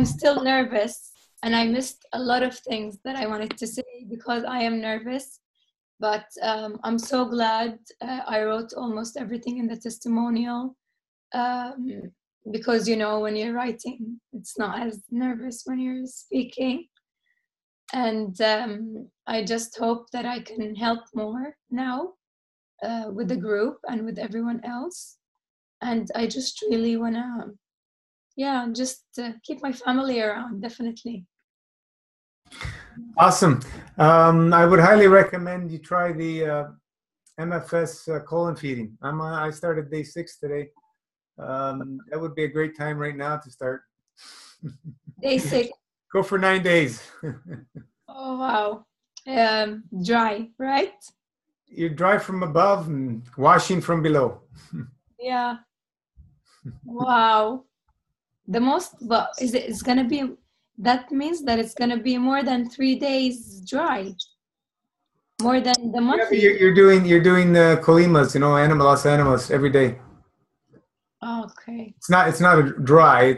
still nervous, and I missed a lot of things that I wanted to say because I am nervous. But I'm so glad I wrote almost everything in the testimonial, because, you know, when you're writing, it's not as nervous when you're speaking. And I just hope that I can help more now with the group and with everyone else. And I just really want to, yeah, just keep my family around, definitely. Awesome. I would highly recommend you try the MFS colon feeding. I started day 6 today. That would be a great time right now to start. Day 6. Go for 9 days. Oh, wow. Dry, right? You're dry from above and washing from below. Yeah. Wow. The most, but it's going to be, that means that it's going to be more than 3 days dry. More than the monthly. Yeah, you're doing the kolimas, you know, animals every day. Okay. It's not a dry.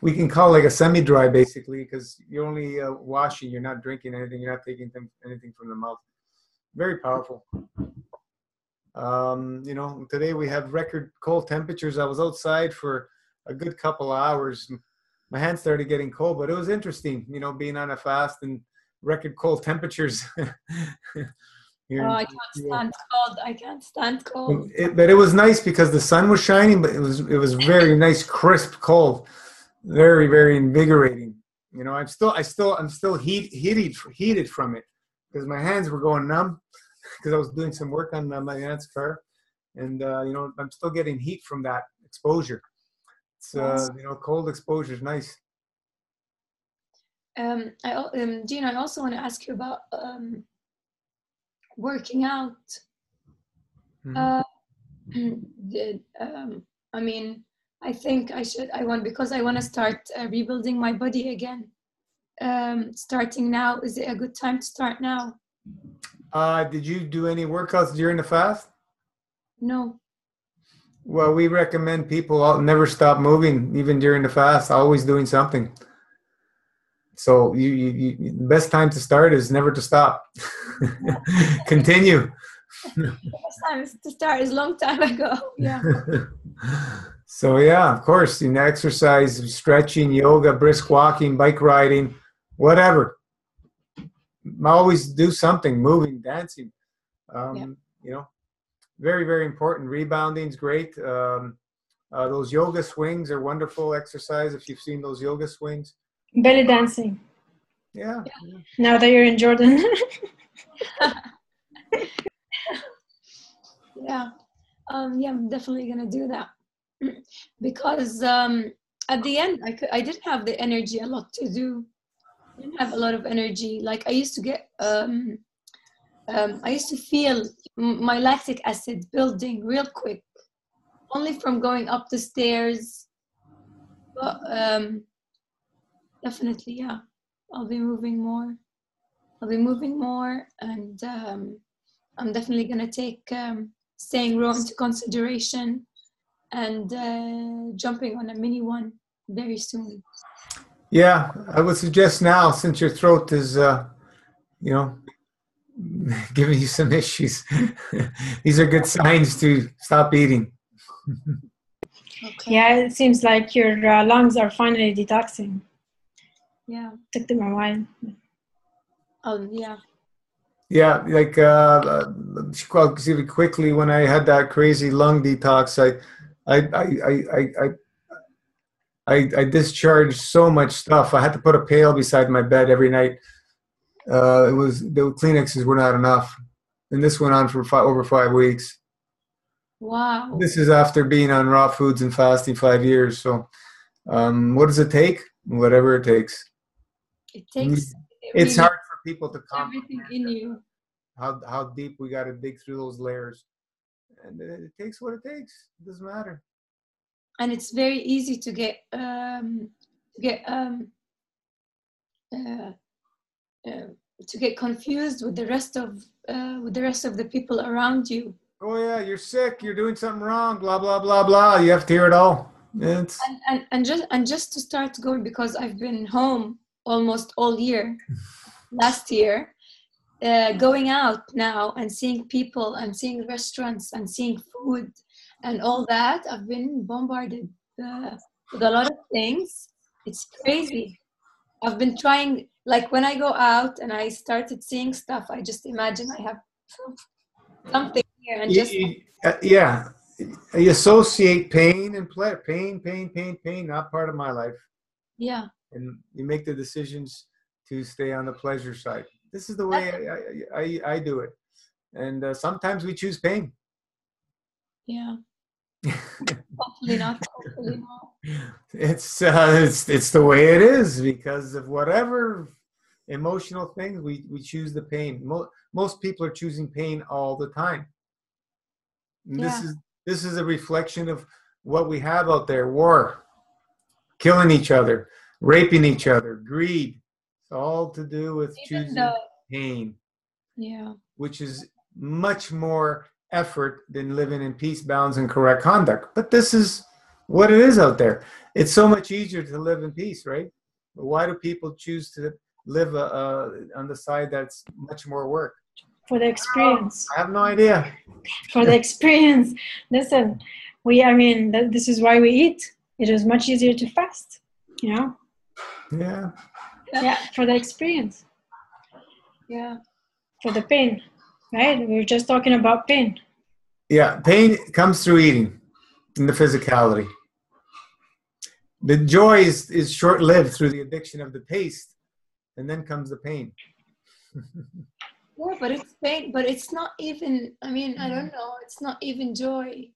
We can call it like a semi-dry basically, because you're only washing. You're not drinking anything. You're not taking anything from the mouth. Very powerful. You know, today we have record cold temperatures. I was outside for a good couple of hours. My hands started getting cold, but it was interesting, you know, being on a fast and record cold temperatures. I can't stand cold. I can't stand cold. But it was nice because the sun was shining, but it was very nice, crisp cold, very, very invigorating. You know, I'm still heated from it because my hands were going numb because I was doing some work on my aunt's car, and you know, I'm still getting heat from that exposure. It's you know, cold exposure is nice. Gina, I also want to ask you about working out. Mm-hmm. I mean, I think because I want to start rebuilding my body again. Starting now, is it a good time to start now? Did you do any workouts during the fast? No. Well, we recommend people never stop moving, even during the fast, always doing something. So the best time to start is never to stop. Continue. The best time to start is a long time ago. Yeah. So yeah, of course, you know, exercise, stretching, yoga, brisk walking, bike riding, whatever. Always do something, moving, dancing. Yeah. You know, very, very important. Rebounding's great. Those yoga swings are wonderful exercise. If you've seen those yoga swings. Belly dancing. Yeah. Now that you're in Jordan. Yeah. Yeah, I'm definitely gonna do that because at the end I didn't have the energy a lot to do. I didn't have a lot of energy. Like I used to get I used to feel my lactic acid building real quick, only from going up the stairs. But definitely, yeah, I'll be moving more. I'll be moving more, and I'm definitely gonna take staying raw into consideration and jumping on a mini one very soon. Yeah, I would suggest now, since your throat is, you know, giving you some issues, these are good signs to stop eating. Okay. Yeah, it seems like your lungs are finally detoxing. Yeah. Took them a while. Yeah. Yeah, like quickly when I had that crazy lung detox, I discharged so much stuff. I had to put a pail beside my bed every night. The Kleenexes were not enough, and this went on for over 5 weeks. Wow. This is after being on raw foods and fasting 5 years. So, what does it take? Whatever it takes. It takes. It's hard for people to everything in you. How deep we got to dig through those layers, and it takes what it takes. It doesn't matter. And it's very easy to get confused with the rest of the people around you. Oh yeah, you're sick. You're doing something wrong. Blah blah blah blah. You have to hear it all. It's and just to start going, because I've been home almost all year. Last year, going out now and seeing people and seeing restaurants and seeing food and all that, I've been bombarded with a lot of things. It's crazy. I've been trying, like when I go out and I started seeing stuff, I just imagine I have something here and just yeah. You associate pain and pleasure. Pain, not part of my life. Yeah. And you make the decisions to stay on the pleasure side. This is the way I do it. And sometimes we choose pain. Yeah. Hopefully not. Hopefully not. It's the way it is because of whatever emotional things we choose the pain. Most people are choosing pain all the time. And this is a reflection of what we have out there: war, killing each other, raping each other, greed. It's all to do with choosing pain. Yeah. Which is much more effort than living in peace, balance, and correct conduct. But this is what it is out there. It's so much easier to live in peace, right? But why do people choose to live on the side that's much more work? For the experience. I have no idea. For the experience. Listen, this is why we eat. It is much easier to fast, you know? Yeah. Yeah, for the experience. Yeah. For the pain, right? We were just talking about pain. Yeah, pain comes through eating in the physicality. The joy is short-lived through the addiction of the taste, and then comes the pain. Yeah, but it's pain. But it's not even. I mean, I don't know. It's not even joy.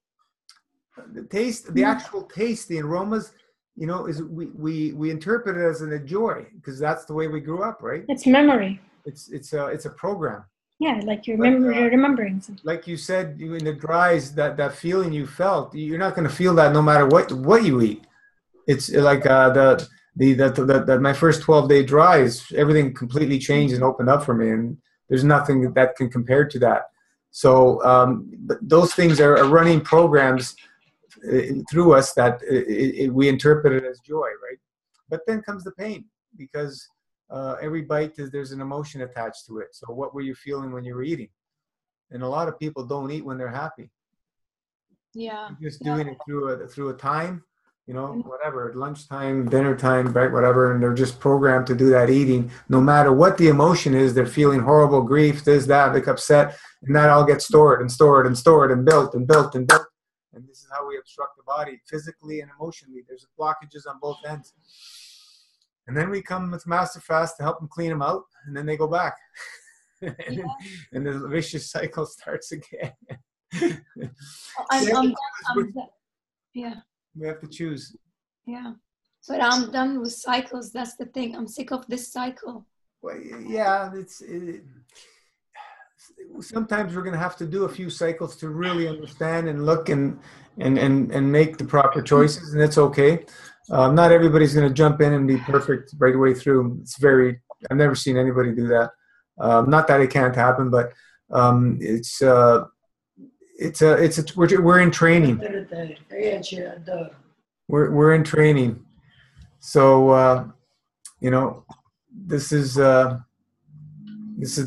The taste, the actual taste, the aromas, you know, is we interpret it as a joy because that's the way we grew up, right? It's memory. It's a program. Yeah, like you're remembering something. Like you said, in the dries, that feeling you felt, you're not going to feel that no matter what you eat. It's like my first 12-day dries, everything completely changed and opened up for me, and there's nothing that can compare to that. So those things are running programs through us that we interpret it as joy, right? But then comes the pain because every bite there's an emotion attached to it. So what were you feeling when you were eating? And a lot of people don't eat when they're happy. Yeah. They're just doing it through a time whatever, lunchtime, dinner time, right, whatever, and they're just programmed to do that eating, no matter what the emotion is. They're feeling horrible, grief, this, that, they get upset, and that all gets stored and stored and stored and built and built and built. And this is how we obstruct the body physically and emotionally. There's blockages on both ends. And then we come with Master Fast to help them clean them out, and then they go back. And the vicious cycle starts again. Yeah. We have to choose. Yeah. But I'm done with cycles. That's the thing. I'm sick of this cycle. Well, yeah, sometimes we're going to have to do a few cycles to really understand and look and make the proper choices, and it's okay. Not everybody's going to jump in and be perfect right away through. I've never seen anybody do that. Not that it can't happen, but we're in training. We're in training. So this is the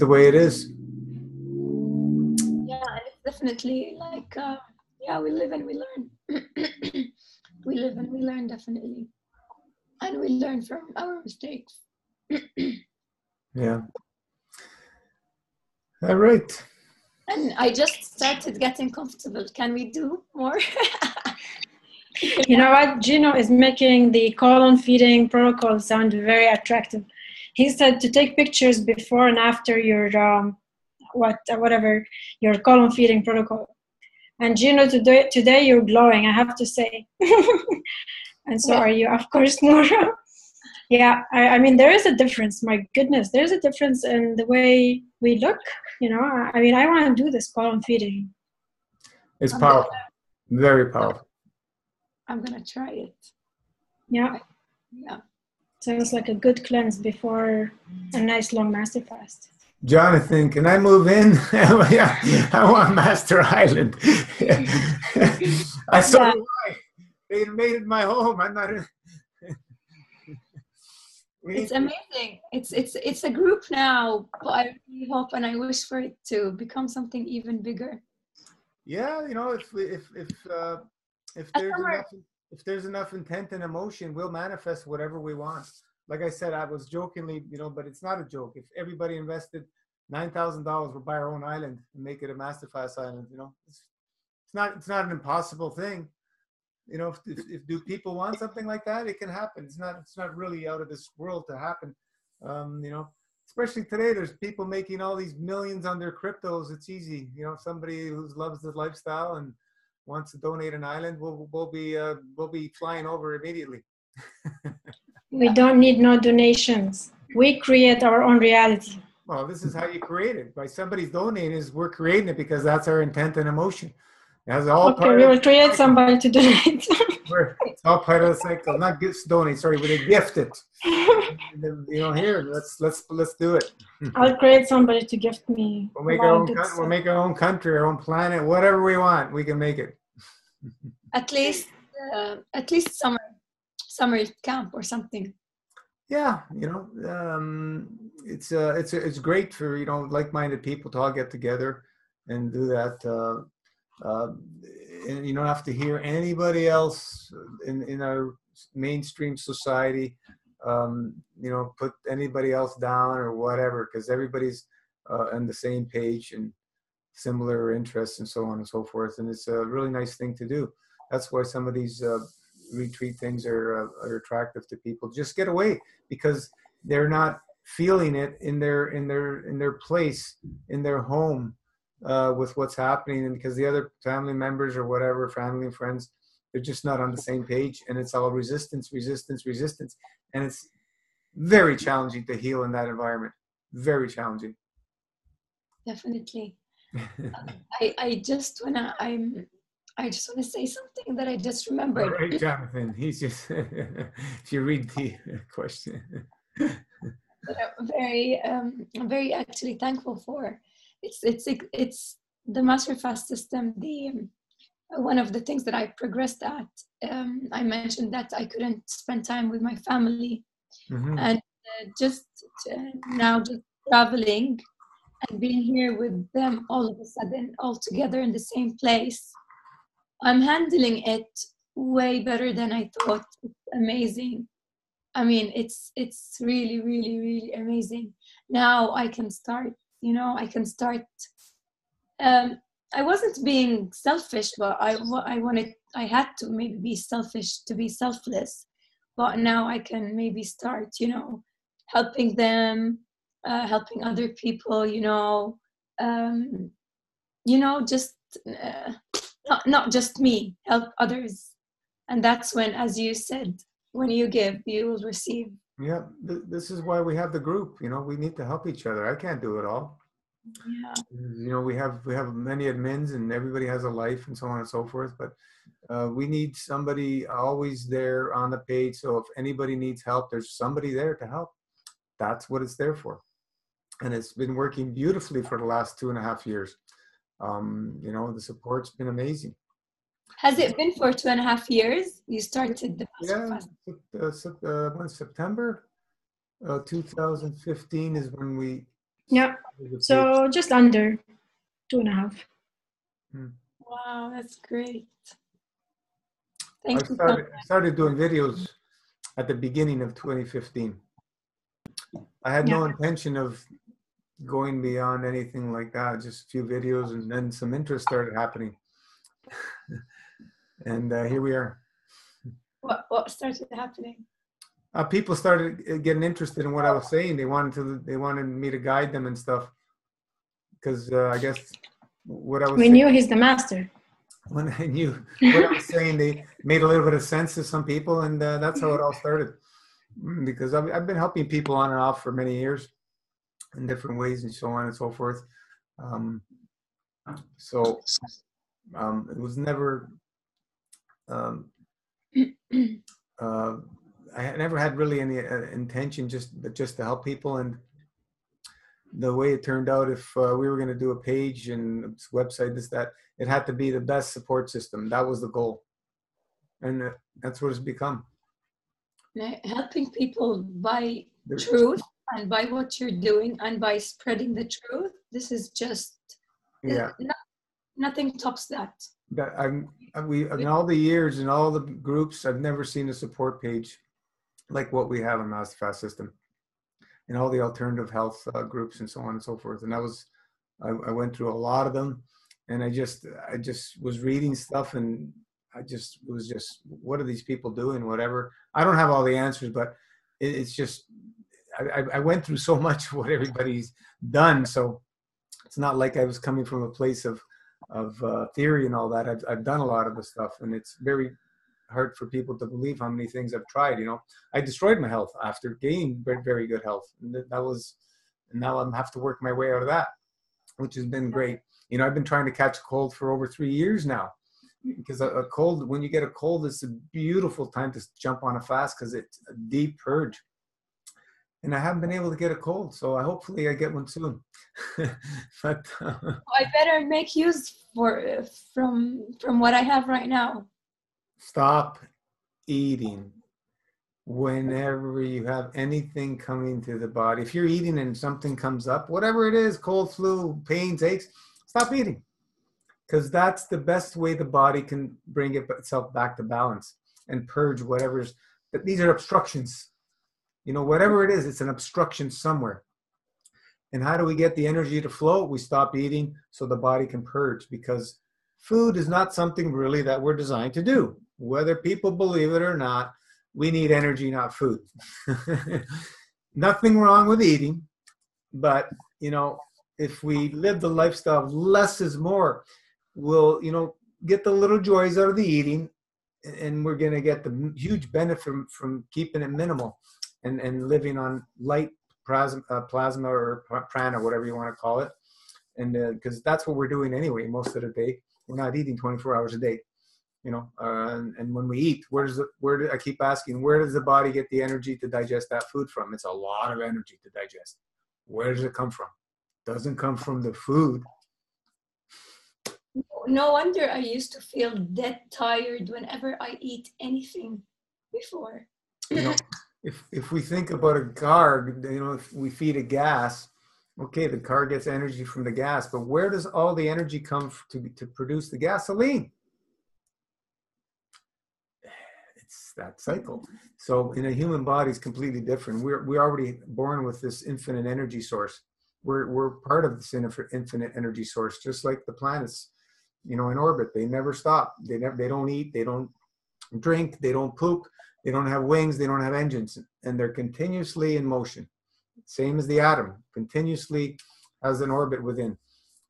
way it is. Yeah, and it's definitely like we live and we learn. We live and we learn, definitely, and we learn from our mistakes. Yeah. All right. And I just started getting comfortable. Can we do more? You know what? Gino is making the colon feeding protocol sound very attractive. He said to take pictures before and after your whatever your colon feeding protocol. And Gino, today you're glowing, I have to say. And so are you, of course, Nour. Yeah, I mean, there is a difference. My goodness, there's a difference in the way we look. I mean, I want to do this colon feeding. It's powerful, very powerful. I'm gonna try it. Yeah. Sounds like a good cleanse before a nice long master fast. Jonathan, can I move in? I want Master Island. I saw why. They made it my home. I'm not. It's amazing. It's a group now, but I really hope and I wish for it to become something even bigger. Yeah, if there's enough intent and emotion, we'll manifest whatever we want. Like I said, I was jokingly, but it's not a joke. If everybody invested $9,000, we'll buy our own island and make it a Master Fast island. It's not an impossible thing. If do people want something like that, it can happen. It's not really out of this world to happen. Especially today, there's people making all these millions on their cryptos. It's easy. Somebody who loves the lifestyle and wants to donate an island, we'll be flying over immediately. We don't need no donations. We create our own reality. Well, this is how you create it. By somebody's donating, we're creating it because that's our intent and emotion. That's all okay, we will create somebody to donate. It's all part of the cycle. Not donate, sorry, but they gift it. Here, let's do it. I'll create somebody to gift me. We'll make our own country, our own planet, whatever we want. We can make it. At least summer camp or something. Yeah, it's great for like-minded people to all get together and do that. And you don't have to hear anybody else in our mainstream society, put anybody else down or whatever, because everybody's on the same page and similar interests and so on and so forth. And it's a really nice thing to do. That's why some of these retreat things are attractive to people. Just get away, because they're not feeling it in their place, in their home. With what's happening, and because the other family members or whatever, family and friends, they're just not on the same page, and it's all resistance, and it's very challenging to heal in that environment. Very challenging. Definitely. I just wanna say something that I just remembered. All right, Jonathan. He's just if you read the question. I'm very actually thankful for. It's the Master Fast system. One of the things that I progressed at. I mentioned that I couldn't spend time with my family, and just traveling and being here with them all of a sudden, all together in the same place. I'm handling it way better than I thought. It's amazing. I mean, it's really, really, really amazing. Now I can start, you know, I can start. I wasn't being selfish, but I had to maybe be selfish to be selfless. But now I can maybe start, you know, helping them, helping other people, just not just me, help others. And that's when, as you said, when you give, you will receive. Yeah, this is why we have the group. You know, we need to help each other. I can't do it all. Yeah. You know, we have many admins, and everybody has a life, and so on and so forth. But we need somebody always there on the page. So if anybody needs help, there's somebody there to help. That's what it's there for. And it's been working beautifully for the last 2.5 years. You know, the support's been amazing. Has it been for 2.5 years? You started the when September 2015 is when we. Yeah. So just under 2.5. Wow, that's great. I started doing videos at the beginning of 2015. I had no intention of going beyond anything like that, just a few videos, and then some interest started happening. And here we are. What started happening? People started getting interested in what I was saying. They wanted me to guide them and stuff, because I guess what I was. We knew he's the master. When I knew what I was saying, they made a little bit of sense to some people, and that's how it all started. Because I've been helping people on and off for many years, in different ways, and so on and so forth. It was never. I never had really any intention just to help people, and the way it turned out, if we were going to do a page and a website, that, it had to be the best support system. That was the goal, and that's what it's become. Helping people by truth and by what you're doing and by spreading the truth. This is just nothing tops that. In all the years and all the groups, I've never seen a support page like what we have in Master Fast System, and all the alternative health groups and so on and so forth. And I went through a lot of them, and I just was reading stuff, and was just, what are these people doing? Whatever. I don't have all the answers, but it's just, I went through so much of what everybody's done. So it's not like I was coming from a place of theory and all that. I've done a lot of the stuff, and it's very hard for people to believe how many things I've tried. You know, I destroyed my health after gaining very, very good health, and now I have to work my way out of that, which has been great. You know, I've been trying to catch a cold for over 3 years now, because a cold, when you get a cold, it's a beautiful time to jump on a fast, because it's a deep purge. And I haven't been able to get a cold, so hopefully I get one soon. But I better make use from what I have right now. Stop eating whenever you have anything coming to the body. If you're eating and something comes up, whatever it is, cold, flu, pains, aches, stop eating, because that's the best way the body can bring itself back to balance and purge whatever's. But these are obstructions. You know, whatever it is, it's an obstruction somewhere. And how do we get the energy to flow? We stop eating so the body can purge, because food is not something really that we're designed to do. Whether people believe it or not, we need energy, not food. Nothing wrong with eating, but, you know, if we live the lifestyle of less is more, we'll, you know, get the little joys out of the eating, and we're going to get the huge benefit from keeping it minimal. And living on light plasma or prana, whatever you want to call it. And because that's what we're doing anyway, most of the day. We're not eating 24 hours a day, you know. And when we eat, I keep asking, where does the body get the energy to digest that food from? It's a lot of energy to digest. Where does it come from? It doesn't come from the food. No wonder I used to feel dead tired whenever I eat anything before. You know, if we think about a car, you know, if we feed it gas, okay, the car gets energy from the gas, but where does all the energy come to produce the gasoline? that cycle. So in a human body is completely different. We're already born with this infinite energy source. We're part of this infinite energy source, just like the planets, you know, in orbit. They never stop. They don't eat, they don't drink, they don't poop, they don't have wings, they don't have engines, and they're continuously in motion. Same as the atom, continuously has an orbit within.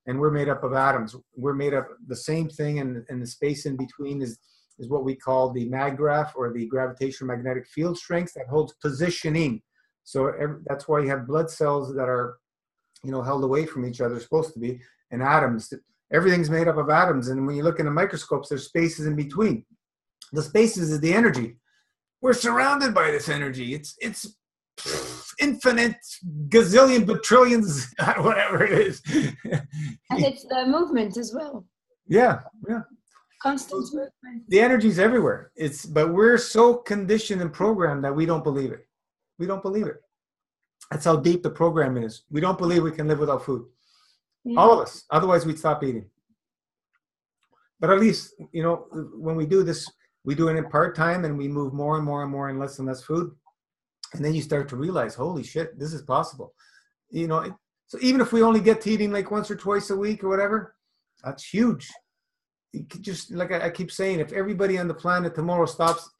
And we're made up of atoms. We're made up the same thing, and the space in between is what we call the maggraph, or the gravitational magnetic field strength that holds positioning. So that's why you have blood cells that are, you know, held away from each other, supposed to be, and atoms. Everything's made up of atoms, and when you look in the microscopes, there's spaces in between. The spaces is the energy. We're surrounded by this energy. It's infinite, gazillion, bajillions, whatever it is. And it's the movement as well. Yeah. Constant movement. The energy's everywhere. But we're so conditioned and programmed that we don't believe it. We don't believe it. That's how deep the programming is. We don't believe we can live without food. Yeah. All of us. Otherwise, we'd stop eating. But at least, you know, when we do this, we do it in part-time, and we move more and more and more and less food. And then you start to realize, holy shit, this is possible. You know, so even if we only get to eating like once or twice a week or whatever, that's huge. You could just, like I keep saying, if everybody on the planet tomorrow stops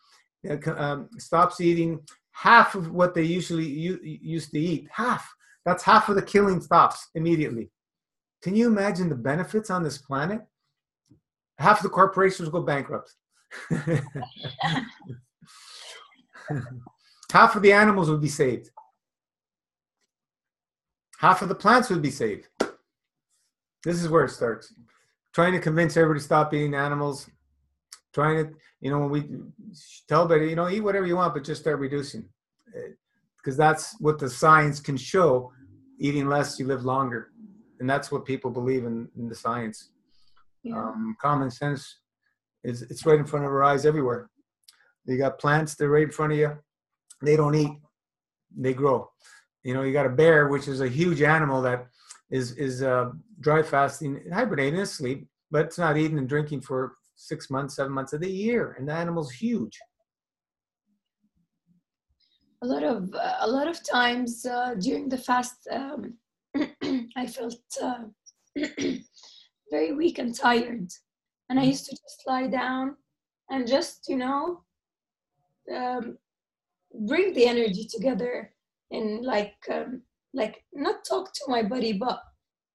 eating half of what they usually used to eat, that's half of the killing stops immediately. Can you imagine the benefits on this planet? Half of the corporations go bankrupt. Half of the animals would be saved. Half of the plants would be saved. This is where it starts. Trying to convince everybody to stop eating animals. Trying to, you know, when we tell everybody, you know, eat whatever you want, but just start reducing. Because that's what the science can show. Eating less, you live longer. And that's what people believe in the science. Yeah. Common sense it's right in front of our eyes everywhere. You got plants, they're right in front of you. They don't eat, they grow. You know, you got a bear, which is a huge animal that is dry fasting, hibernating, asleep, but it's not eating and drinking for 6 months, 7 months of the year, and the animal's huge. A lot of times during the fast, I felt very weak and tired, and I used to just lie down and just, you know, bring the energy together and like not talk to my body, but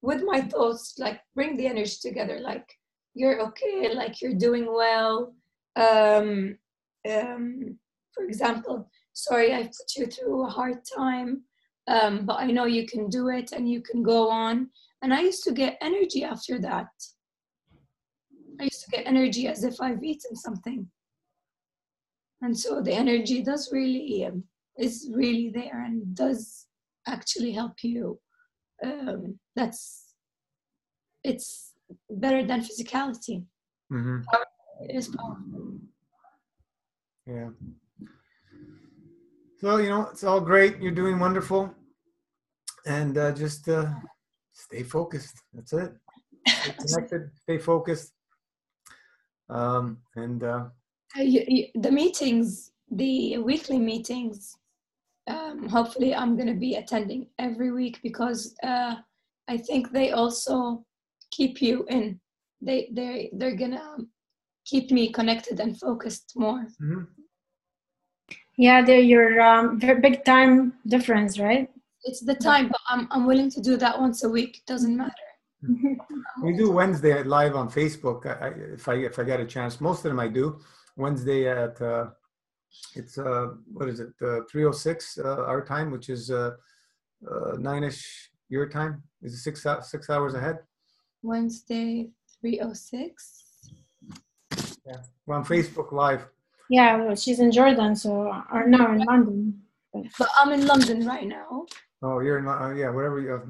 with my thoughts, like bring the energy together, like you're okay, like you're doing well. For example, sorry, I put you through a hard time, but I know you can do it and you can go on. And I used to get energy after that. I used to get energy as if I've eaten something. And so the energy does really, is really there and does actually help you. It's better than physicality. Mm-hmm. It is powerful. Yeah. So, you know, it's all great. You're doing wonderful. And just stay focused. That's it. Stay connected, stay focused. The meetings, the weekly meetings, hopefully I'm going to be attending every week, because I think they also keep you in. They're going to keep me connected and focused more. Mm-hmm. Yeah, they're your big time difference, right? It's the time, but I'm willing to do that once a week. It doesn't matter. We do Wednesday live on Facebook. If I get a chance, most of them I do. Wednesday at it's what is it? 3:06 our time, which is 9ish your time. Is it 6 hours ahead? Wednesday 3:06. Yeah, we're on Facebook Live. Yeah, well, she's in Jordan, so or no, in London. But I'm in London right now. Oh, you're in yeah, whatever you have.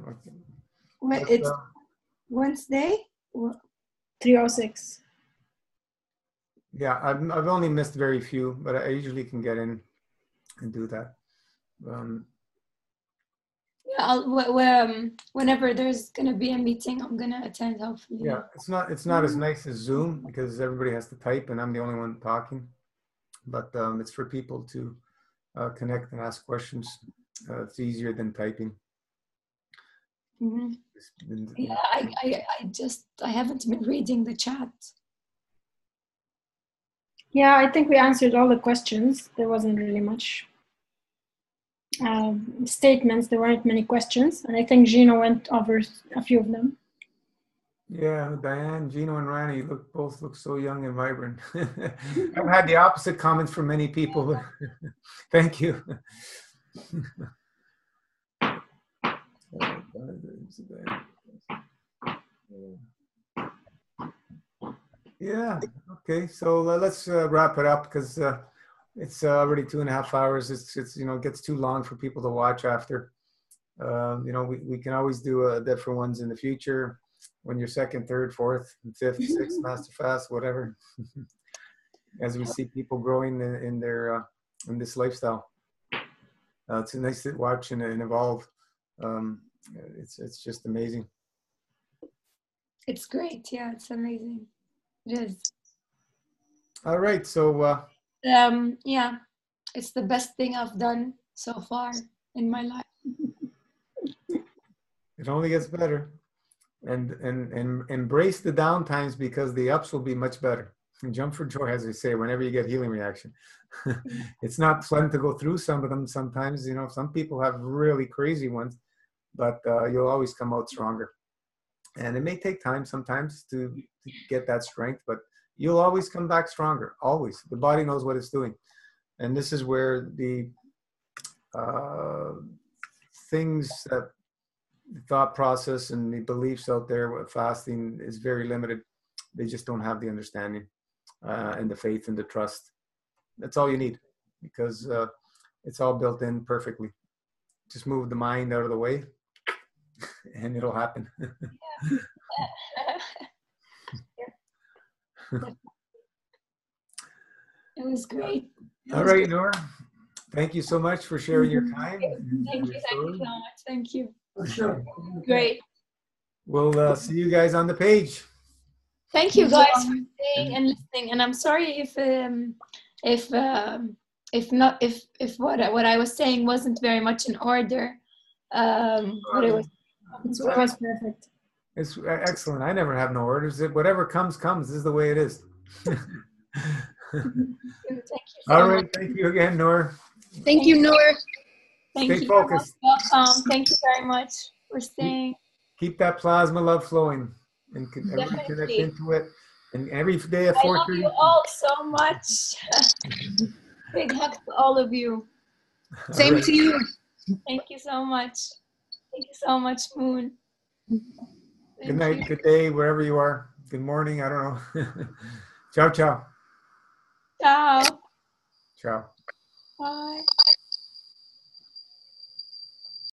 Well, it's Wednesday 3:06. Yeah, I've only missed very few, but I usually can get in and do that. Yeah, whenever there's gonna be a meeting, I'm gonna attend. Hopefully. Yeah, it's not as nice as Zoom, because everybody has to type and I'm the only one talking. but it's for people to connect and ask questions. It's easier than typing. Mm-hmm. Yeah, I haven't been reading the chat. Yeah, I think we answered all the questions. There wasn't really much statements. There weren't many questions, and I think Gino went over a few of them. Yeah, Diane, Gino, and Rani both look so young and vibrant. I've had the opposite comments from many people. Thank you. Yeah. Okay. So let's wrap it up because it's already 2.5 hours. It's it gets too long for people to watch after. We can always do different ones in the future when you're second, third, fourth, fifth, sixth master fast, whatever. As we see people growing in their in this lifestyle, it's nice to watch and evolve. It's just amazing. It's great. Yeah, it's amazing. It is. All right. So yeah, it's the best thing I've done so far in my life. It only gets better, and embrace the down times because the ups will be much better. And jump for joy, as I say, whenever you get healing reaction. It's not fun to go through some of them sometimes. Some people have really crazy ones, but you'll always come out stronger. And it may take time sometimes to get that strength, but you'll always come back stronger. Always. The body knows what it's doing. And this is where the things that the thought process and the beliefs out there with fasting is very limited. They just don't have the understanding and the faith and the trust. That's all you need because it's all built in perfectly. Just move the mind out of the way and it'll happen. It was great. All right, Nour. Thank you so much for sharing your time. Thank you so much. Thank you. Sure. Great. We'll see you guys on the page. Thank you guys for staying and listening. And I'm sorry if what I was saying wasn't very much in order. But it was perfect. It's excellent. I never have no orders. Whatever comes. This is the way it is. Thank you so All right. much. Thank you again, Nour. Thank you, Nour. Stay focused. Welcome. Thank you very much for staying. Keep that plasma love flowing and everybody connect into it. And every day at 4:30. I love you all so much. Big hug to all of you. Same to you. Thank you so much. Thank you so much, Moon. Good night, good day, wherever you are. Good morning, I don't know. Ciao, ciao. Ciao. Ciao. Bye.